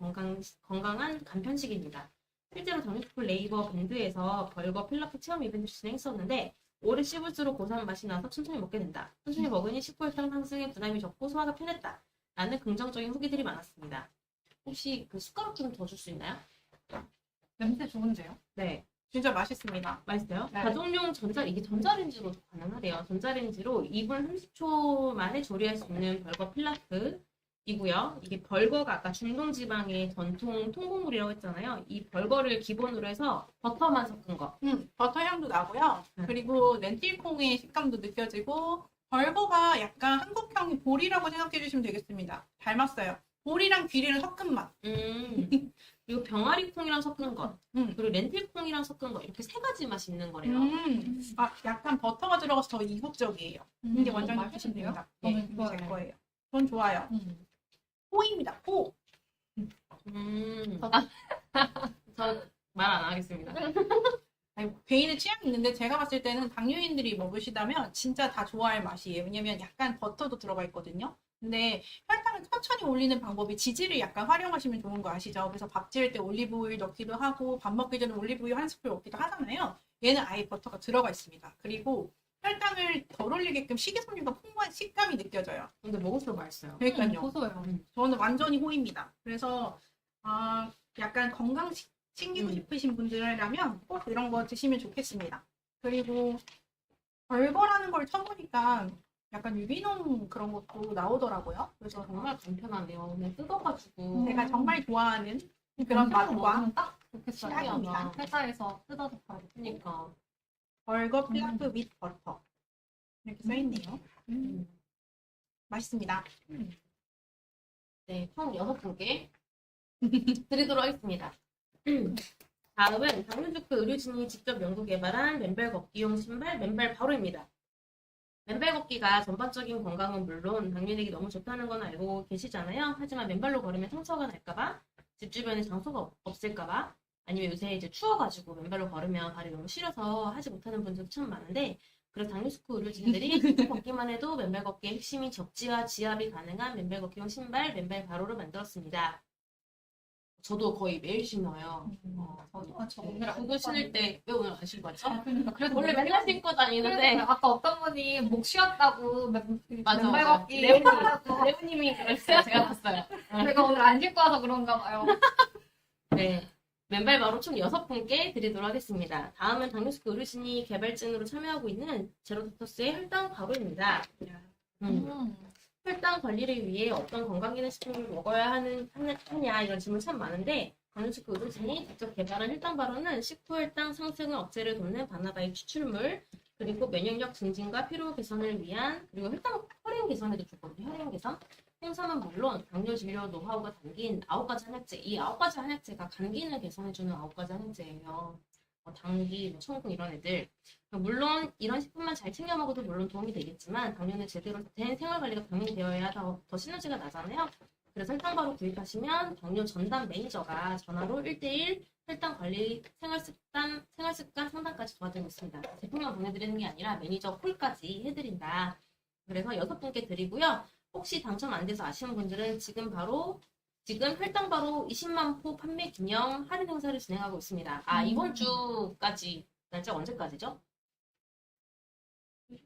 건강한 간편식입니다. 실제로 당뇨스쿨 네이버 밴드에서 벌거 필라프 체험 이벤트 진행했었는데 오래 씹을수록 고소한 맛이 나서 천천히 먹게 된다. 천천히 먹으니 식후혈당 상승에 부담이 적고 소화가 편했다. 라는 긍정적인 후기들이 많았습니다. 혹시 그 숟가락 좀 더 줄 수 있나요? 냄새 좋은데요? 네. 진짜 맛있습니다. 맛있어요? 네. 가정용 이게 전자레인지로도 가능하대요. 전자레인지로 2분 30초 만에 조리할 수 있는 벌거 필라프이고요. 이게 벌거가 아까 중동지방의 전통 통곡물이라고 했잖아요. 이 벌거를 기본으로 해서 버터만 섞은 거. 버터 향도 나고요. 네. 그리고 렌틸콩의 식감도 느껴지고 벌거가 약간 한국형의 보리라고 생각해 주시면 되겠습니다. 닮았어요. 보리랑 귀리를 섞은 맛. 그리고 병아리콩이랑 섞은 것, 음. 그리고 렌틸콩이랑 섞은 것, 이렇게 3가지 맛이 있는 거래요. 약간 버터가 들어가서 더 이국적이에요. 이게 원장님 드시면 됩니다. 저는 네, 이거 제 좋아요. 거예요. 전 좋아요. 포입니다. 포. 저 말 안 하겠습니다. 아니, 개인의 취향이 있는데 제가 봤을 때는 당뇨인들이 먹으시다면 진짜 다 좋아할 맛이에요. 왜냐면 약간 버터도 들어가 있거든요. 근데 혈당을 천천히 올리는 방법이 지지를 약간 활용하시면 좋은 거 아시죠? 그래서 밥 지을 때 올리브 오일 넣기도 하고 밥 먹기 전에 올리브 오일 한 스푼 넣기도 하잖아요. 얘는 아예 버터가 들어가 있습니다. 그리고 혈당을 덜 올리게끔 식이섬유가 풍부한 식감이 느껴져요. 근데 먹을수록 맛있어요. 그러니까요. 고소해요. 저는 완전히 호입니다. 그래서 약간 건강식 챙기고 싶으신 분들이라면 꼭 이런 거 드시면 좋겠습니다. 그리고 벌거라는 걸 쳐보니까 약간 유기농 그런 것도 나오더라고요. 그래서 정말 간편하네요. 그냥 뜯어가지고. 제가 정말 좋아하는 그런 맛과 먹으면 딱 좋겠어요. 취향입니다. 회사에서 뜯어서 바로. 그러니까. 벌거 플라프 윗 버터 이렇게 써있네요. 맛있습니다. 네, 총 6분께 드리도록 하겠습니다. 다음은 당뇨주크 의료진이 직접 연구 개발한 맨발 걷기용 신발 맨발 바로입니다. 맨발 걷기가 전반적인 건강은 물론 당뇨에게 너무 좋다는 건 알고 계시잖아요. 하지만 맨발로 걸으면 상처가 날까봐, 집 주변에 장소가 없을까봐, 아니면 요새 이제 추워가지고 맨발로 걸으면 발이 너무 시려서 하지 못하는 분들도 참 많은데, 그래서 당뇨주크 의료진들이 직접 걷기만 해도 맨발 걷기의 핵심인 적지와 지압이 가능한 맨발 걷기용 신발 맨발 바로를 만들었습니다. 저도 거의 매일 신어요. 저 오늘 안 그거 신을 때 왜 오늘 안 신고 왔죠? 그러니까 그래도 원래 맨날 신고 다니는데 아까 어떤 분이 목 쉬었다고 맞아, 맨발 맞아. 걷기 레오님. 하라고. 레오님이 그랬어요. 제가 봤어요. 제가 오늘 안 신고 와서 그런가 봐요. 네. 맨발 바로 총 6분께 드리도록 하겠습니다. 다음은 당뇨주크 의료진이 개발진으로 참여하고 있는 제로토토스의 혈당 바로입니다. 혈당 관리를 위해 어떤 건강기능식품을 먹어야 하냐 이런 질문 참 많은데, 당뇨주크 의료진이 직접 개발한 혈당 바로는 식후 혈당 상승을 억제를 돕는 바나바의 추출물, 그리고 면역력 증진과 피로 개선을 위한, 그리고 혈행 개선에도 좋거든요. 혈행 개선. 홍삼은 물론 당뇨 진료 노하우가 담긴 9가지 한약재, 이 9가지 한약재가 간 기능 개선해주는 9가지 한약재예요. 당귀, 청궁 이런 애들. 물론 이런 식품만 잘 챙겨 먹어도 물론 도움이 되겠지만, 당뇨는 제대로 된 생활관리가 병행되어야 더 시너지가 나잖아요. 그래서 혈당바로 구입하시면 당뇨 전담 매니저가 전화로 1대1 혈당관리 생활습관 상담까지 도와드리고 있습니다. 제품만 보내드리는 게 아니라 매니저 콜까지 해드린다. 그래서 6분께 드리고요. 혹시 당첨 안 돼서 아쉬운 분들은 지금 혈당 바로 20만 포 판매 기념 할인 행사를 진행하고 있습니다. 이번 주까지, 날짜 언제까지죠?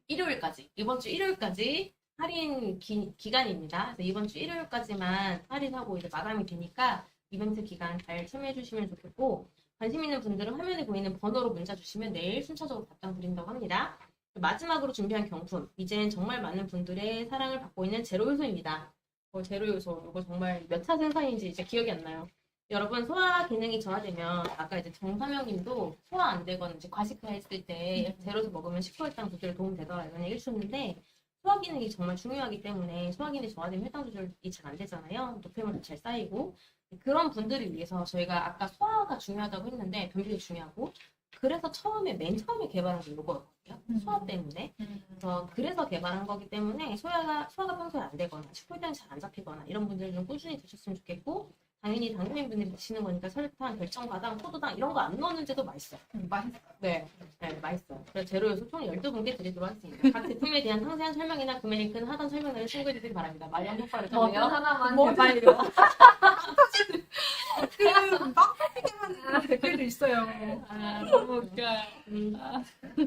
일요일까지. 이번 주 일요일까지 할인 기간입니다. 그래서 이번 주 일요일까지만 할인하고 이제 마감이 되니까 이벤트 기간 잘 참여해 주시면 좋겠고, 관심 있는 분들은 화면에 보이는 번호로 문자 주시면 내일 순차적으로 답장 드린다고 합니다. 마지막으로 준비한 경품. 이젠 정말 많은 분들의 사랑을 받고 있는 제로요소입니다. 제로요소. 이거 정말 몇 차 생산인지 이제 기억이 안 나요. 여러분, 소화 기능이 저하되면, 아까 이제 정사명님도 소화 안 되거나 이제 과식화 했을 때 제로요소 먹으면 식후혈당 조절에 도움 되더라 이런 얘기 해주셨는데, 소화 기능이 정말 중요하기 때문에 소화 기능이 저하되면 혈당 조절이 잘 안 되잖아요. 노폐물도 잘 쌓이고. 그런 분들을 위해서 저희가 아까 소화가 중요하다고 했는데 변비도 중요하고, 그래서 맨 처음에 개발한 게 이거였거든요. 소화 때문에. 그래서 개발한 거기 때문에 소화가 평소에 안 되거나 식후혈당이 잘 안 잡히거나 이런 분들은 좀 꾸준히 드셨으면 좋겠고, 당연히 당뇨인분들이 드시는 거니까 설탕, 결정과당, 포도당 이런 거 안 넣는데도 맛있어요. 맛있어요. 네, 맛있어요. 그래서 제로요소 총 12분께 드리도록 하겠습니다. 각 제품에 대한 상세한 설명이나 구매 링크는 하단 설명란에 참고해 주시기 바랍니다. 마리안 효과를 어떤 통해요. 하나만 뭐 제발요. 빵 터지게 하는 댓글도 있어요. 너무 웃겨요.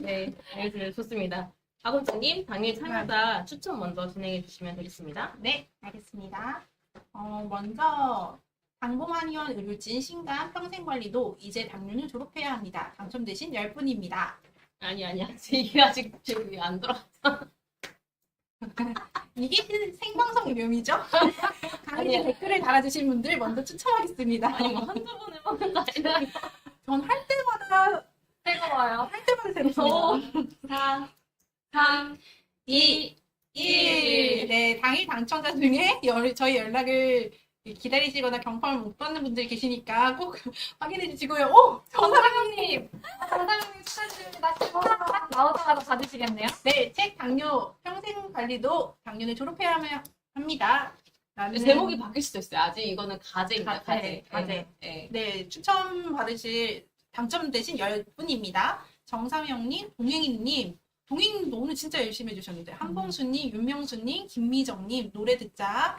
네, 알겠습니다. 좋습니다. 박원장님, 당일 참여자 추천 먼저 진행해 주시면 되겠습니다. 네, 알겠습니다. 먼저 당봉한의원 의료진 신간 평생관리도 이제 당뇨는 졸업해야 합니다. 당첨되신 10분입니다. 아니, 이게 아직 제목이 안 들어갔어. 이게 생방송의 묘미죠? 강의 아니요. 댓글을 달아주신 분들 먼저 추첨하겠습니다. 아니, 뭐 한두 번 해보는 거 아니라. 전 할 때마다 뜨거워요. 새롭습니다. 4, 3, 2, 1. 네, 당일 당첨자 중에 저희 연락을 기다리시거나 경품을 못 받는 분들이 계시니까 꼭 확인해 주시고요. 오! 정사장님! 정사장님 축하드립니다. 지금 딱 나오자마자 받으시겠네요? 네, 책 당뇨 평생관리도 당뇨는 졸업해야 합니다. 라는 제목이 바뀔 수도 있어요. 아직 이거는 가제입니다. 가제. 가제. 가제. 네. 네, 추천 받으실 당첨되신 10분입니다. 정삼영님, 동행님도 오늘 진짜 열심히 해주셨는데, 한봉수님, 윤명수님, 김미정님, 노래 듣자,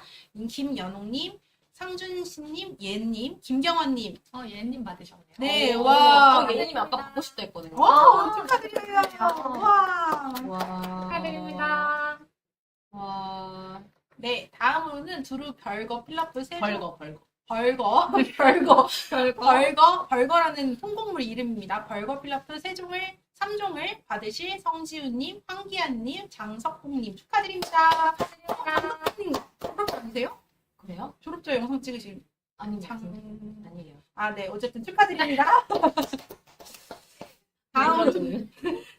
김연옥님, 상준씨님, 예님, 김경원님. 예님 받으셨네요. 네, 오, 와. 예수님이 아까 받고 싶다 했거든요. 축하드려요. 와. 와. 축하드립니다. 와. 네, 다음으로는 두루 별거 필라프 세 벌거. 벌거라는 통곡물 이름입니다. 벌거 필라프 3종을 받으실 성지우님, 황기안님, 장석봉님 축하드립니다. 감독님 졸업 아니세요? 그래요? 졸업자 영상 찍으신 아닙니다. 장... 아니에요. 네, 어쨌든 축하드립니다.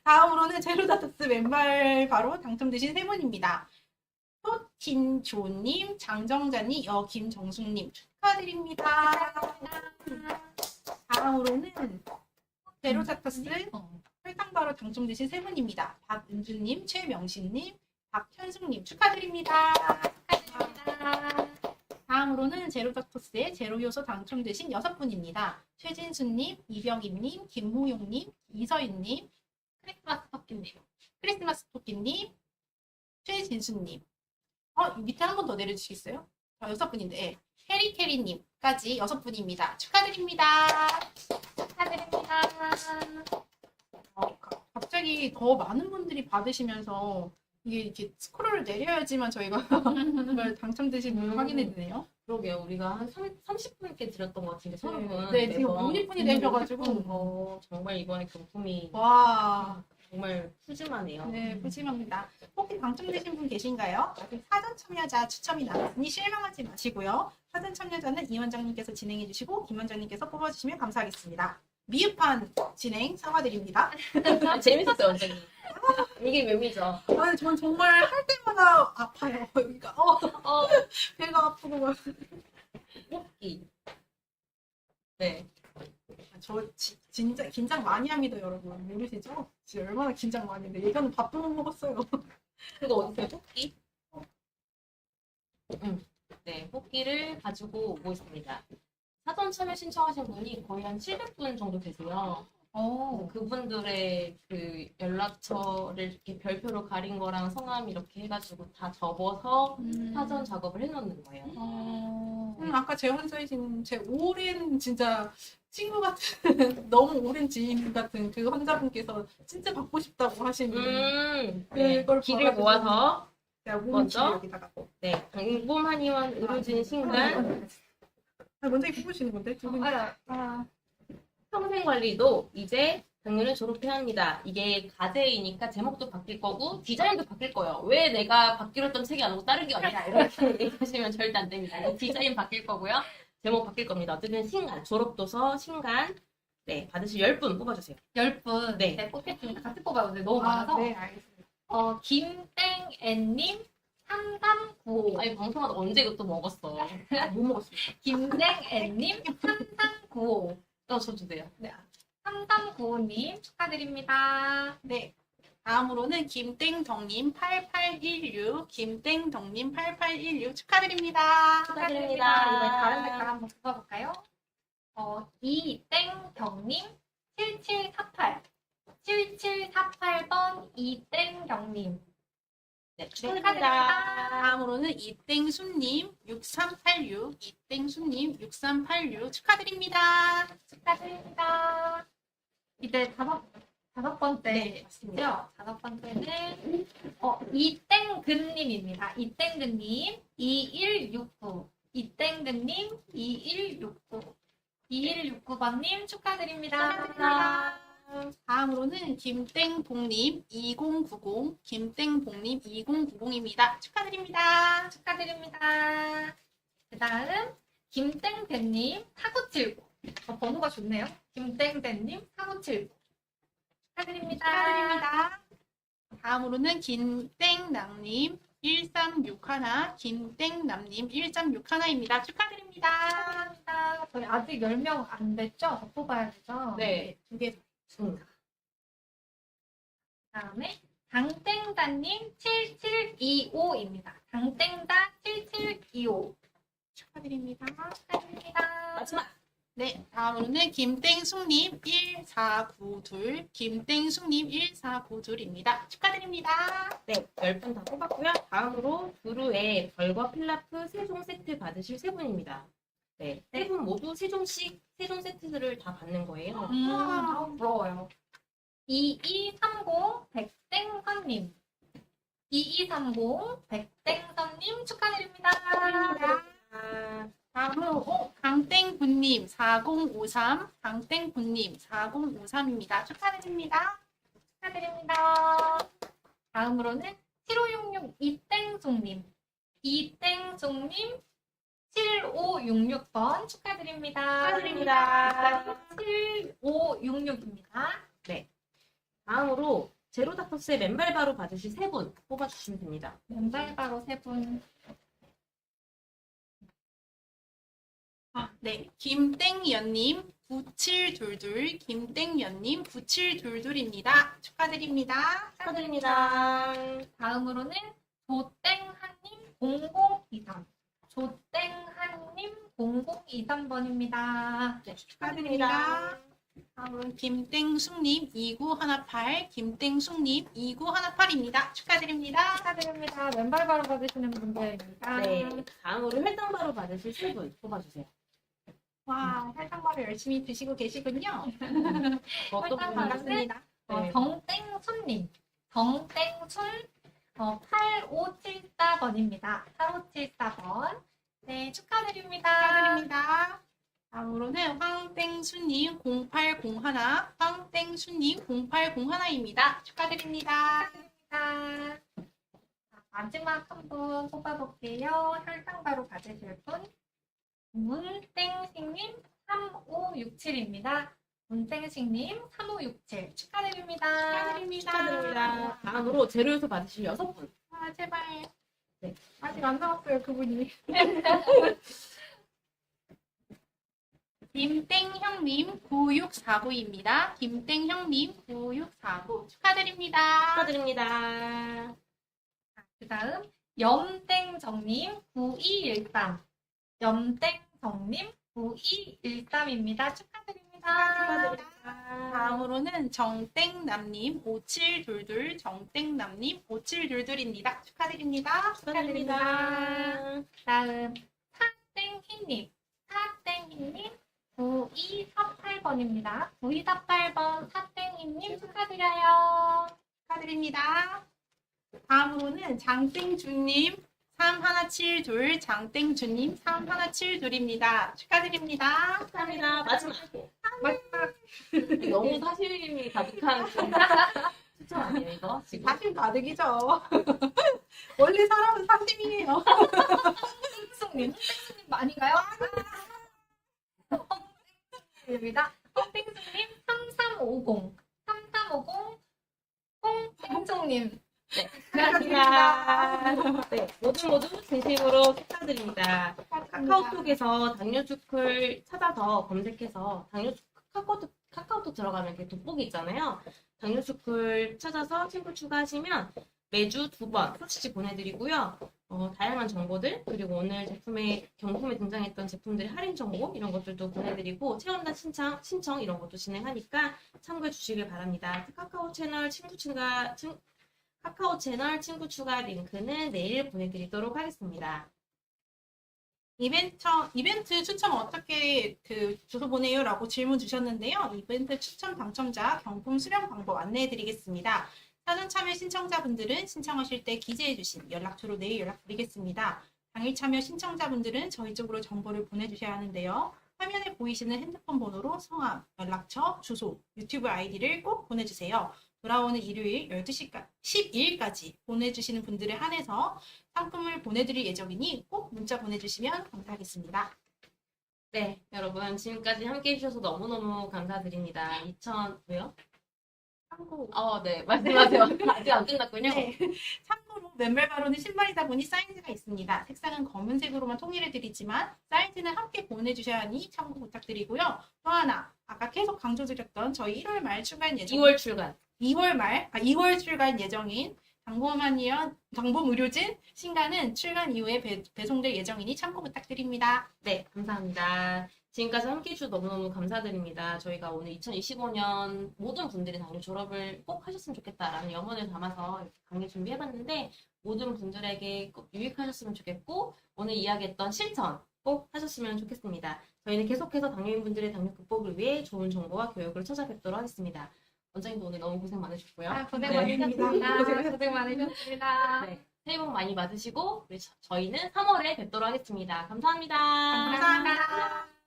다음으로는 제로다트스 왼발 바로 당첨되신 세 분입니다. 토진조님, 장정자님, 김정숙님 축하드립니다. 다음으로는 제로다트스 혈당바로 당첨되신 세 분입니다. 박은주님, 최명신님, 박현숙님 축하드립니다. 다음으로는 제로닥터스의 제로요소 당첨되신 6분입니다. 최진수님, 이병임님, 김무용님, 이서인님, 크리스마스 토끼님, 최진수님. 밑에 한 번 더 내려주시겠어요? 6분인데, 캐리캐리님까지 6분입니다. 축하드립니다. 갑자기 더 많은 분들이 받으시면서 이게 이렇게 스크롤을 내려야지만 저희가 정말 당첨되신 분 확인해 주네요. 그러게요. 우리가 한 30분께 드렸던 것 같은데 30분. 네, 지금 50분이 되셔가지고 정말 이번에 경품이 와, 정말 푸짐하네요. 네, 푸짐합니다. 혹시 당첨되신 분 계신가요? 아직 사전 참여자 추첨이 남았으니 실망하지 마시고요. 사전 참여자는 이 원장님께서 진행해 주시고 김 원장님께서 뽑아주시면 감사하겠습니다. 미흡한 진행 사과드립니다. 재밌었어요, 원장님. 이게 묘미죠. 전 정말 할 때마다 아파요. 여기가 배가 아프고 막. 뽑기. 네. 저 진짜 긴장 많이 합니다, 여러분. 모르시죠? 진짜 얼마나 긴장 많이 했는데 예전에 밥도 못 먹었어요. 그거 어디서요? 뽑기? 네, 뽑기를 가지고 오고 있습니다. 사전 참여 신청하신 분이 거의 한 700분 정도 되세요. 그분들의 그 연락처를 이렇게 별표로 가린 거랑 성함 이렇게 해가지고 다 접어서 사전 작업을 해놓는 거예요. 아까 제 환자이신 제 오랜 진짜 친구 같은 너무 오랜 지인 같은 그 환자분께서 진짜 받고 싶다고 하시는 네. 그걸 길을 봐가지고 모아서 제가 먼저? 여기다가 네, 방범 한의원 의료진 신간 먼저 뽑으시는 건데 두 분이 평생관리도 이제 당뇨는 졸업해야 합니다. 이게 과제이니까 제목도 바뀔 거고 디자인도 바뀔 거예요. 왜 내가 받기로 했던 책이 아니고 다른 게 아니라 이렇게 얘기하시면 절대 안 됩니다. 디자인 바뀔 거고요. 제목 바뀔 겁니다. 어쨌든 신간, 졸업도서, 신간 네, 받으실 10분 뽑아주세요. 10분. 네. 네, 뽑겠습니다. 같이 뽑아요. 근데 너무 많아서. 네, 알겠습니다. 김땡앤님 3395. 아니 방송하다 언제 이것도 먹었어. 못 먹었습니다. 김땡앤님 3395. 저 주세요. 네. 3395님 축하드립니다. 네. 다음으로는 김땡덕님 8816, 김땡덕님 8816 축하드립니다. 축하드립니다. 이번에 다른 색깔 한번 뽑아볼까요? 이땡경님 7748. 7748번 이땡경님. 네, 축하드립니다. 다음으로는 이땡수님 6386, 이땡수님 6386 축하드립니다. 축하드립니다. 이제 다섯 번째. 네, 맞습니다. 다섯 번째는 이땡근님입니다. 이땡근님 2169. 이땡근님 2169. 2169번님 축하드립니다. 다음으로는 김땡봉님 2090, 김땡봉님 2090입니다. 축하드립니다. 축하드립니다. 그 다음 김땡대님 4979. 번호가 좋네요. 김땡대님 4979. 축하드립니다. 축하드립니다. 다음으로는 김땡남님 1361, 김땡남님 1361입니다. 축하드립니다. 축하드립니다. 저희 아직 10명 안 됐죠? 더 뽑아야 되죠? 네. 2개 좋습니다. 그 다음에 당땡다님 7725입니다. 당땡다 7725. 축하드립니다. 축하드립니다. 마지막 네, 다음으로는 김땡숙님 1492, 김땡숙님 1492입니다. 축하드립니다. 네, 10분 다 뽑았고요. 다음으로 두루의 벌거 필라프 3종 세트 받으실 3분입니다. 네, 3분 모두 3종씩 3종 세트들을 다 받는 거예요. 너무 부러워요. 2230 백땡선님. 2230 백땡선님 축하드립니다. 다음으로 강땡군님 4053, 강땡군님 4053입니다. 축하드립니다. 축하드립니다. 다음으로는 7566 이땡송님. 이땡송님 7566번 축하드립니다. 축하드립니다. 7566입니다. 다음으로 제로닥터스의 맨발 바로 받으실 3분 뽑아주시면 됩니다. 맨발 바로 세 분. 네, 김땡연님 9722, 김땡연님 9722입니다. 축하드립니다. 축하드립니다. 다음으로는 조땡한님 0023. 조땡한님 0023번입니다. 네, 축하드립니다. 다음은 김땡숙님 2918, 김땡숙님 2918입니다. 축하드립니다. 축하드립니다. 맨발 바로 받으시는 분들입니다. 네, 다음으로 혈당 바로 받으실 3분 뽑아주세요. 와, 혈당바로 열심히 드시고 계시군요. 어떤 혈당 분이 반갑습니다. 네. 정땡순님. 정땡순 8574번입니다. 8574번. 네, 축하드립니다. 축하드립니다. 다음으로는 황땡수님 0801, 황땡수님 0801입니다. 축하드립니다. 자, 마지막 한 분 뽑아볼게요. 혈당 바로 받으실 분. 문땡식님 3567입니다. 문땡식님 3567 축하드립니다. 축하드립니다. 다음으로 제로에서 받으실 6분. 아, 제발. 아직 안 나왔어요, 그분이. 김땡형님 9649입니다. 김땡형님 9649 축하드립니다. 축하드립니다. 그 다음 염땡정님 9213. 염땡정님 9213입니다. 축하드립니다. 다음으로는 정땡남님 5722, 정땡남님 5722입니다. 축하드립니다. 축하드립니다. 다음 사땡희님 9248번입니다. 9248번 사땡희님 축하드려요. 축하드립니다. 다음으로는 장땡주님 3172, 장땡주님 3172입니다. 축하드립니다. 축하드립니다. 마지막. 마지막 너무 사실이 가득한 추천 아니에요, 이거? 지금? 사실 가득이죠. 원래 사람은 사심이에요. 땡수님, 땡수님 아닌가요? 입니다. 땡수님 3350, 3350, 땡종님. 네, 축하드립니다. 네, 모두 진심으로 축하드립니다. 카카오톡에서 당뇨주클 찾아서 검색해서 카카오톡 들어가면 이렇게 돋보기 있잖아요. 당뇨주클 찾아서 친구 추가하시면 매주 2번 소식지 보내드리고요. 다양한 정보들 그리고 오늘 경품에 등장했던 제품들의 할인 정보 이런 것들도 보내드리고 체험단 신청 이런 것도 진행하니까 참고해 주시길 바랍니다. 카카오 채널 친구 추가 링크는 내일 보내드리도록 하겠습니다. 이벤트 추첨 어떻게 주소 보내요? 라고 질문 주셨는데요. 이벤트 추첨 당첨자 경품 수령 방법 안내해드리겠습니다. 사전 참여 신청자분들은 신청하실 때 기재해주신 연락처로 내일 연락드리겠습니다. 당일 참여 신청자분들은 저희 쪽으로 정보를 보내주셔야 하는데요. 화면에 보이시는 핸드폰 번호로 성함, 연락처, 주소, 유튜브 아이디를 꼭 보내주세요. 돌아오는 일요일 12일까지 보내주시는 분들에 한해서 상품을 보내드릴 예정이니 꼭 문자 보내주시면 감사하겠습니다. 네, 여러분 지금까지 함께 해주셔서 너무너무 감사드립니다. 왜요? 참고, 네, 말씀하세요. 아직 안 끝났군요. 네. 참고로 맨발바로는 신발이다 보니 사이즈가 있습니다. 색상은 검은색으로만 통일해드리지만 사이즈는 함께 보내주셔야 하니 참고 부탁드리고요. 또 하나, 아까 계속 강조드렸던 저희 1월 말 출간 예정 2월 출간. 2월 출간 예정인 당봄의료진 신간은 출간 이후에 배송될 예정이니 참고 부탁드립니다. 네, 감사합니다. 지금까지 함께 해주셔서 너무너무 감사드립니다. 저희가 오늘 2025년 모든 분들이 당뇨 졸업을 꼭 하셨으면 좋겠다라는 염원을 담아서 이렇게 강의 준비해봤는데 모든 분들에게 꼭 유익하셨으면 좋겠고 오늘 이야기했던 실천 꼭 하셨으면 좋겠습니다. 저희는 계속해서 당뇨인분들의 당뇨 극복을 위해 좋은 정보와 교육을 찾아뵙도록 하겠습니다. 원장님도 오늘 너무 고생 많으셨고요. 고생 네. 많으셨습니다. 고생 많으셨습니다. 네. 새해 복 많이 받으시고 우리 저희는 3월에 뵙도록 하겠습니다. 감사합니다. 감사합니다.